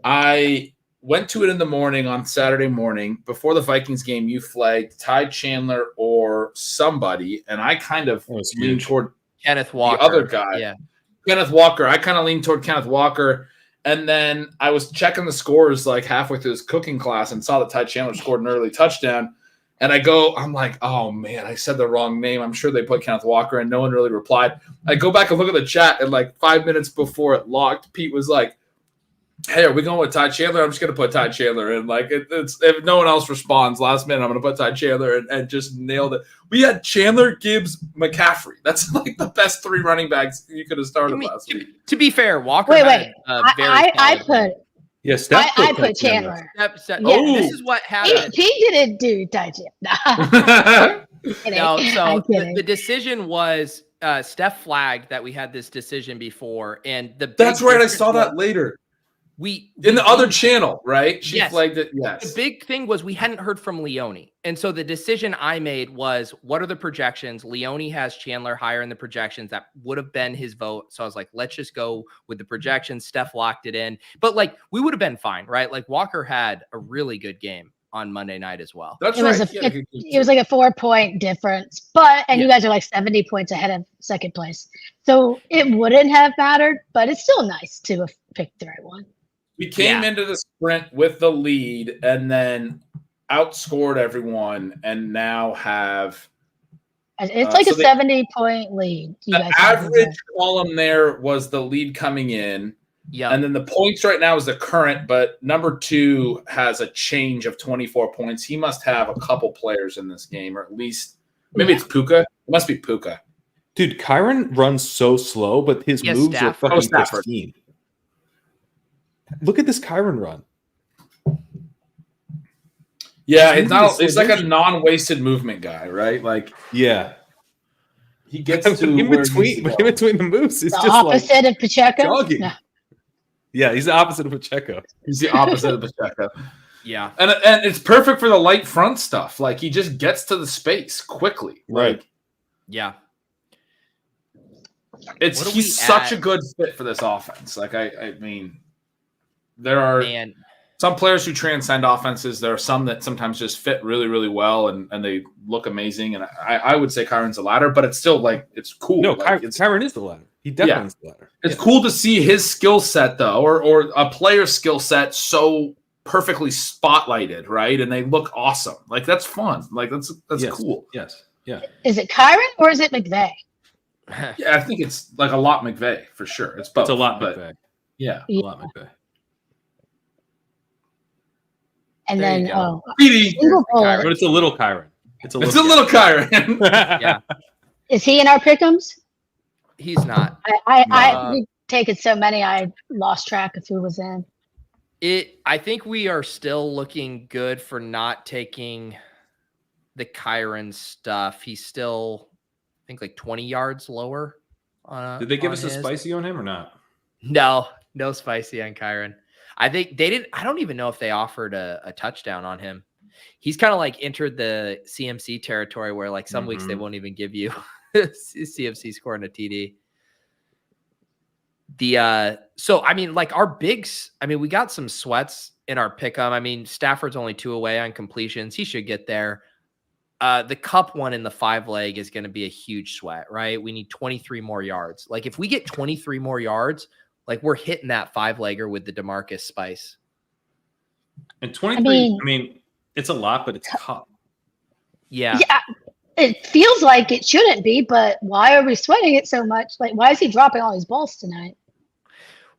I went to it in the morning on Saturday morning before the Vikings game. You flagged Ty Chandler or somebody, and I kind of leaned toward Kenneth Walker, the other guy. Yeah, Kenneth Walker. I kind of leaned toward Kenneth Walker, and then I was checking the scores like halfway through this cooking class and saw that Ty Chandler scored an early touchdown. And I'm like, oh man, I said the wrong name. I'm sure they put Kenneth Walker, and no one really replied. I go back and look at the chat, and like 5 minutes before it locked, Pete was like, hey, are we going with Ty Chandler? I'm just going to put Ty Chandler in. Like, it's if no one else responds last minute, I'm going to put Ty Chandler and just nailed it. We had Chandler, Gibbs, McCaffrey. That's like the best three running backs you could have started last week. To be fair, Walker. I put. Yeah, I put Chandler. This is what happened. He didn't do Ty Chandler. No, so the decision was Steph flagged that we had this decision before, and that's right. I saw that later. We in the other channel, right? She flagged it. Yes. The big thing was we hadn't heard from Leone. And so the decision I made was, what are the projections? Leone has Chandler higher in the projections. That would have been his vote. So I was like, let's just go with the projections. Steph locked it in. But like, we would have been fine, right? Like Walker had a really good game on Monday night as well. That's right. It was like a 4-point difference. You guys are like 70 points ahead of second place. So it wouldn't have mattered, but it's still nice to have picked the right one. We came into the sprint with the lead and then outscored everyone, and now have it's like a 70-point lead. The average column there was the lead coming in. Yeah. And then the points right now is the current, but number 2 has a change of 24 points. He must have a couple players in this game, or at least maybe it's Puka. It must be Puka. Dude, Kyren runs so slow, but his moves are fucking pristine. Look at this Kyren run. Yeah, it's like a non-wasted movement guy, right? Like, yeah. He gets to in between the moves. It's the just opposite of Pacheco. Jogging. No. Yeah, he's the opposite of Pacheco. He's the opposite of Pacheco. Yeah. And it's perfect for the light front stuff. Like, he just gets to the space quickly. Right. Like, yeah. He's such a good fit for this offense. Like, I mean, there are some players who transcend offenses. There are some that sometimes just fit really, really well and they look amazing. And I would say Kyren's the latter, but it's still like, it's cool. No, like, Kyren is the latter. He definitely is the latter. It's cool to see his skill set though, or a player's skill set so perfectly spotlighted, right? And they look awesome. Like, that's fun. Like, that's cool. Yes. Yeah. Is it Kyren or is it McVay? Yeah, I think it's like a lot McVay for sure. It's both. It's a lot McVay. Yeah. A lot McVay. And There then you go. single bullet. But it's a little Kyren. It's a little Kyren. Yeah, Is he in our pick'ems? he's not. We've taken so many, I lost track of who was in. I think we are still looking good for not taking the Kyren stuff. He's still, I think, like 20 yards lower. Did they give on us a his. spicy on him or not? No spicy on Kyren. I think they didn't. I don't even know if they offered a touchdown on him. He's kind of like entered the CMC territory where like some weeks they won't even give you CMC scoring a TD. So I mean, like our bigs, I mean, we got some sweats in our pick 'em. I mean, Stafford's only 2 away on completions. He should get there. The cup one in the 5 leg is going to be a huge sweat, right? We need 23 more yards. Like if we get 23 more yards, like we're hitting that 5 legger with the Demarcus spice. And 23, I mean, it's a lot, but it's cup. Yeah. It feels like it shouldn't be, but why are we sweating it so much? Like, why is he dropping all these balls tonight?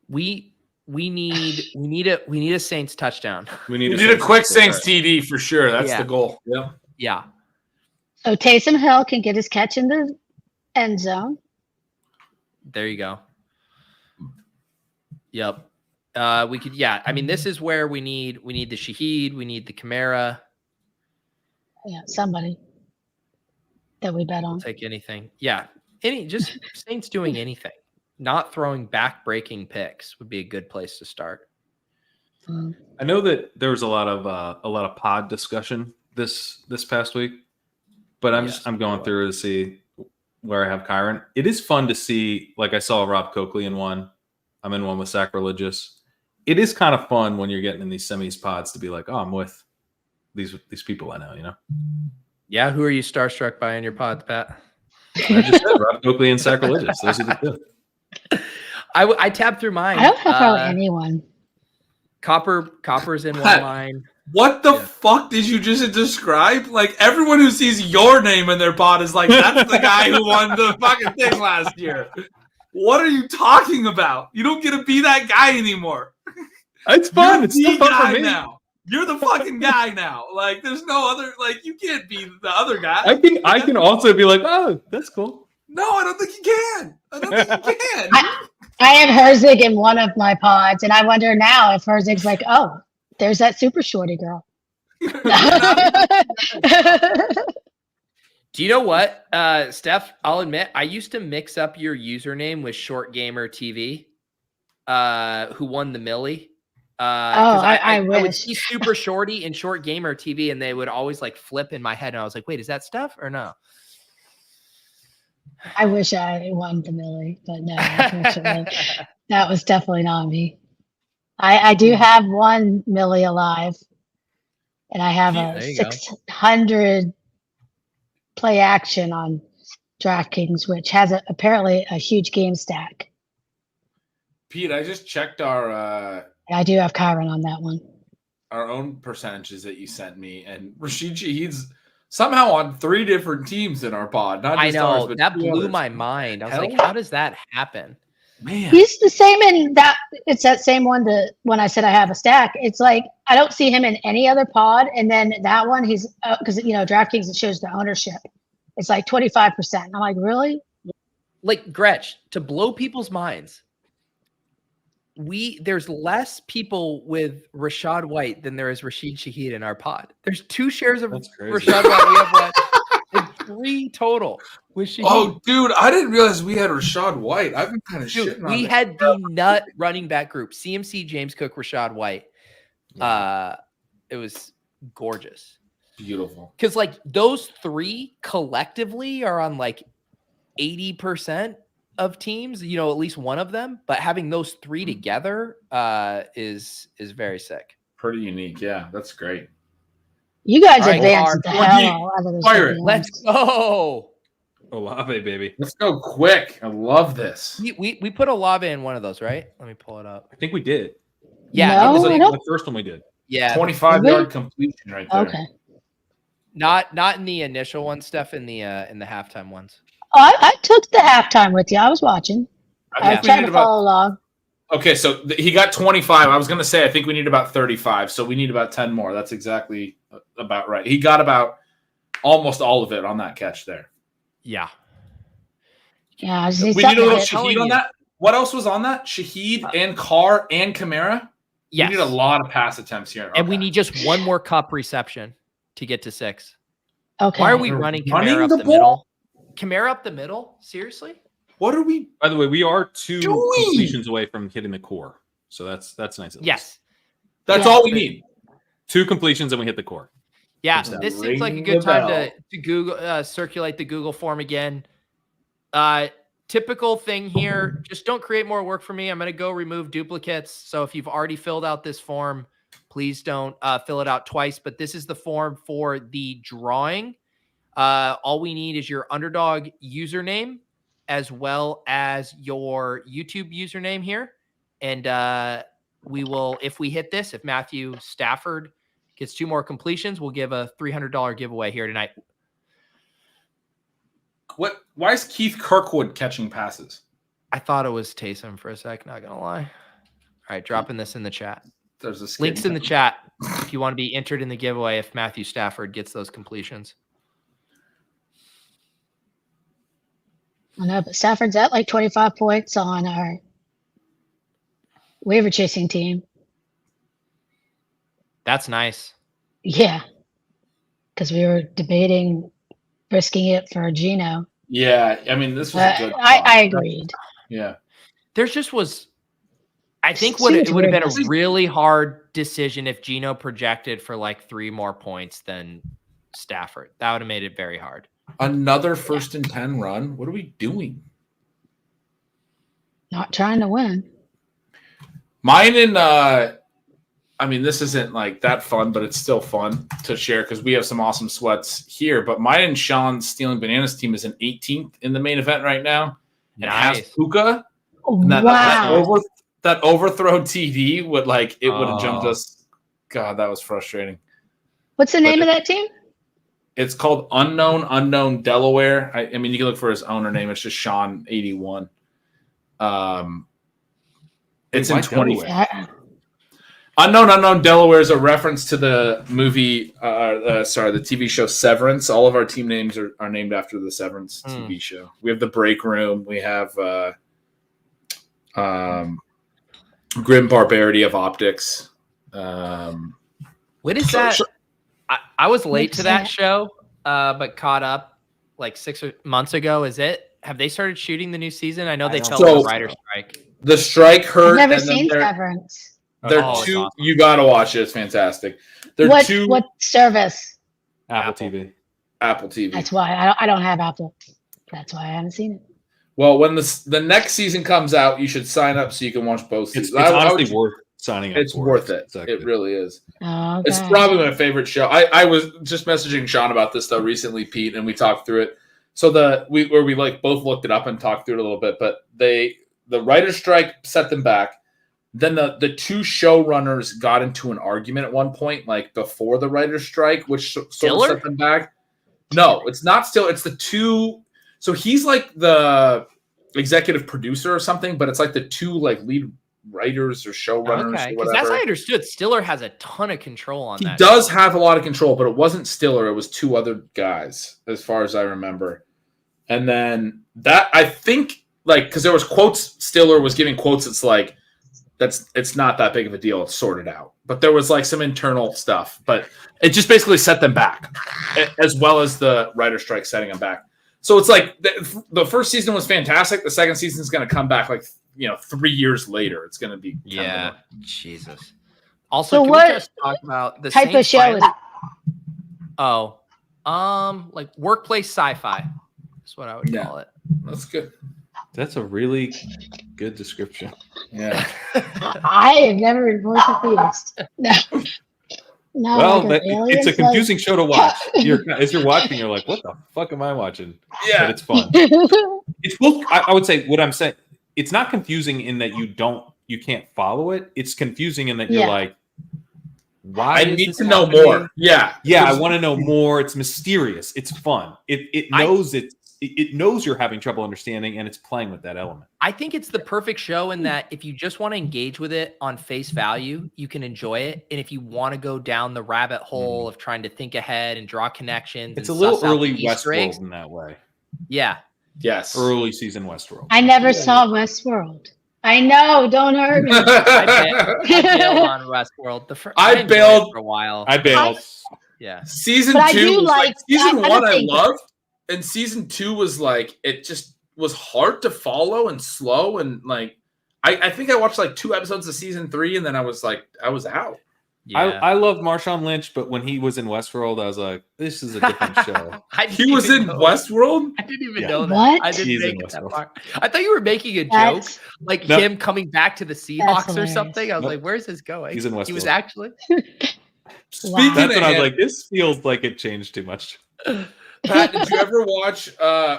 We need a Saints touchdown. We need a quick Saints TD for sure. That's the goal. Yeah. Yeah. So Taysom Hill can get his catch in the end zone. There you go. Yep. We could, I mean, this is where we need the Shaheed, we need the Kamara. Yeah, somebody that we bet on. Take anything. Yeah. Just Saints doing anything. Not throwing back-breaking picks would be a good place to start. I know that there was a lot of pod discussion this past week, but I'm going through to see where I have Kyren. It is fun to see. Like I saw Rob Coakley in one. I'm in one with Sacrilegious. It is kind of fun when you're getting in these semis pods to be like, oh, I'm with these people I know. You know. Yeah. Who are you starstruck by in your pods, Pat? I just said Rob Coakley and Sacrilegious. Those are the two. I tabbed through mine. I don't have probably anyone. Copper's in one of mine. What the fuck did you just describe? Like everyone who sees your name in their pod is like, that's the guy who won the fucking thing last year. What are you talking about? You don't get to be that guy anymore. It's fun. You're it's still fun for me now. You're the fucking guy now. Like there's no other. Like you can't be the other guy. I can also be like, oh, that's cool. No, I don't think you can. I don't think you can. I have Herzig in one of my pods, and I wonder now if Herzig's like, oh, there's that super shorty girl. Do you know what, Steph? I'll admit, I used to mix up your username with Short Gamer TV, who won the Millie. I wish. I would see Super Shorty and Short Gamer TV, and they would always like flip in my head, and I was like, wait, is that Steph or no? I wish I won the Millie, but no, unfortunately, that was definitely not me. I do have one Millie alive, and I have a 600 play action on DraftKings, which has apparently a huge game stack. Pete, I just checked our. I do have Kyren on that one. Our own percentages that you sent me, and Rashid Shaheed's somehow on 3 different teams in our pod. Not just I know ours, but that blew others. my mind. I was like, how does that happen? Man, He's the same in that. It's that same one that when I said I have a stack, it's like I don't see him in any other pod, and then that one he's because DraftKings, it shows the ownership. It's like 25%. I'm like, really? Like Gretch, to blow people's minds. There's less people with Rashad White than there is Rashid Shaheed in our pod. There's 2 shares of Rashad White. We have like 3 total with Shaheed. Oh, dude, I didn't realize we had Rashad White. I've been kind of shitting on we that. had the nut running back group: CMC, James Cook, Rashad White. It was gorgeous, beautiful. because like those 3 collectively are on like 80% of teams, at least one of them, but having those 3 together is very sick. Pretty unique. Yeah, that's great. You guys All right, advanced the hell out of this. Fire it. Let's go. Olave, baby. Let's go quick. I love this. We put Olave in one of those, right? Let me pull it up. I think we did. Yeah, No, it was I like, don't- The first one we did. yeah, 25-yard completion right there. Okay. not in the initial one, Steph, in the halftime ones. Oh, I took the halftime with you. I was watching. I I was think we trying did to about follow along. Okay, so he got 25. I was going to say I think we need about 35, so we need about 10 more. That's exactly about right. He got about almost all of it on that catch there. Yeah. Yeah, I just need We need a little something. Shaheed on that. What else was on that? Shaheed and Carr and Kamara? Yes. We need a lot of pass attempts here. And we need just one more cup reception to get to 6. Okay. Why are we running Kamara up the middle? Kamara up the middle? Seriously? What are we? By the way, we are 2 doing? completions away from hitting the core, so that's nice. At least. Yes. That's all we need. 2 completions and we hit the core. Yeah, this seems like a good time to Google circulate the Google form again. Typical thing here, just don't create more work for me. I'm going to go remove duplicates. So if you've already filled out this form, please don't fill it out twice. But this is the form for the drawing. All we need is your Underdog username as well as your YouTube username here. And we will, if we hit this, if Matthew Stafford gets 2 more completions, we'll give a $300 giveaway here tonight. What? Why is Keith Kirkwood catching passes? I thought it was Taysom for a sec, not going to lie. All right, dropping this in the chat. There's a links in the chat if you want to be entered in the giveaway if Matthew Stafford gets those completions. I know, but Stafford's at like 25 points on our waiver chasing team. That's nice. Yeah. Because we were debating risking it for Geno. Yeah, I mean, this was a good I agreed. Yeah. There's just was, I think it would have been a really hard decision if Geno projected for like 3 more points than Stafford. That would have made it very hard. Another 1st and 10 run. What are we doing? Not trying to win. Mine and I mean, this isn't like that fun, but it's still fun to share because we have some awesome sweats here. But mine and Sean's Stealing Bananas team is an 18th in the main event right now. And Nice. it has Puka. And that overthrow TD would like it would have jumped us. God, that was frustrating. What's the name of that team? It's called Unknown Delaware. I mean, you can look for his owner name. It's just Sean81. It's in 20. Unknown Delaware is a reference to the movie, the TV show Severance. All of our team names are named after the Severance TV show. We have the Break Room. We have Grim Barbarity of Optics. What is that? I was late to that show, but caught up like 6 months ago. Have they started shooting the new season? I know they fell on the writer strike. The strike hurt. I've never seen Severance. They're two. Awesome. You got to watch it. It's fantastic. What service? Apple TV. Apple TV. That's why I don't have Apple. That's why I haven't seen it. Well, when the next season comes out, you should sign up so you can watch both seasons. It's honestly worth signing up. It's worth it. Exactly. It really is. Okay. It's probably my favorite show. I was just messaging Sean about this though recently, Pete, and we talked through it. So we like both looked it up and talked through it a little bit, but the writer's strike set them back. Then the 2 showrunners got into an argument at one point, like before the writer's strike, which sort of set them back. No, it's not still. It's the 2. So he's like the executive producer or something, but it's like the 2 like lead writers or showrunners. Okay, because that's how I understood. Stiller has a ton of control on that. He does have a lot of control, but it wasn't Stiller. It was 2 other guys, as far as I remember. And then that I think because there was quotes. Stiller was giving quotes. It's like. It's not that big of a deal. It's sorted out. But there was like some internal stuff. But it just basically set them back, as well as the writer strike setting them back. So it's like the first season was fantastic. The second season is going to come back 3 years later. It's going to be Jesus. Also, can we just talk about the type of show? Like workplace sci-fi. That's what I would call it. That's good. That's a really good description. Yeah. I have never been more confused. No. Well, it's a confusing show to watch. As you're watching, you're like, what the fuck am I watching? Yeah. But it's fun. It's both. I would say what I'm saying, it's not confusing in that you can't follow it. It's confusing in that you're like, why? I need to know more. Yeah. Yeah, I want to know more. It's mysterious. It's fun. It knows it knows you're having trouble understanding, and it's playing with that element. I think it's the perfect show in that if you just want to engage with it on face value, you can enjoy it. And if you want to go down the rabbit hole of trying to think ahead and draw connections, It's a and little suss out early the Easter eggs, Westworld in that way. Yeah. Yes. Early season Westworld. I never saw Westworld. I know. Don't hurt me. I bailed on Westworld. I enjoyed it bailed for a while. I bailed. Yeah. Season But I 2 do was like season I 1 I think- loved, and season 2 was like it just was hard to follow and slow, and like I think I watched like 2 episodes of season 3 and then I was out. Yeah. I love Marshawn Lynch, but when he was in Westworld, I was like, this is a different show. He was in Westworld? I didn't even Yeah. know that. What? I didn't He's in make it that Westworld. far. I thought you were making a joke, That's- like No. him coming back to the Seahawks or hilarious. something. I was Nope. like, where's this going? He's in He was Westworld. actually. Speaking That's of when I was him, like, this feels like it changed too much. Pat, did you ever watch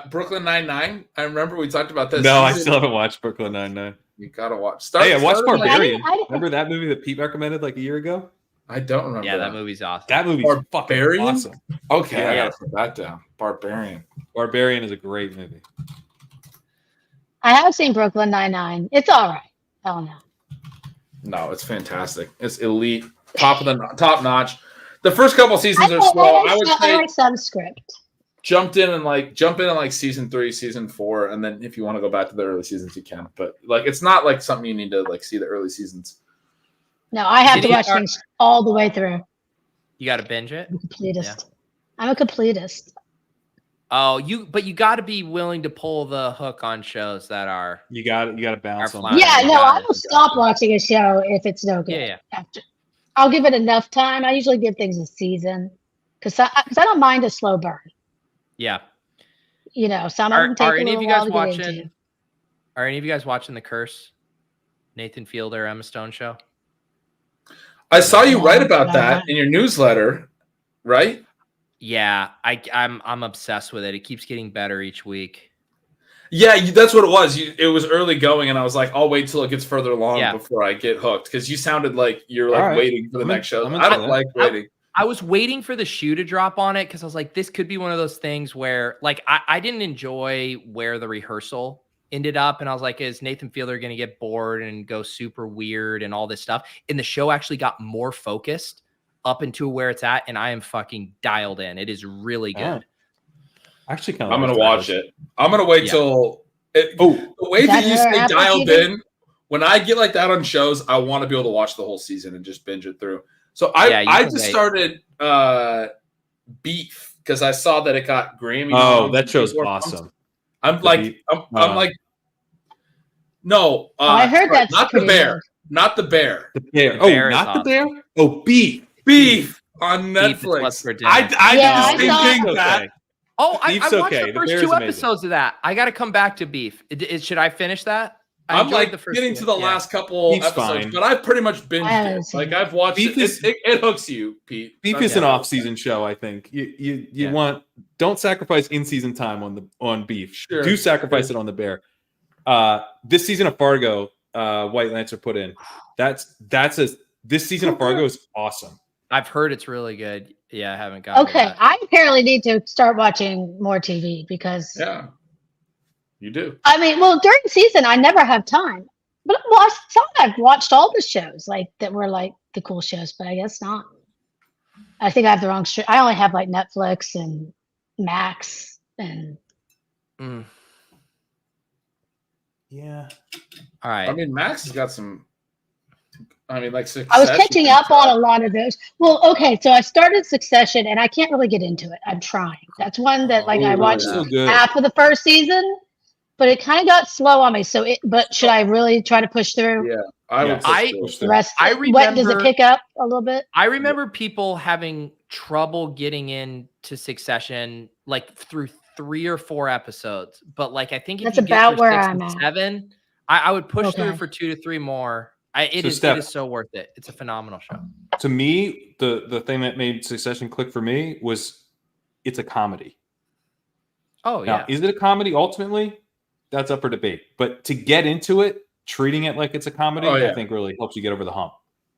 Brooklyn Nine-Nine? I remember we talked about this. No, I Season- still haven't watched Brooklyn Nine-Nine. You gotta watch. Hey, I watched started, like- Barbarian. I didn't- Remember that movie that Pete recommended like a year ago? I don't remember. Yeah, that movie's awesome. That movie's fucking Barbarian? awesome. Okay, I Yeah. gotta put that down. Barbarian. Barbarian is a great movie. I have seen Brooklyn Nine-Nine. It's all right. Oh no. No, it's fantastic. It's elite, top notch. The first couple seasons are slow. I would I say like some script. jump in in like season 3, season 4, and then if you want to go back to the early seasons, you can. But like, it's not like something you need to like see the early seasons. No, I have to Did you- watch things all the way through. You got to binge it. I'm a completist. I'm a completist. Oh, but you got to be willing to pull the hook on shows that are. You got to balance Our on flag. that. Yeah, no, I will stop watching a show if it's no good. Yeah. After, I'll give it enough time. I usually give things a season because I don't mind a slow burn. Yeah. You know, some of them take Are a any of little you guys while to get watching? into. Are any of you guys watching The Curse? Nathan Fielder, Emma Stone show. I saw you write about Yeah. that in your newsletter, right? Yeah, I'm obsessed with it. It keeps getting better each week. Yeah, that's what it was. It was early going, and I was like, I'll wait till it gets further along Yeah. before I get hooked, because you sounded like you're like All right. waiting for the I'm next show. I'm I don't into like waiting. I was waiting for the shoe to drop on it because I was like, this could be one of those things where, like, I didn't enjoy where the rehearsal ended up. And I was like, is Nathan Fielder going to get bored and go super weird and all this stuff? And the show actually got more focused up into where it's at. And I am fucking dialed in. It is really good. Yeah. Actually, kind of. I'm gonna watch it. I'm gonna wait Yeah. till. The way Is that that you your stay Apple dialed TV? in, when I get like that on shows, I want to be able to watch the whole season and just binge it through. So Yeah, you I can just wait. started Beef because I saw that it got Grammy. Oh, noms that and show's people were awesome. I'm The like, Beef. I'm like, no. I heard that's not the pretty bear, good. not the bear. The bear. The Oh, bear is not the awesome. bear. Oh, beef. Beef on Beef is Netflix. what's for dinner. I Yeah, did the I same saw thing. it. Pat. Okay. Oh, I Beef's watched okay. the The first bear's 2 amazing. episodes of that. I got to come back to Beef. Should I finish that? I I'm enjoyed like the first getting two. to the Yeah. last couple Beef's episodes, fine. but I've pretty much I binged haven't it. seen Like it. I've watched Beef it. is- It hooks you, Pete. Beef is an off-season show. I think you Yeah. want don't sacrifice in-season time on beef. Sure. Do sacrifice it on the bear. This season of Fargo, White Lancer put in. This season of Fargo is awesome. I've heard it's really good. Yeah, I haven't got Okay, I apparently need to start watching more TV because Yeah, you do. I mean, well, during season I never have time. But well, I thought I've watched all the shows like that were like the cool shows, but I guess not. I think I have the wrong. I only have like Netflix and Max and Mm. Yeah. All right. I mean, Max has got some. I mean, like I was catching up on a lot of those. Well, okay, so I started Succession and I can't really get into it. I'm trying. That's one that like I Oh, watched So good. half of the first season, but it kind of got slow on me. But should I really try to push through Yeah, I would. I- push the through. rest? I What does it remember- pick up a little bit? I remember people having trouble getting into Succession like through 3 or 4 episodes. But like I think if That's you get about through where 6 I'm and at. 7, I would push through Okay. for 2 to 3 more. It So, is Steph- so worth it. It's a phenomenal show. To me, the thing that made Succession click for me was it's a comedy. Oh Now, yeah. is it a comedy ultimately? That's up for debate. But to get into it, treating it like it's a comedy, Oh, yeah. I think really helps you get over the hump.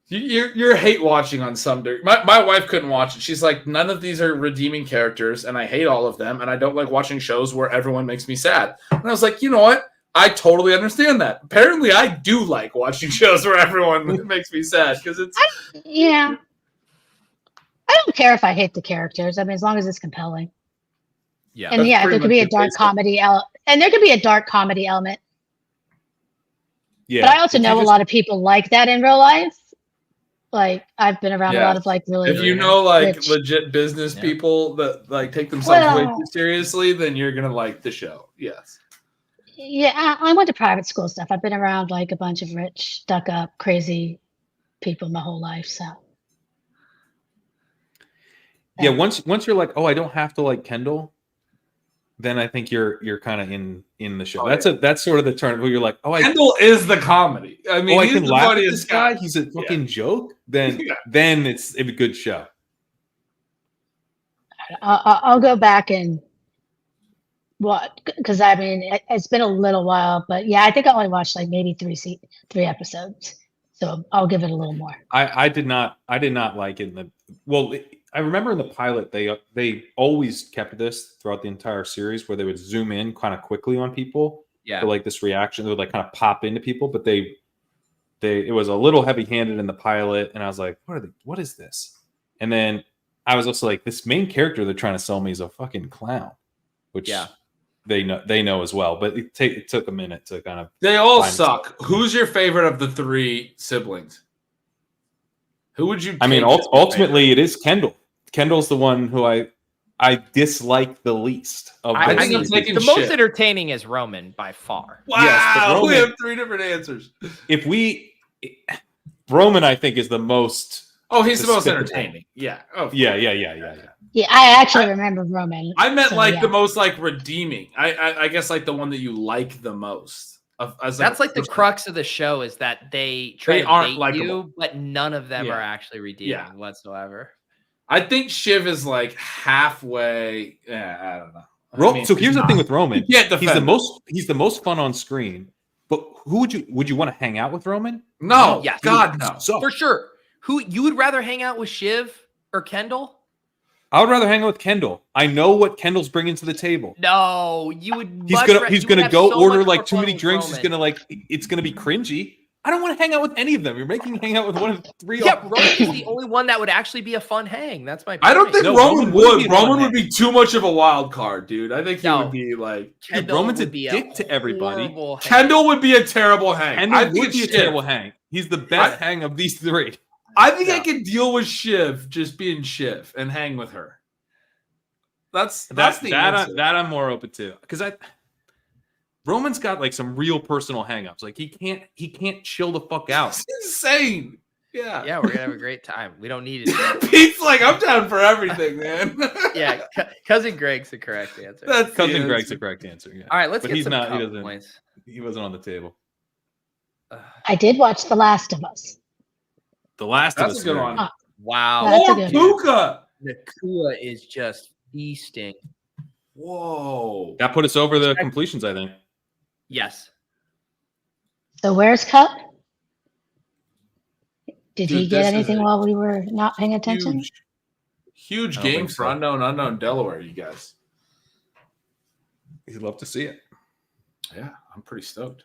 You're hate watching on some degree. My wife couldn't watch it. She's like, none of these are redeeming characters, and I hate all of them, and I don't like watching shows where everyone makes me sad. And I was like, you know what? I totally understand that. Apparently, I do like watching shows where everyone makes me sad because it's I don't care if I hate the characters. I mean, as long as it's compelling. Yeah. And That's there could be a dark comedy and there could be a dark comedy element. Yeah. But I also know a lot of people like that in real life. Like I've been around a lot of like really. If you know like rich, legit business people that like take themselves way too seriously, then you're gonna like the show. Yes. Yeah, I went to private school stuff. I've been around like a bunch of rich, stuck up, crazy people my whole life. So. Yeah, once you're like, oh, I don't have to like Kendall, then I think you're kind of in the show. That's sort of the turn where you're like, oh, Kendall is the comedy. I mean, I he's can the laugh at funniest this guy. He's a fucking joke. Then it's a good show. I'll go back and because I mean it's been a little while, but yeah, I think I only watched like maybe three episodes, so I'll give it a little more. I did not like it. I remember in the pilot they always kept this throughout the entire series where they would zoom in kind of quickly on people for like this reaction. They would like kind of pop into people, but it was a little heavy-handed in the pilot, and I was like, what is this? And then I was also like, this main character they're trying to sell me is a fucking clown, which they know as well. But it took a minute to kind of. They all suck. Who's your favorite of the three siblings? Who would you? I mean, ultimately, it is Kendall. Kendall's the one who I dislike the least. I think the most entertaining is Roman by far. Wow, yes, we have three different answers. Roman, I think, is the most. Oh, he's the most entertaining. Yeah. Oh, yeah. Yeah, I actually remember Roman. I meant the most like redeeming. I guess like the one that you like the most. That's like the crux of the show is that they aren't likable, but none of them are actually redeeming whatsoever. I think Shiv is like halfway. I don't know. So here's the thing with Roman. He's the most fun on screen. But who would you want to hang out with, Roman? No, yes, God, no, for sure. Who you would rather hang out with, Shiv or Kendall? I would rather hang out with Kendall. I know what Kendall's bringing to the table. No, you would. He's gonna go order like too many drinks. He's gonna it's gonna be cringy. I don't want to hang out with any of them. You're making me hang out with one of the three. Yeah, Roman is the only one that would actually be a fun hang. That's my point. I don't think Roman would. Roman would be too much of a wild card, dude. I think he would be like Roman's a dick to everybody. Kendall would be a terrible hang. Kendall would be a terrible hang. He's the best hang of these three. I think I could deal with Shiv just being Shiv and hang with her. That's the answer. That I'm more open to because Roman's got like some real personal hangups. Like he can't chill the fuck out. It's insane. Yeah, we're gonna have a great time. We don't need it. Pete's like, I'm down for everything, man. Yeah, cousin Greg's the correct answer. Greg's the correct answer. Yeah. All right, let's get some points. He wasn't on the table. I did watch The Last of Us. The Last of Us. That's a good one. Wow. Puka Nacua is just feasting. Whoa. That put us over the completions, I think. Yes. So where's Cup? Did he get anything while we were not paying attention? Huge game for unknown Delaware, you guys. You'd love to see it. Yeah, I'm pretty stoked.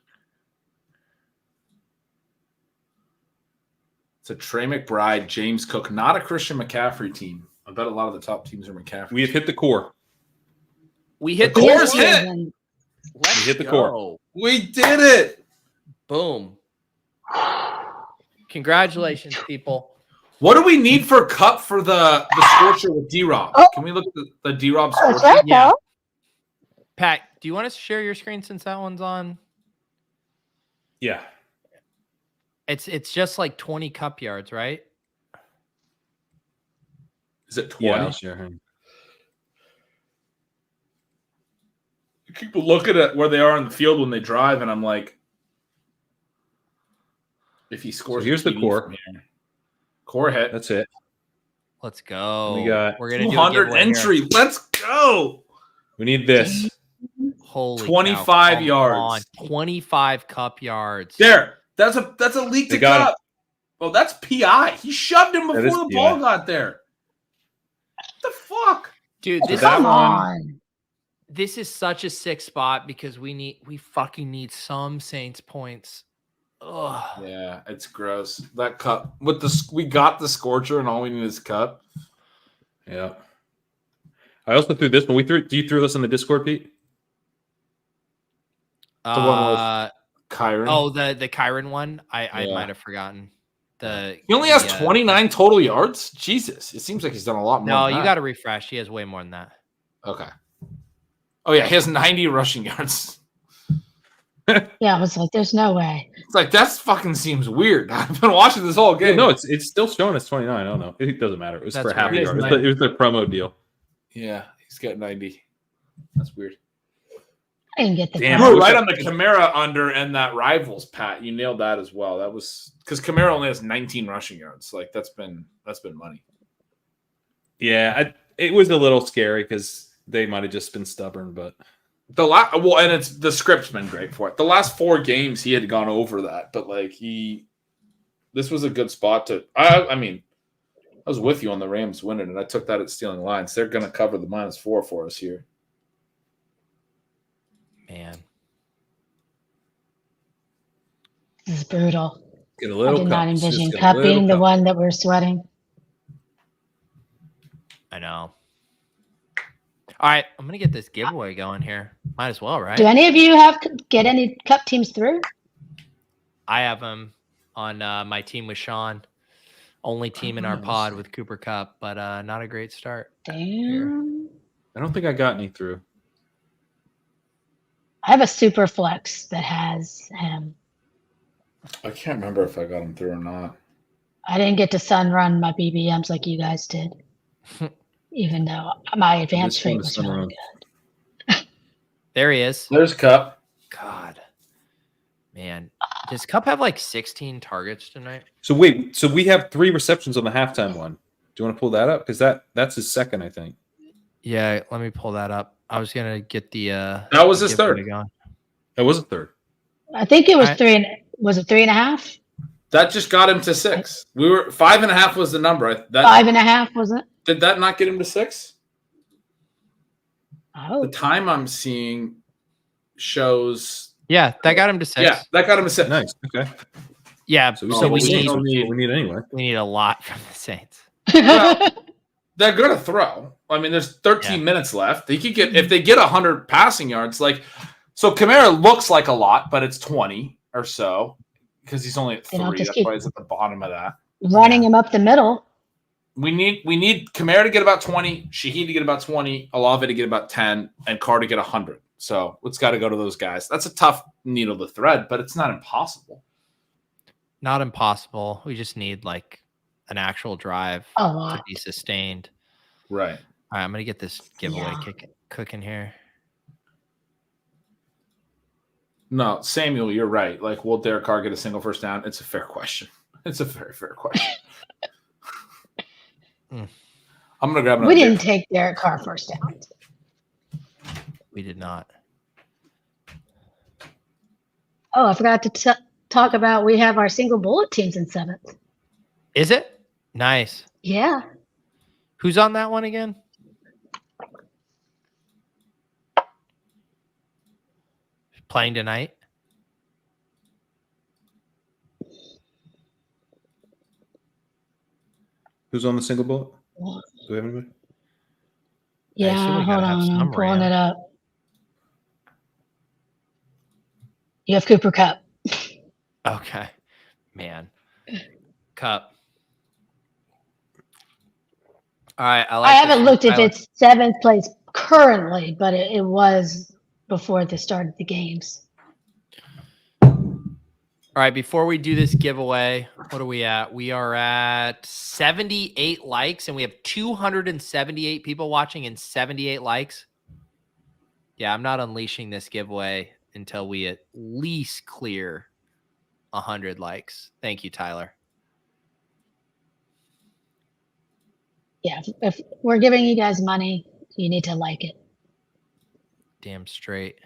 It's a Trey McBride, James Cook, not a Christian McCaffrey team. I bet a lot of the top teams are McCaffrey. We have hit the core. We hit the core's hit. We hit the core. We did it. Boom. Congratulations, people. What do we need for Cup for the Scorcher with D-Rob? Can we look at the D-Rob Scorcher? Right, yeah. Pat, do you want us to share your screen since that one's on? Yeah. It's just like 20 Cup yards, right? Is it 20? Yeah, I'll share him. People look at where they are on the field when they drive, and I'm like, if he scores, so here's the core. Core hit. That's it. Let's go. We're gonna 200 do entry. Here. Let's go. We need this. Holy 25 yards. 25 Cup yards. There. That's a leak to Cup. Oh, that's PI. He shoved him That before is the PI. ball got there. What the fuck? Dude, So this that Come one- on. this is such a sick spot because we fucking need some Saints points. Ugh. Yeah, it's gross. That cup with we got the scorcher and all we need is cup. Yeah. I also threw this one. Do you threw this in the Discord, Pete? The one with Kyren. Oh, the Kyren one. I Yeah. might have forgotten. He only has 29 total yards. Jesus, it seems like he's done a lot more. No, than you that. got to refresh. He has way more than that. Okay. Oh yeah, he has 90 rushing yards. Yeah, I was like, there's no way. It's like that fucking seems weird. I've been watching this whole game. Yeah, no, it's still showing us 29. I don't know. It doesn't matter. It was That's for half a weird. yard. It was the promo deal. Yeah, he's got 90. That's weird. I didn't get the Damn. You were what's right that? on the Kamara under and that rivals, Pat. You nailed that as well. That was because Kamara only has 19 rushing yards. Like that's been money. Yeah, it was a little scary because they might have just been stubborn, but And it's the script's been great for it. The last 4 games he had gone over that, but like this was a good spot to. I mean, I was with you on the Rams winning, and I took that at stealing lines. They're going to cover the -4 for us here. Man. This is brutal. get a I little did not cups. envision Just get a Cup little being the cup. one that we're sweating. I know. All right, I'm gonna get this giveaway going here. Might as well, right? Do any of you get any Cup teams through? I have him on my team with Sean. Only team in our pod with Cooper Cup, but not a great start. Damn. I don't think I got any through. I have a super flex that has him. I can't remember if I got him through or not. I didn't get to sun run my BBMs like you guys did, even though my advance This one rate is was sun really run. good. There he is. There's Cup. God, man, does Cup have like 16 targets tonight? So wait, so we have 3 receptions on the halftime one. Do you want to pull that up? Because that's his second, I think. Yeah, let me pull that up. I was gonna get the. That was his giveaway third. going. It was a third. I think it was I- Was it 3.5? That just got him to 6. We were 5.5 was the number. 5.5 was it? Did that not get him to 6? Oh, The time I'm seeing shows. Yeah, that got him to 6. Yeah, that got him to 6. Nice. Okay. Yeah, So so we need what we need anyway. a lot from the Saints. They're gonna throw. I mean, there's 13 Yeah. minutes left. They could get if they get 100 passing yards. Like, so Kamara looks like a lot, but it's 20 or so because he's only at You know, 3. just That's keep- why he's at the bottom of that. running him up the middle. We need Kamara to get about 20, Shaheed to get about 20, Olave to get about 10, and Carr to get 100. So it's got to go to those guys. That's a tough needle to thread, but it's not impossible. Not impossible. We just need like an actual drive A to lot. be sustained. Right. All right, I'm gonna get this giveaway Yeah. cooking here. No, Samuel, you're right. Like, will Derek Carr get a single first down? It's a fair question. It's a very fair question. Mm. I'm gonna grab another. We didn't beer. take Derek Carr first down. We did not. Oh, I forgot to talk about we have our single bullet teams in 7th. Is it? Nice. Yeah. Who's on that one again? Playing tonight? Who's on the single bullet? Do we have anybody? I assume Yeah, we hold gotta have on. I'm some pulling Ram. it up. You have Cooper Cup. Okay. Man. Cup. All right. I haven't looked if it's 7th place currently, but it was before the start of the games. All right, before we do this giveaway, what are we at? We are at 78 likes, and we have 278 people watching and 78 likes. Yeah, I'm not unleashing this giveaway until we at least clear 100 likes. Thank you, Tyler. Yeah, if we're giving you guys money, you need to like it. Damn straight.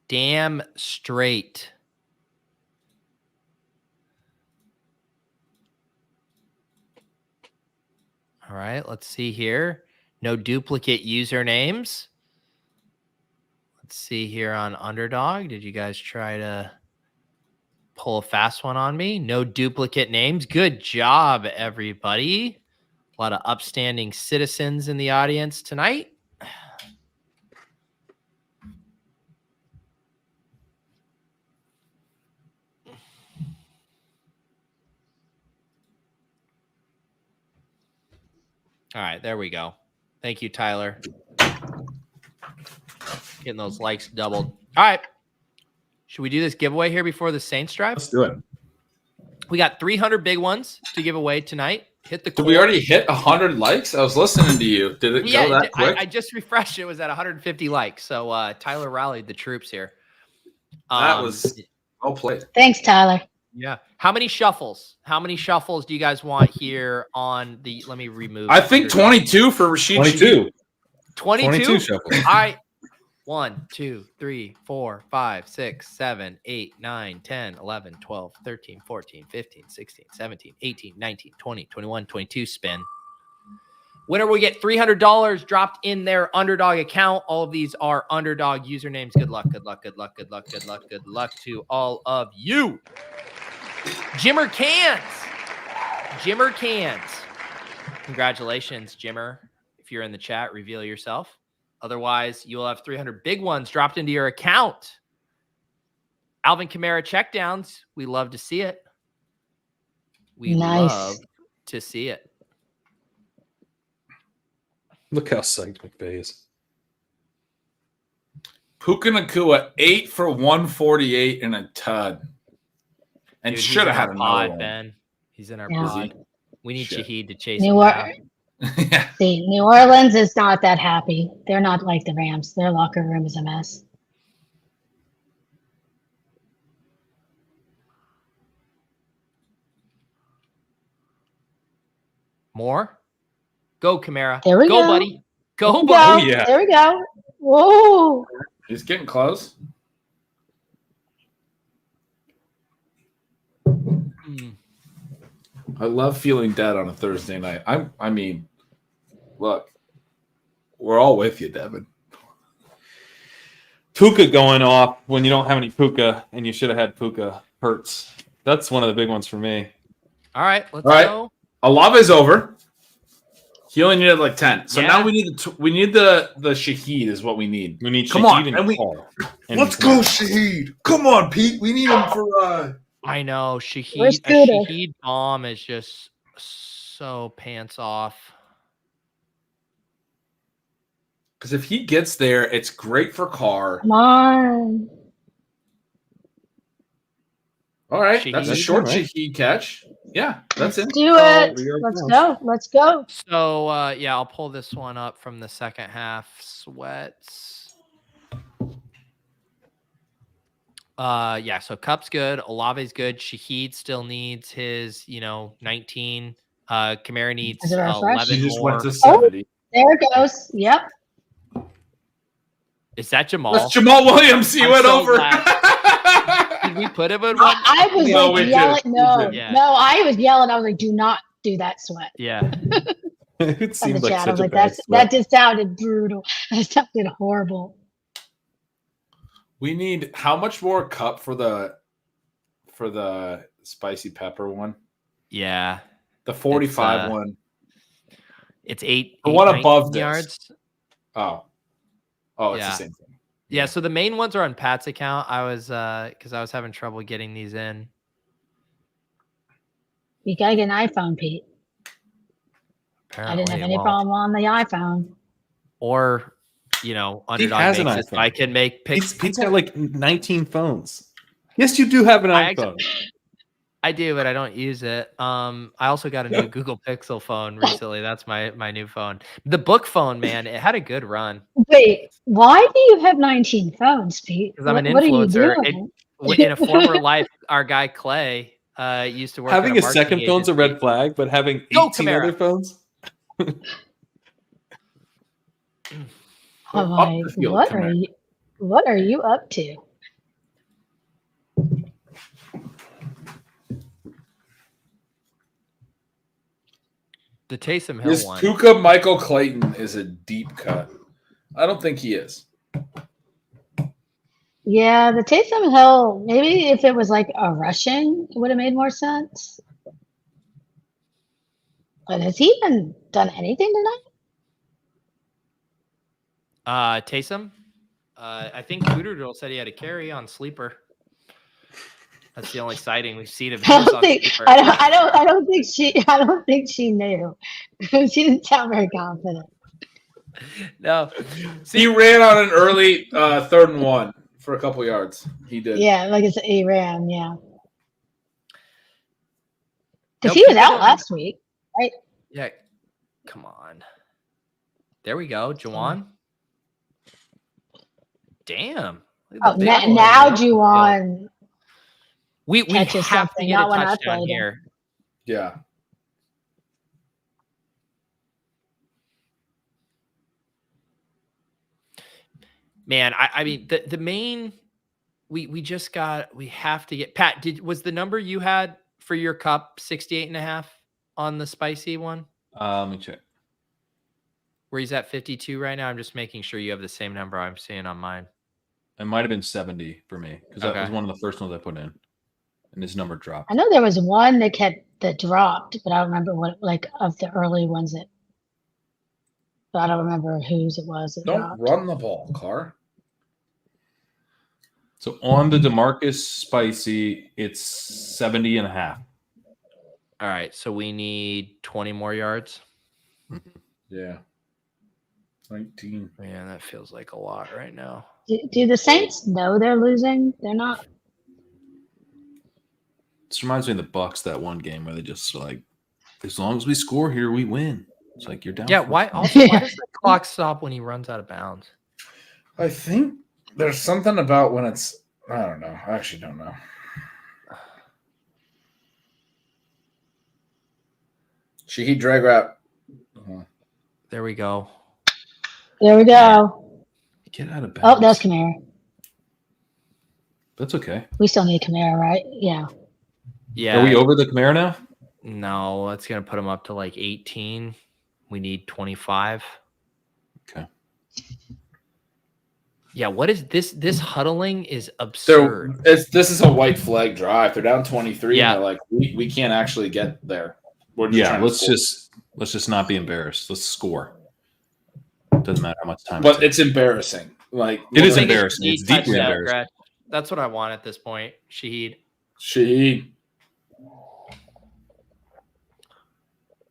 Damn straight. All right, let's see here. No duplicate usernames. Let's see here on Underdog. Did you guys try to pull a fast one on me? No duplicate names. Good job, everybody. A lot of upstanding citizens in the audience tonight. All right, there we go. Thank you, Tyler. Getting those likes doubled. All right. Should we do this giveaway here before the Saints drive? Let's do it. We got 300 big ones to give away tonight. Hit the Did we already hit 100 likes? I was listening to you. Did it go that quick? I just refreshed. It was at 150 likes. So Tyler rallied the troops here. That was well played. Thanks, Tyler. Yeah. How many shuffles? How many shuffles do you guys want here on the? Let me remove. I think 22 for Rashid. 22. 22 shuffles. All right. 1, 2, 3, 4, 5, 6, 7, 8, 9, 10, 11, 12, 13, 14, 15, 16, 17, 18, 19, 20, 21, 22 spin. Winner will get $300 dropped in their Underdog account. All of these are Underdog usernames. Good luck, good luck, good luck, good luck, good luck, good luck to all of you. Jimmercans. Jimmercans. Congratulations, Jimmer. If you're in the chat, reveal yourself. Otherwise, you'll have 300 big ones dropped into your account. Alvin Kamara checkdowns. We love to see it. We love to see it. Look how psyched McVay is. Puka Nacua 8 for 148 and a tud. And Dude, should have had pod, another one. Ben. He's in our Yeah. pod. We need Shit. Shaheed to chase him down. Yeah. See, New Orleans is not that happy. They're not like the Rams. Their locker room is a mess. More? Go, Kamara. There we go. buddy. Go, There we buddy. go. yeah. There we go. Whoa. He's getting close. Mm. I love feeling dead on a Thursday night. I mean, look, we're all with you, Devin. Puka going off when you don't have any Puka, and you should have had Puka hurts. That's one of the big ones for me. All right, let's All right. go. Olave's over. He only needed like 10. So Yeah. now we need the Shaheed is what we need. We need Come Shaheed on, and and we- Carr. Let's go, Shaheed. Come on, Pete. We need him for I know Where's Shaheed. A Scooter? Shaheed bomb is just so pants off. Because if he gets there, it's great for Carr. Come on. All right, that's a Shaheed, short right? Shaheed catch. Yeah, that's it. Do it. Let's go. Let's go. So, yeah, I'll pull this one up from the second half. Sweats. Yeah, so Cup's good. Olave's good. Shaheed still needs his, 19. Kamara needs Is it our fresh? 11 He just more. went to 70. There it goes. Yep. Is that Jamal? That's Jamal Williams. He I'm went so over. Did we put him in one? I was No, we like did. yelling. We No, did. Yeah. no, I was yelling. I was like, do not do that sweat. Yeah. It On the seemed like chat. I such was a like, bad that sweat. just sounded brutal. That sounded horrible. We need how much more cup for the spicy pepper one? Yeah. The 45 It's, one. It's 8. The one 19 above this. yards. Oh, it's Yeah. the same thing. Yeah, so the main ones are on Pat's account. I was because I was having trouble getting these in. You gotta get an iPhone, Pete. I didn't have Apparently, any well, problem on the iPhone. Or, Underdog has an makes it so iPhone. I can make picks. Pete's got like 19 phones. Yes, you do have an I iPhone. I do, but I don't use it. I also got a new Google Pixel phone recently. That's my new phone. The book phone, man, it had a good run. Wait, why do you have 19 phones, Pete? Because I'm an What are you influencer. doing? In a former life, our guy Clay used to work. Having at a second marketing phone's a agency. red flag, but having Go, 18 Kamara. other phones. I'm Up like, the field, what come are here. what are you up to? The Taysom Hill This one. Puka Michael Clayton is a deep cut. I don't think he is. Yeah, the Taysom Hill, maybe if it was like a Russian, it would have made more sense. But has he even done anything tonight? Taysom? I think Cooterdoodle said he had a carry on Sleeper. That's the only sighting we've seen of him. I don't think she knew. She didn't sound very confident. No. He ran on an early 3rd and 1 for a couple yards. He did. Yeah, like it's he ran, yeah. Because Nope, he was out last week, right? Yeah. Come on. There we go. Juwan. Damn. Oh, now Juwan. We have to something, get a not when I touchdown played here. Yeah. Man, I mean the main we have to get Pat, was the number you had for your cup 68.5 on the spicy one? Let me check. Where he's at 52 right now. I'm just making sure you have the same number I'm seeing on mine. It might have been 70 for me because that was one of the first ones I put in, and his number dropped. I know there was one that dropped, but I don't remember what of the early ones but I don't remember whose it was. Don't run the ball, Carr. So on the Demarcus spicy, it's 70.5. All right, so we need 20 more yards. Yeah. 19. Man, that feels like a lot right now. Do the Saints know they're losing? They're not. This reminds me of the Bucks, that one game where they just like, as long as we score here, we win. It's like you're down. Yeah, why does the clock stop when he runs out of bounds? I think there's something about when it's, I don't know. I actually don't know. Shaheed drag wrap. There we go. There we go. Get out of bounds. Oh, that's Kamara. That's okay. We still need Kamara, right? Yeah. Yeah. Are we over the Kamara now? No, that's going to put him up to like 18. We need 25. Okay. Yeah, what is this? This huddling is absurd. This is a white flag drive. They're down 23. Yeah. And they're like, we can't actually get there. Let's just not be embarrassed. Let's score. Doesn't matter how much time. But it's embarrassing. Like it is embarrassing. It's deeply embarrassing. Gretch. That's what I want at this point. Shaheed.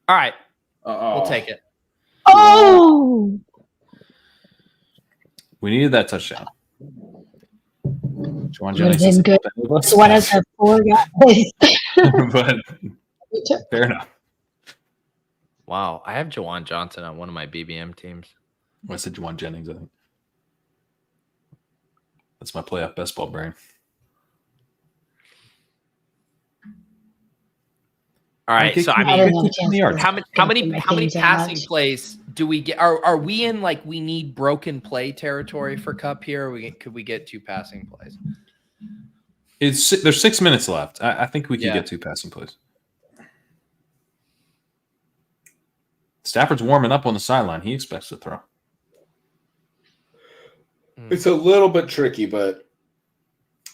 All right. We'll take it. Oh. We needed that touchdown. Would have been good. One of the 4 guys. But fair enough. Wow, I have Jawan Johnson on one of my BBM teams. I said Jawan Jennings, I think. That's my playoff best ball brain. All right, Okay, so I mean, how many much. passing plays do we get? Are we in like we need broken play territory for Cup here? Could we get 2 passing plays? There's 6 minutes left. I think we can get 2 passing plays. Stafford's warming up on the sideline. He expects to throw. It's a little bit tricky, but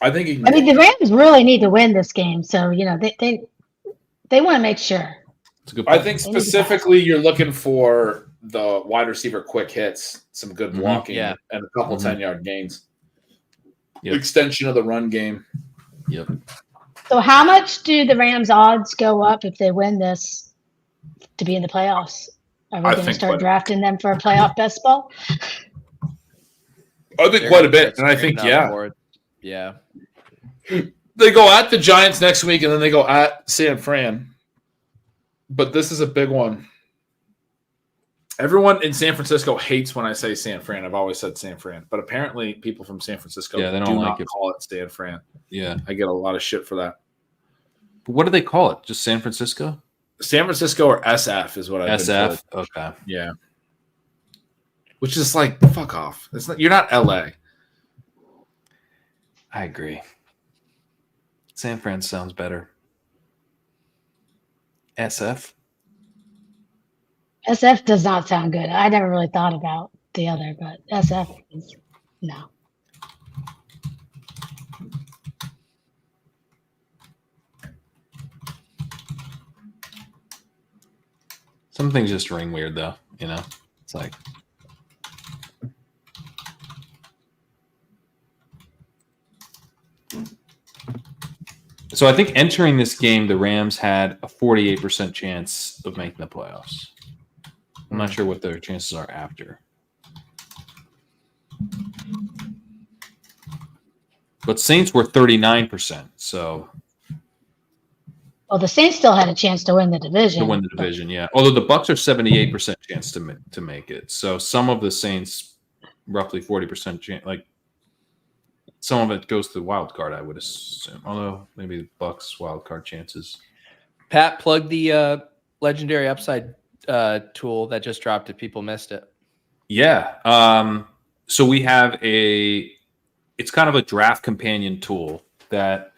I think he can. I mean, the Rams really need to win this game, so they want to make sure. It's a good point. I think specifically you're looking for the wide receiver quick hits, some good blocking, and a couple 10-yard gains. Extension of the run game. Yep. So how much do the Rams odds go up if they win this to be in the playoffs? Are we going to start drafting them for a playoff best ball? I think quite a bit, and I think yeah. They go at the Giants next week, and then they go at San Fran. But this is a big one. Everyone in San Francisco hates when I say San Fran. I've always said San Fran, but apparently people from San Francisco they don't do like not it. call it San Fran. Yeah, I get a lot of shit for that. But what do they call it? Just San Francisco? San Francisco or SF is what I've been SF. told. Okay. Yeah. Which is like fuck off. It's not. You're not LA. I agree. San Fran sounds better. SF. SF does not sound good. I never really thought about the other, but SF is no. Some things just ring weird, though. You know, it's like. So I think entering this game, the Rams had a 48% chance of making the playoffs. I'm not sure what their chances are after. But Saints were 39%. So. Well, the Saints still had a chance to win the division. To win the division, yeah. Although the Bucks are 78% chance to make it. So some of the Saints, roughly 40% chance, like some of it goes to the wild card, I would assume. Although maybe the Bucks wild card chances. Pat, plug the legendary upside tool that just dropped if people missed it. Yeah. So we have it's kind of a draft companion tool that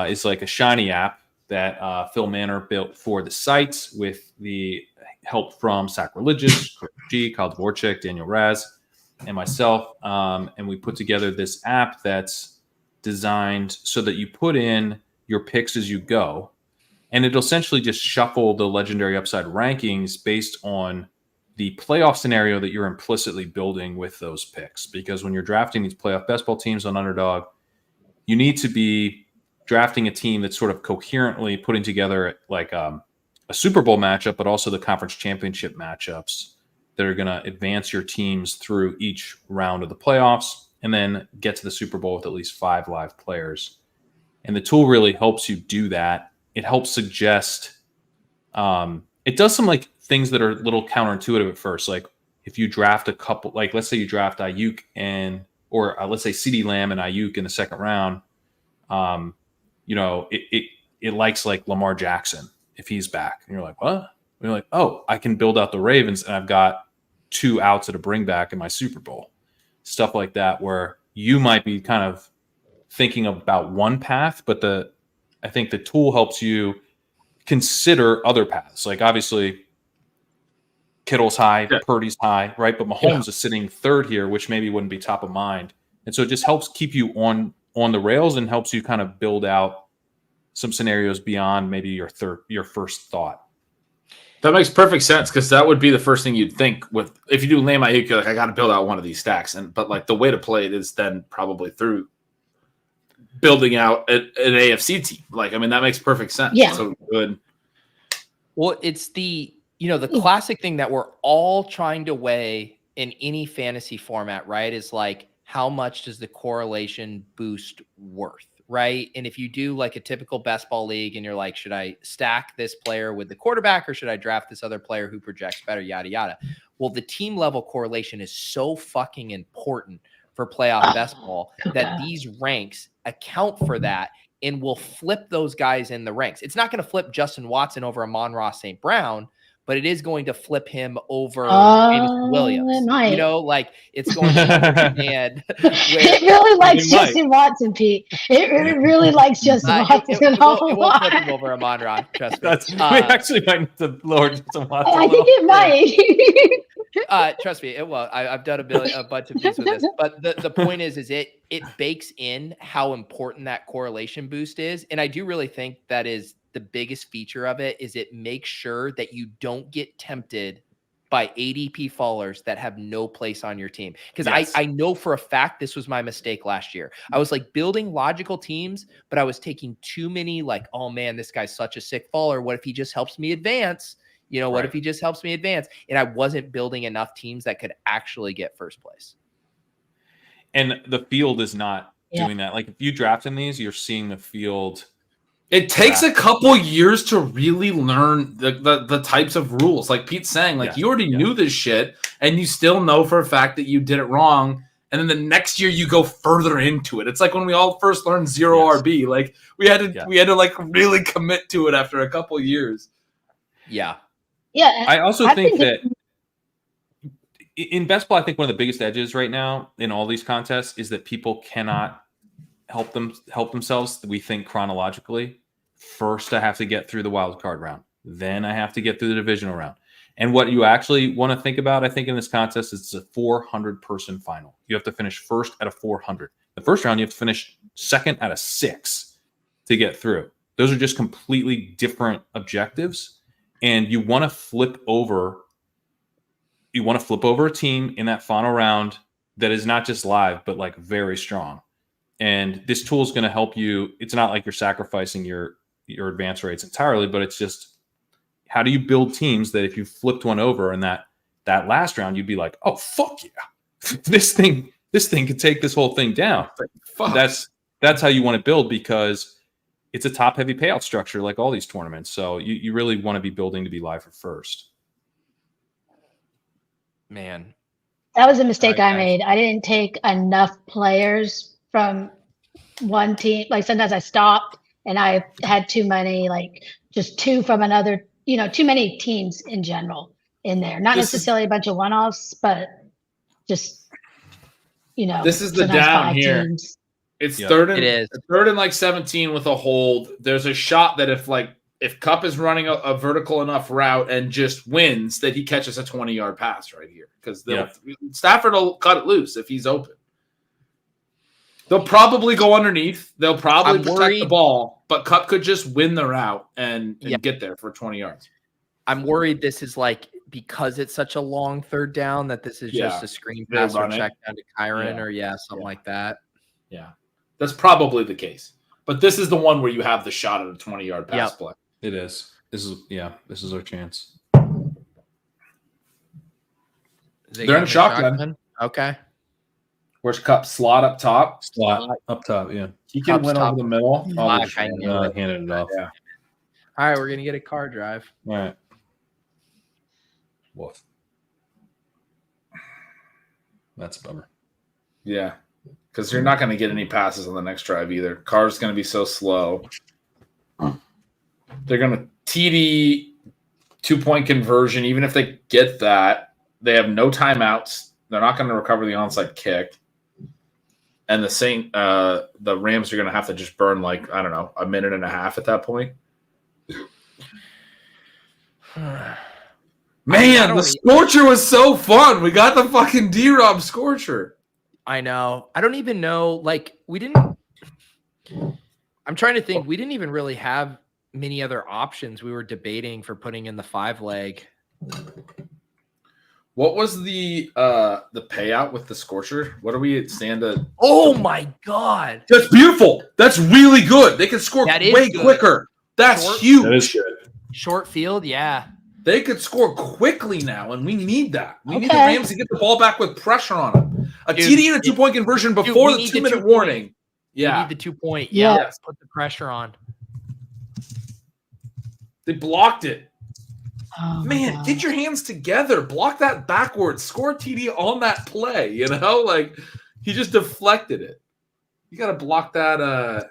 is like a shiny app that Phil Manor built for the sites with the help from Sacrilegious, Chris G, Kyle Dvorak, Daniel Raz, and myself. And we put together this app that's designed so that you put in your picks as you go. And it'll essentially just shuffle the legendary upside rankings based on the playoff scenario that you're implicitly building with those picks. Because when you're drafting these playoff best ball teams on Underdog, you need to be drafting a team that's sort of coherently putting together like a Super Bowl matchup, but also the conference championship matchups that are going to advance your teams through each round of the playoffs and then get to the Super Bowl with at least 5 live players. And the tool really helps you do that. It helps suggest, it does some like things that are a little counterintuitive at first. Like if you draft a couple, like let's say you draft Ayuk or let's say CeeDee Lamb and Ayuk in the second round, you know, it likes like Lamar Jackson if he's back. And you're like, what? And you're like, oh, I can build out the Ravens and I've got 2 outs at a bring back in my Super Bowl. Stuff like that where you might be kind of thinking about one path, but I think the tool helps you consider other paths. Like obviously Kittle's high, Purdy's high, right? But Mahomes is sitting third here, which maybe wouldn't be top of mind. And so it just helps keep you on the rails and helps you kind of build out some scenarios beyond maybe your first thought. That makes perfect sense because that would be the first thing you'd think with if you do Lamb Ayuk, you're like, I got to build out one of these stacks. But like the way to play it is then probably through building out an AFC team. Like, I mean, that makes perfect sense. Yeah. So good. Well, it's the classic thing that we're all trying to weigh in any fantasy format, right? Is like, how much does the correlation boost worth, right? And if you do like a typical best ball league and you're like, should I stack this player with the quarterback or should I draft this other player who projects better, yada, yada. Well, the team level correlation is so fucking important for playoff best ball that these ranks account for that and will flip those guys in the ranks. It's not going to flip Justin Watson over Amon-Ra St. Brown, but it is going to flip him over Jameson Williams. You know, like it's going to and it really likes Justin Watson, Pete. It really likes Justin Watson. It won't flip him over Amon-Ra. Trust me. We actually might need to lower Justin Watson. I think it might. Trust me, it will. I've done a bunch of these with this. But the point is it bakes in how important that correlation boost is. And I do really think that is the biggest feature of it is it makes sure that you don't get tempted by ADP fallers that have no place on your team. Because I know for a fact this was my mistake last year. I was like building logical teams, but I was taking too many like, oh man, this guy's such a sick faller. What if he just helps me advance? You know, what if he just helps me advance? And I wasn't building enough teams that could actually get first place. And the field is not doing that. Like if you draft in these, you're seeing the field. It takes a couple years to really learn the types of rules. Like Pete's saying, like you already knew this shit and you still know for a fact that you did it wrong. And then the next year you go further into it. It's like when we all first learned zero RB, like we had to like really commit to it after a couple years. Yeah. Yeah. I also think that in best ball, I think one of the biggest edges right now in all these contests is that people cannot help themselves. We think chronologically. First, I have to get through the wild card round. Then I have to get through the divisional round. And what you actually want to think about, I think, in this contest is it's a 400-person final. You have to finish first out of 400. The first round, you have to finish second out of 6 to get through. Those are just completely different objectives, and you want to flip over. You want to flip over a team in that final round that is not just live, but like very strong. And this tool is going to help you. It's not like you're sacrificing your advance rates entirely, but it's just how do you build teams that if you flipped one over in that last round, you'd be like, oh fuck yeah, this thing could take this whole thing down. Fuck. That's how you want to build, because it's a top heavy payout structure like all these tournaments. So you really want to be building to be live for first. Man, That was a mistake I made. I didn't take enough players from one team. Like sometimes I stopped and I had too many, like just 2 from another, too many teams in general in there. Not necessarily a bunch of one-offs, but just, This is the sometimes down 5 here. teams. It's Yep. third and like 17 with a hold. There's a shot that if Cup is running a vertical enough route and just wins, that he catches a 20-yard pass right here, because Stafford will cut it loose if he's open. They'll probably go underneath. They'll probably protect the ball, but Cup could just win the route and get there for 20 yards. I'm worried this is like, because it's such a long third down, that this is just a screen pass or check down to Kyren or something like that. Yeah, that's probably the case. But this is the one where you have the shot at a 20-yard pass play. It is. This is our chance. They're in a shotgun. Okay. Where's Cup? Slot up top. Slot up top, yeah. He can Cup's win top. over the middle. Handed it off. Yeah. All right, we're gonna get a car drive. All right. Woof. That's a bummer. Yeah, because you're not going to get any passes on the next drive either. Car's going to be so slow. They're going to TD 2-point conversion. Even if they get that, they have no timeouts. They're not going to recover the onside kick. And the Rams are going to have to just burn a minute and a half at that point. Man, the Scorcher was so fun. We got the fucking D-Rob Scorcher. I know. I don't even know. Like, we didn't. I'm trying to think. We didn't even really have many other options. We were debating for putting in the 5-leg. What was the payout with the Scorcher? What are we stand at? Oh my god, that's beautiful. That's really good. They can score way quicker. That's huge. That is good. Short field, yeah. They could score quickly now, and we need that. We need the Rams to get the ball back with pressure on them. TD and a 2-point conversion before the 2-minute warning. Yeah. We need the 2-point. Yeah. Put the pressure on. They blocked it. Oh, man, get your hands together. Block that backwards. Score TD on that play. He just deflected it. You got to block that.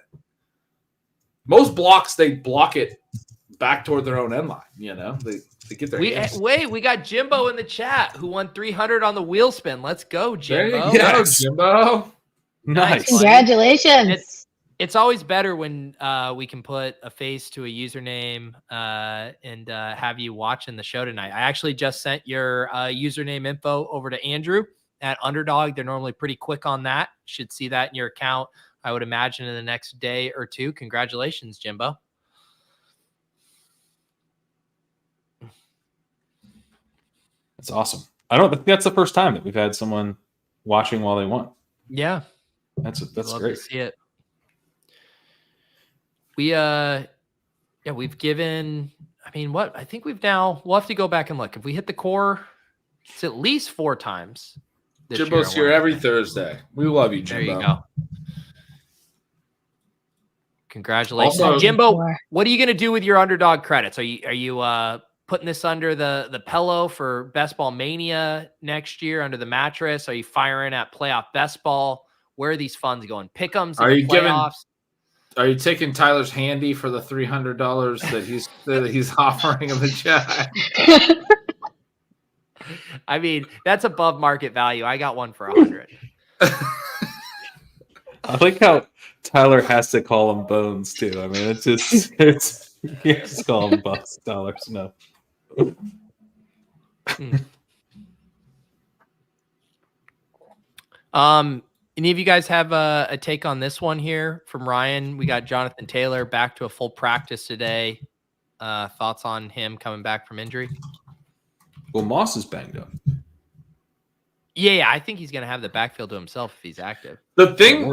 Most blocks, they block it back toward their own end line. They get their hands. Wait, we got Jimbo in the chat who won 300 on the wheel spin. Let's go, Jimbo. There you go, Jimbo. Nice. Congratulations. It's always better when we can put a face to a username and have you watching the show tonight. I actually just sent your username info over to Andrew at Underdog. They're normally pretty quick on that. Should see that in your account, I would imagine, in the next day or two. Congratulations, Jimbo. That's awesome. I don't think that's the first time that we've had someone watching while they won. Yeah. That's Love great. to see it. We've given, I think we'll have to go back and look. If we hit the core, it's at least 4 times. Jimbo's here every Thursday. We love you, Jimbo. There you go. Congratulations. Also, Jimbo, what are you going to do with your Underdog credits? Are you putting this under the pillow for Best Ball Mania next year, under the mattress? Are you firing at Playoff Best Ball? Where are these funds going? Pick'ems in the playoffs? Are you taking Tyler's handy for the $300 that he's offering in the chat? That's above market value. I got one for 100. I like how Tyler has to call them bones too. He has to call them bucks, dollars. No. Any of you guys have a take on this one here from Ryan? We got Jonathan Taylor back to a full practice today. Thoughts on him coming back from injury? Well, Moss is banged up. Yeah, I think he's going to have the backfield to himself if he's active. The thing,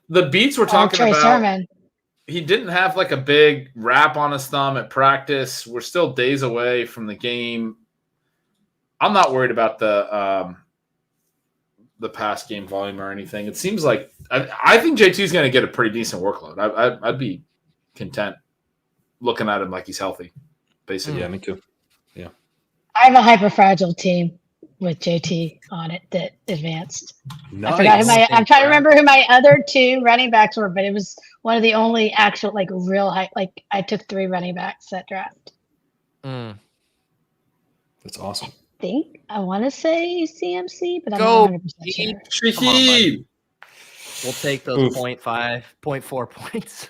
the beats we're talking Trey about, Sermon. he didn't have like a big wrap on his thumb at practice. We're still days away from the game. I'm not worried about the pass game volume or anything. It seems like I think JT is going to get a pretty decent workload. I'd be content looking at him like he's healthy, basically. Yeah, me too. Yeah, I have a hyper fragile team with JT on it that advanced. nice. I forgot I'm trying to remember who my other 2 running backs were, but it was one of the only actual like real high. Like I took 3 running backs that draft. That's awesome. I want to say CMC, but I'm Go, not 100% sure. Shaheed. We'll take those 0.4 points.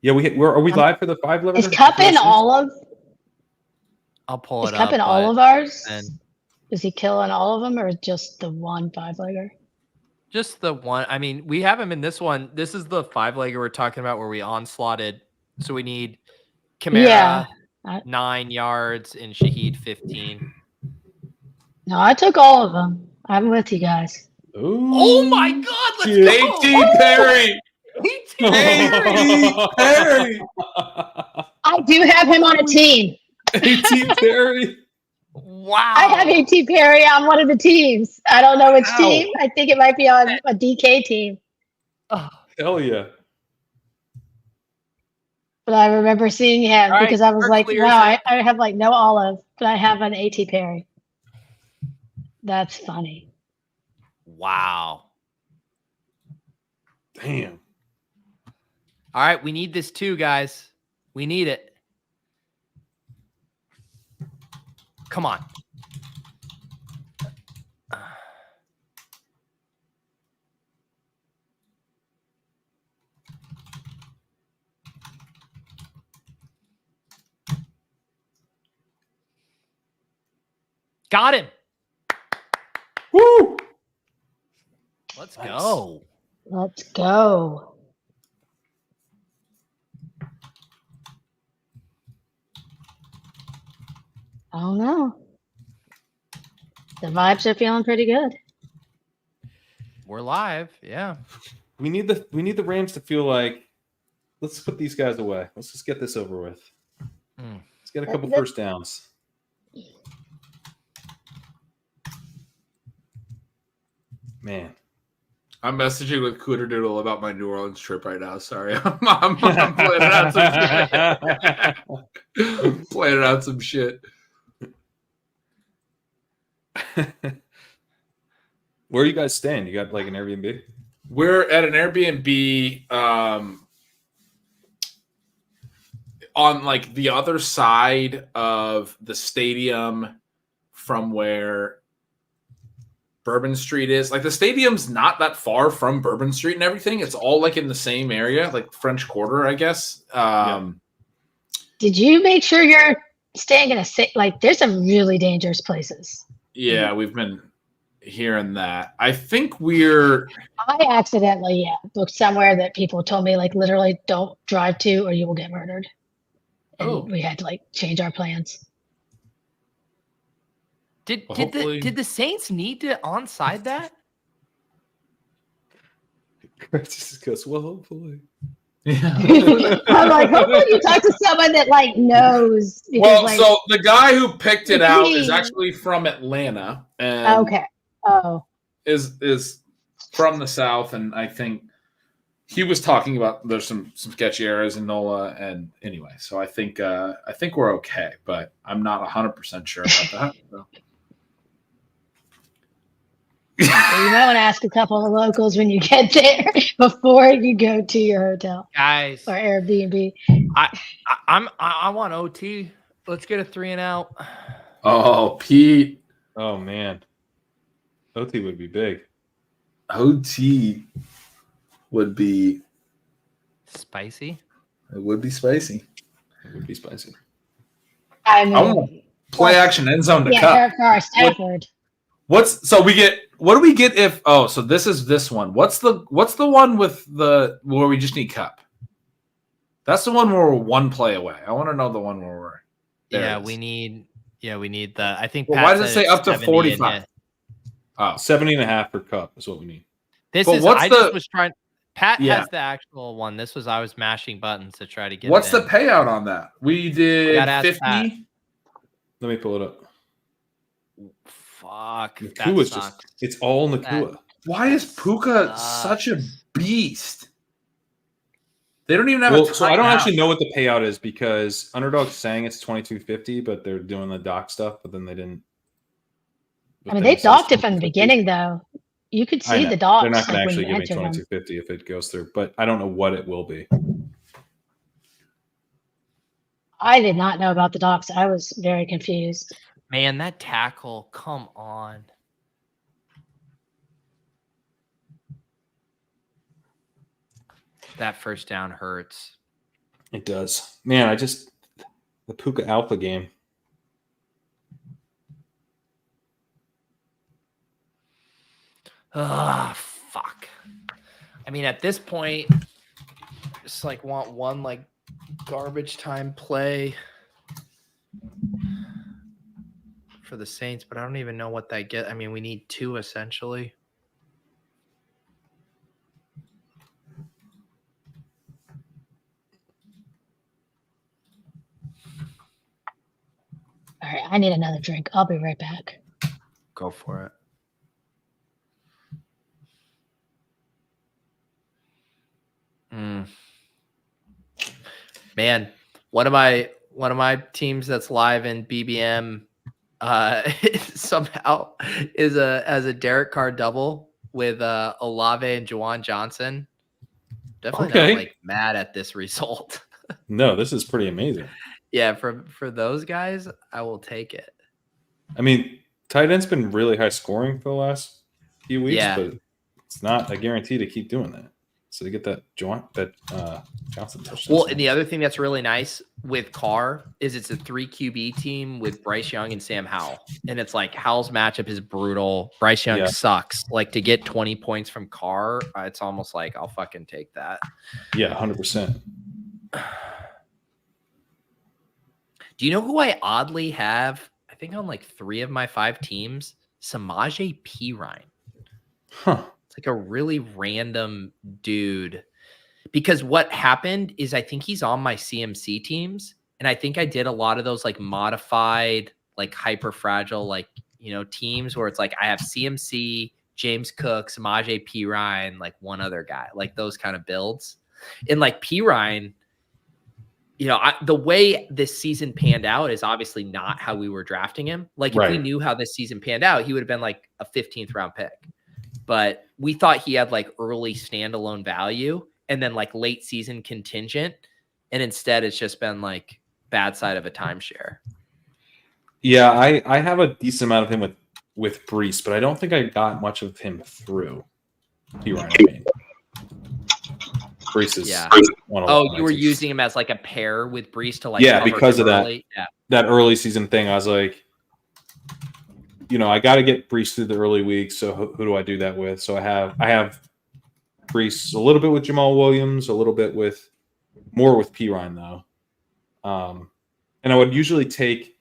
Yeah, are we live for the 5-lever? Is Cup in all of? I'll pull Is it Cup up. in all of ours? and- Is he killing all of them, or just the one 5-legger? Just the one. I mean, we have him in this one. This is the 5-legger we're talking about where we onslaughted. So we need Kamara 9 yards and Shaheed 15. No, I took all of them. I'm with you guys. Oh my God! Let's go! A.T. Perry. A.T. Perry. I do have him on a team. A.T. Perry. Wow. I have A.T. Perry on one of the teams. I don't know which team. I think it might be on a DK team. Hell yeah. But I remember seeing him All right, because I was Kirk like, clears wow, it. I have like no olive, but I have an A.T. Perry. That's funny. Wow. Damn. All right, we need this too, guys. We need it. Come on. Got him. Woo! Let's go. Let's go. I don't know. The vibes are feeling pretty good. We're live. Yeah. We need the Rams to feel like, let's put these guys away. Let's just get this over with. Let's get a couple first downs. Man. I'm messaging with Cooterdoodle about my New Orleans trip right now. Sorry. I'm planning out some shit. Planning out some shit. Where are you guys staying? You got like an Airbnb? We're at an Airbnb on like the other side of the stadium from where Bourbon Street is. Like the stadium's not that far from Bourbon Street and everything. It's all like in the same area, like French Quarter, I guess. Did you make sure you're staying in like there's some really dangerous places? Yeah, we've been hearing that. I think I accidentally, booked somewhere that people told me like literally don't drive to or you will get murdered. And we had to like change our plans. Did the Saints need to onside that? Just goes, well, hopefully. Yeah. I'm like, hopefully you talk to someone that like knows. Because, well, like, so the guy who picked it out is actually from Atlanta, and is from the South, and I think he was talking about there's some sketchy areas in NOLA, and anyway, so I think we're okay, but I'm not 100% sure about that. So. You might want to ask a couple of locals when you get there before you go to your hotel, guys, or Airbnb. I want OT. Let's get a 3 and out. Oh, Pete. Oh man, OT would be big. OT would be spicy. It would be spicy. would be spicy. I mean, I want to play action end zone to yeah, cup. for our Stafford. What do we get if so this is this one. What's the one with the where we just need cup? That's the one where we're one play away. I want to know the one where we're there. We need the I think Well, Pat why does it said say it's up to 70 45? and Oh, 70.5 for cup is what we need. this But is what's I the- just was trying Pat Yeah. has the actual one. This was I was mashing buttons to try to get what's it the in. payout on that? We did gotta ask 50. Let me pull it up. Fuck. That Nacua's sucks. it's all Nacua. Why is Puka such a beast? They don't even have a So I don't timeout. actually know what the payout is because Underdog's saying it's 22.50, but they're doing the dock stuff, but then they didn't. I mean, they docked it from the beginning, though. You could I see know. the docs They're not going like, to when actually you give me enter them. 22.50 if it goes through, but I don't know what it will be. I did not know about the docs. I was very confused. Man, that tackle, come on. That first down hurts. It does. Man, the Puka Alpha game. Ah, fuck. I mean, at this point, just like want one like garbage time play for the Saints, but I don't even know what they get. I mean, we need two essentially. All right, I need another drink. I'll be right back. Go for it. Man, one of my teams that's live in BBM somehow is as a Derek Carr double with Olave and Juwan Johnson. Definitely not like mad at this result. No, this is pretty amazing. Yeah, for those guys, I will take it. I mean, tight end's been really high scoring for the last few weeks, Yeah. but it's not a guarantee to keep doing that. So to get that Johnson touchdown. Well, and the other thing that's really nice with Carr is it's a 3 QB team with Bryce Young and Sam Howell. And it's like Howell's matchup is brutal. Bryce Young sucks. Like to get 20 points from Carr, it's almost like I'll fucking take that. Yeah, 100%. Do you know who I oddly have? I think on like 3 of my 5 teams, Samaje Perine. Huh. It's like a really random dude. Because what happened is I think he's on my CMC teams. And I think I did a lot of those like modified, like hyper fragile, like, teams where it's like I have CMC, James Cook, Samaje Perine, like one other guy, like those kind of builds. And like Perine, the way this season panned out is obviously not how we were drafting him. Like if we knew how this season panned out, he would have been like a 15th round pick. But we thought he had like early standalone value and then like late season contingent. And instead it's just been like bad side of a timeshare. Yeah, I have a decent amount of him with Brees, but I don't think I got much of him through Brees is you were using him as like a pair with Brees to like because of early. that early season thing. I was like, I got to get Brees through the early weeks. So who do I do that with? So I have Brees a little bit with Jamal Williams, a little bit more with Perine though. And I would usually take.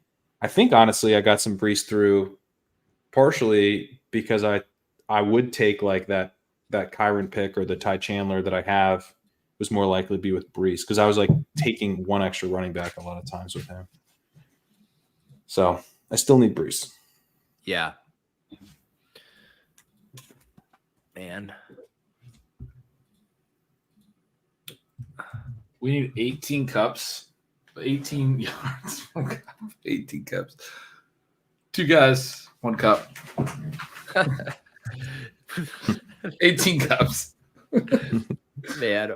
I think honestly, I got some Brees through partially because I would take like that Kyren pick or the Ty Chandler that I have was more likely to be with Brees because I was like taking one extra running back a lot of times with him. So I still need Brees. Yeah. Man. We need 18 cups, 18 yards, 18 cups. 2 guys, 1 cup. 18 cups. Man,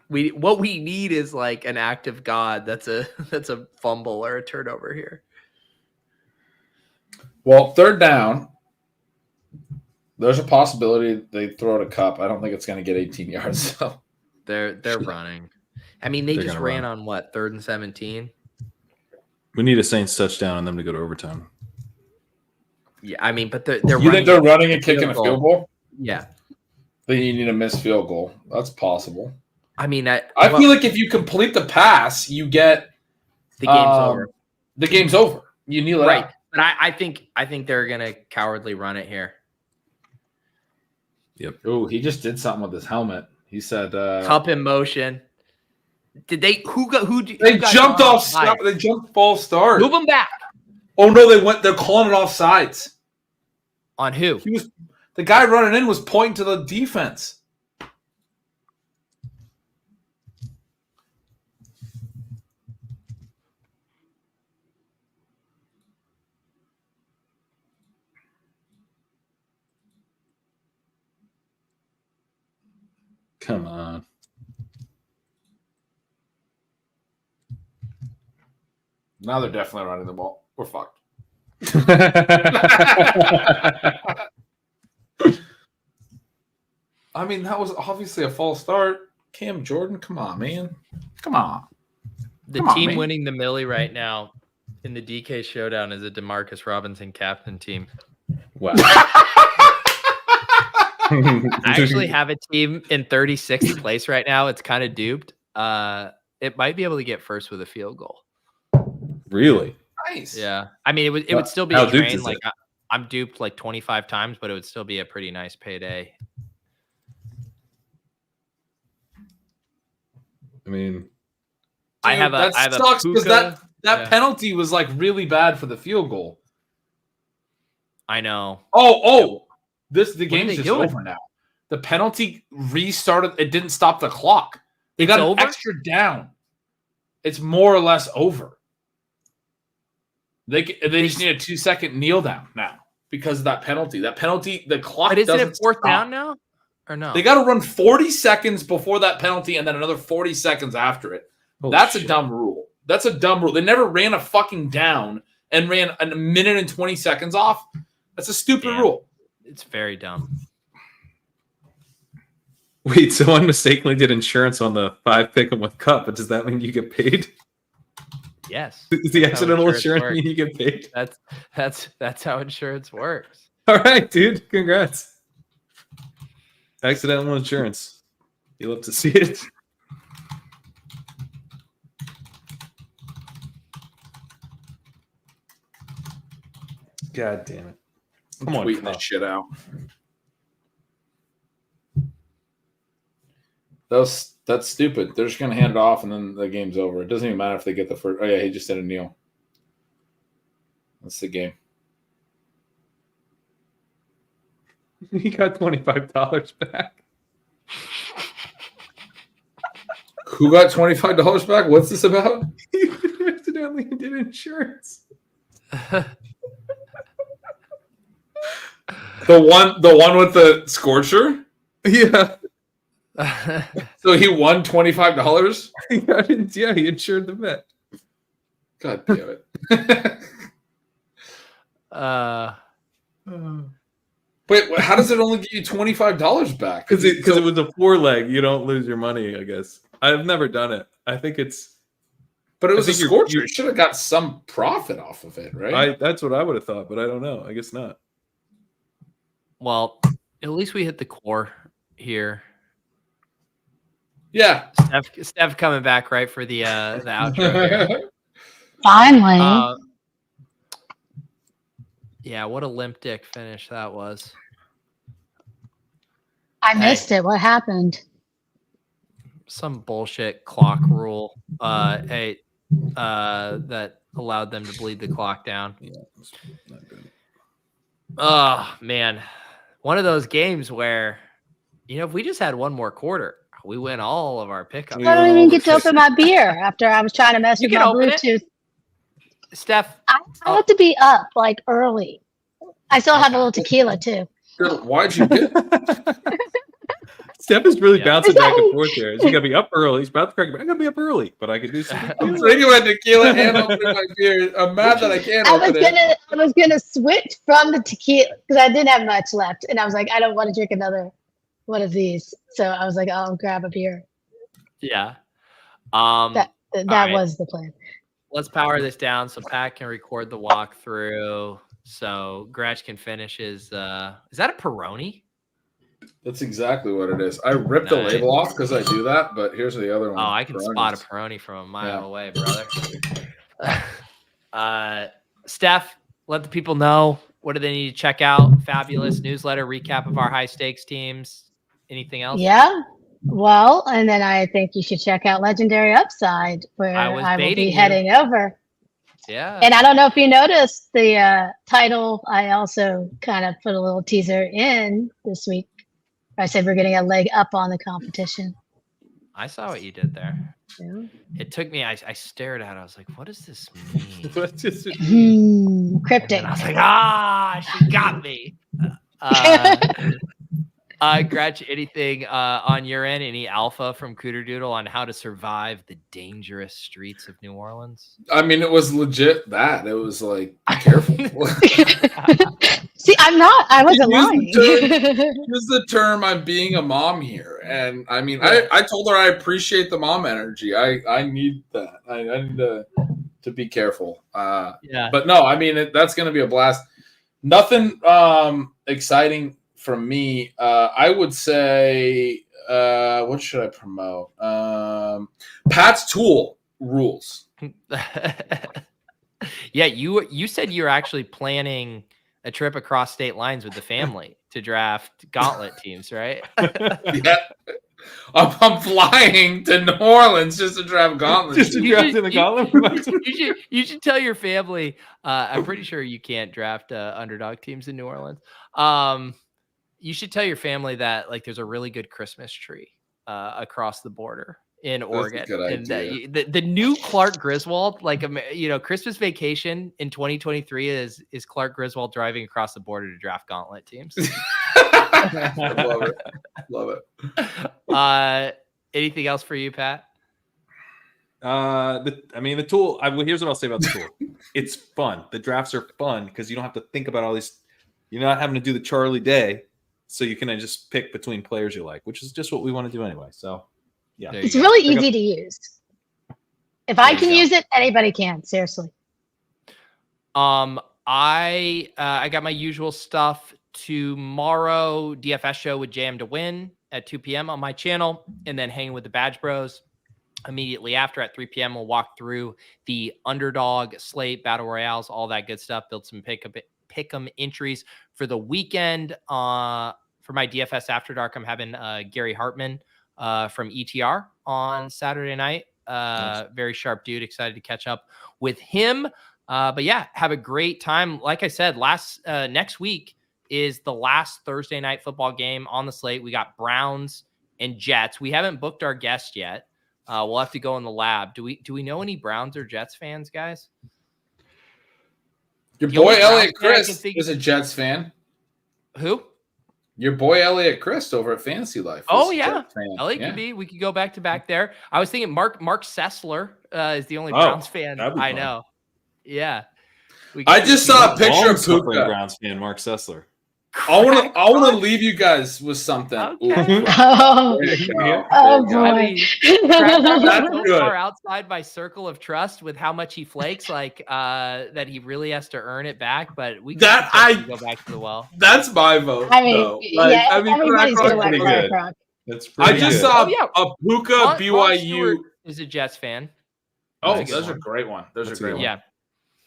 what we need is like an act of God. That's a fumble or a turnover here. Well, third down. There's a possibility they throw it a cup. I don't think it's going to get 18 yards. So They're running. I mean, they They're just gonna ran run. on what, 3rd and 17? We need a Saints touchdown and them to go to overtime. Yeah, I mean, but they're You think they're running and kicking a field field goal? Yeah. Then you need a missed field goal. That's possible. I mean, I feel like if you complete the pass, you get the game's over. The game's over. You kneel it Right. out. But I think they're gonna cowardly run it here. Yep. Oh, he just did something with his helmet. He said Cup in motion. Did they they jumped off they jumped false start. Move them back. Oh no, they're calling it offsides. On who? The guy running in was pointing to the defense. Come on. Now they're definitely running the ball. We're fucked. I mean, that was obviously a false start. Cam Jordan, come on, man. Come on. The Come on, team man. winning the Millie right now in the DK showdown is a Demarcus Robinson captain team. Wow. I actually have a team in 36th place right now. It's kind of duped. It might be able to get first with a field goal. Really? Nice. Yeah. I mean, it would still be How a duped train. is Like it? I'm duped like 25 times, but it would still be a pretty nice payday. I mean, I have a sucks because Puka. that Yeah. penalty was like really bad for the field goal. I know. The game's they just doing? over now. The penalty restarted. It didn't stop the clock. They It's got over? an extra down. It's more or less over. They just need a 2-second kneel down now because of that penalty. That penalty, the clock But isn't doesn't it 4th stop. down now? Or no? They got to run 40 seconds before that penalty and then another 40 seconds after it. holy That's shit. a dumb rule. That's a dumb rule. They never ran a fucking down and ran a minute and 20 seconds off. That's a stupid Yeah. rule. It's very dumb. Wait, someone mistakenly did insurance on the 5 pick 'em with Cup, but does that mean you get paid? Yes. Is the That's how accidental insurance insurance works. mean you get paid? That's how insurance works. All right, dude. Congrats. Accidental insurance. You love to see it. God damn it. Come on, Tweeting Cup. that shit out. That's stupid. They're just gonna hand it off and then the game's over. It doesn't even matter if they get the first. Oh yeah, he just did a kneel. That's the game. He got $25 back. Who got $25 back? What's this about? He accidentally did insurance. The one with the scorcher. Yeah. So he won $25. Yeah, he insured the bet. God damn it. Wait, how does it only give you $25 back? Because it was a 4-leg. You don't lose your money, I guess. I've never done it. I think it's. But it was I a think scorcher. You should have got some profit off of it, right? That's what I would have thought, but I don't know. I guess not. Well, at least we hit the core here. Yeah. Steph coming back right for the outro here. Finally. Yeah, what a limp dick finish that was. I missed it. What happened? Some bullshit clock rule. That allowed them to bleed the clock down. Yeah, it's not good. Oh man, one of those games where, if we just had one more quarter, we win all of our pickups. I don't even get to open my beer after I was trying to mess You with can my open it. Bluetooth. Steph, I have to be up like early. I still have a little tequila too. Why'd you get Steph is really Yeah. bouncing back and forth there. He's got to be up early. He's about to crack. I got to be up early, but I could do something. I'm drinking my tequila and opening my beer. I'm mad that I can't open it. I was gonna switch from the tequila because I didn't have much left, and I was like, I don't want to drink another one of these. So I was like, I'll grab a beer. yeah. That right. was the plan. Let's power this down so Pat can record the walkthrough. So Gretch can finish his. Is that a Peroni? That's exactly what it is. I ripped the label off because I do that, but here's the other one. Oh, I can spot a Peroni from a mile away, brother. Steph, let the people know, what do they need to check out? Fabulous newsletter recap of our high stakes teams. Anything else? Yeah. Well, and then I think you should check out Legendary Upside, where I will be heading over. Yeah. And I don't know if you noticed the title. I also kind of put a little teaser in this week. I said we're getting a leg up on the competition. I saw what you did there. Yeah. It took me, I stared at it. I was like, what does this mean? Cryptic. And I was like, she got me. Gretch, anything on your end? Any alpha from Cooterdoodle on how to survive the dangerous streets of New Orleans? I mean, it was legit that. It was like, careful. See, I wasn't lying. Use the term, I'm being a mom here. And I mean, I told her I appreciate the mom energy. I need that. I need to be careful. But no, I mean, that's going to be a blast. Nothing exciting from me. I would say, what should I promote? Pat's Tool rules. Yeah, you said you were actually planning a trip across state lines with the family to draft gauntlet teams, right? Yeah. I'm flying to New Orleans just to draft gauntlet. Just to draft in the gauntlet? You should tell your family. I'm pretty sure you can't draft underdog teams in New Orleans. You should tell your family that like there's a really good Christmas tree across the border in Oregon. And the new Clark Griswold, like Christmas Vacation in 2023 is Clark Griswold driving across the border to draft gauntlet teams. Love it. Anything else for you, Pat? The tool. Here's what I'll say about the tool. It's fun. The drafts are fun because you don't have to think about all these. You're not having to do the Charlie Day, so you can just pick between players you like, which is just what we want to do anyway. So, yeah, it's really easy to use. If I can use it, anybody can. Seriously. I got my usual stuff tomorrow. DFS show with Jam to Win at 2 p.m. on my channel, and then hanging with the Badge Bros. Immediately after at 3 p.m. we'll walk through the underdog slate, battle royales, all that good stuff. Build some pick 'em entries for the weekend. For my DFS After Dark, I'm having Gary Hartman from ETR on Saturday night. Nice. Very sharp dude. Excited to catch up with him. But yeah, have a great time. Like I said, next week is the last Thursday night football game on the slate. We got Browns and Jets. We haven't booked our guest yet. We'll have to go in the lab. Do we know any Browns or Jets fans, guys? Your boy Elliot Christ is a Jets fan. Who? Your boy Elliot Christ over at Fantasylife. Oh yeah, Elliot could be. We could go back to back there. I was thinking Mark Sessler is the only Browns fan I know. Yeah. I just saw a picture of Puka. Browns fan Mark Sessler. I want to leave you guys with something. Okay. Oh boy. I mean, that's so far outside my circle of trust with how much he flakes, like that he really has to earn it back. But we go back to the well. That's my vote. I mean, everybody's gonna like BlackRock. That's pretty just saw a Puka BYU is a Jets fan. Oh, those are a great one. Those are great. Yeah.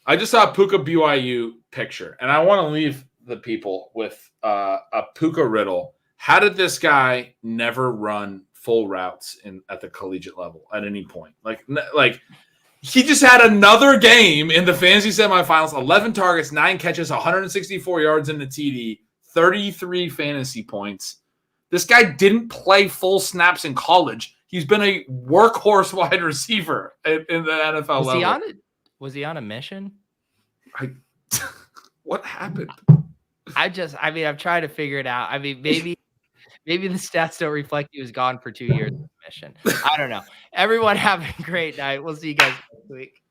I just saw a Puka BYU picture, and I want to leave the people with a Puka riddle. How did this guy never run full routes at the collegiate level at any point? Like he just had another game in the fantasy semifinals, 11 targets, 9 catches, 164 yards in the TD, 33 fantasy points. This guy didn't play full snaps in college. He's been a workhorse wide receiver in the NFL level. Was he on a mission? What happened? I'm trying to figure it out. I mean, maybe the stats don't reflect he was gone for 2 years on a mission. I don't know. Everyone have a great night. We'll see you guys next week.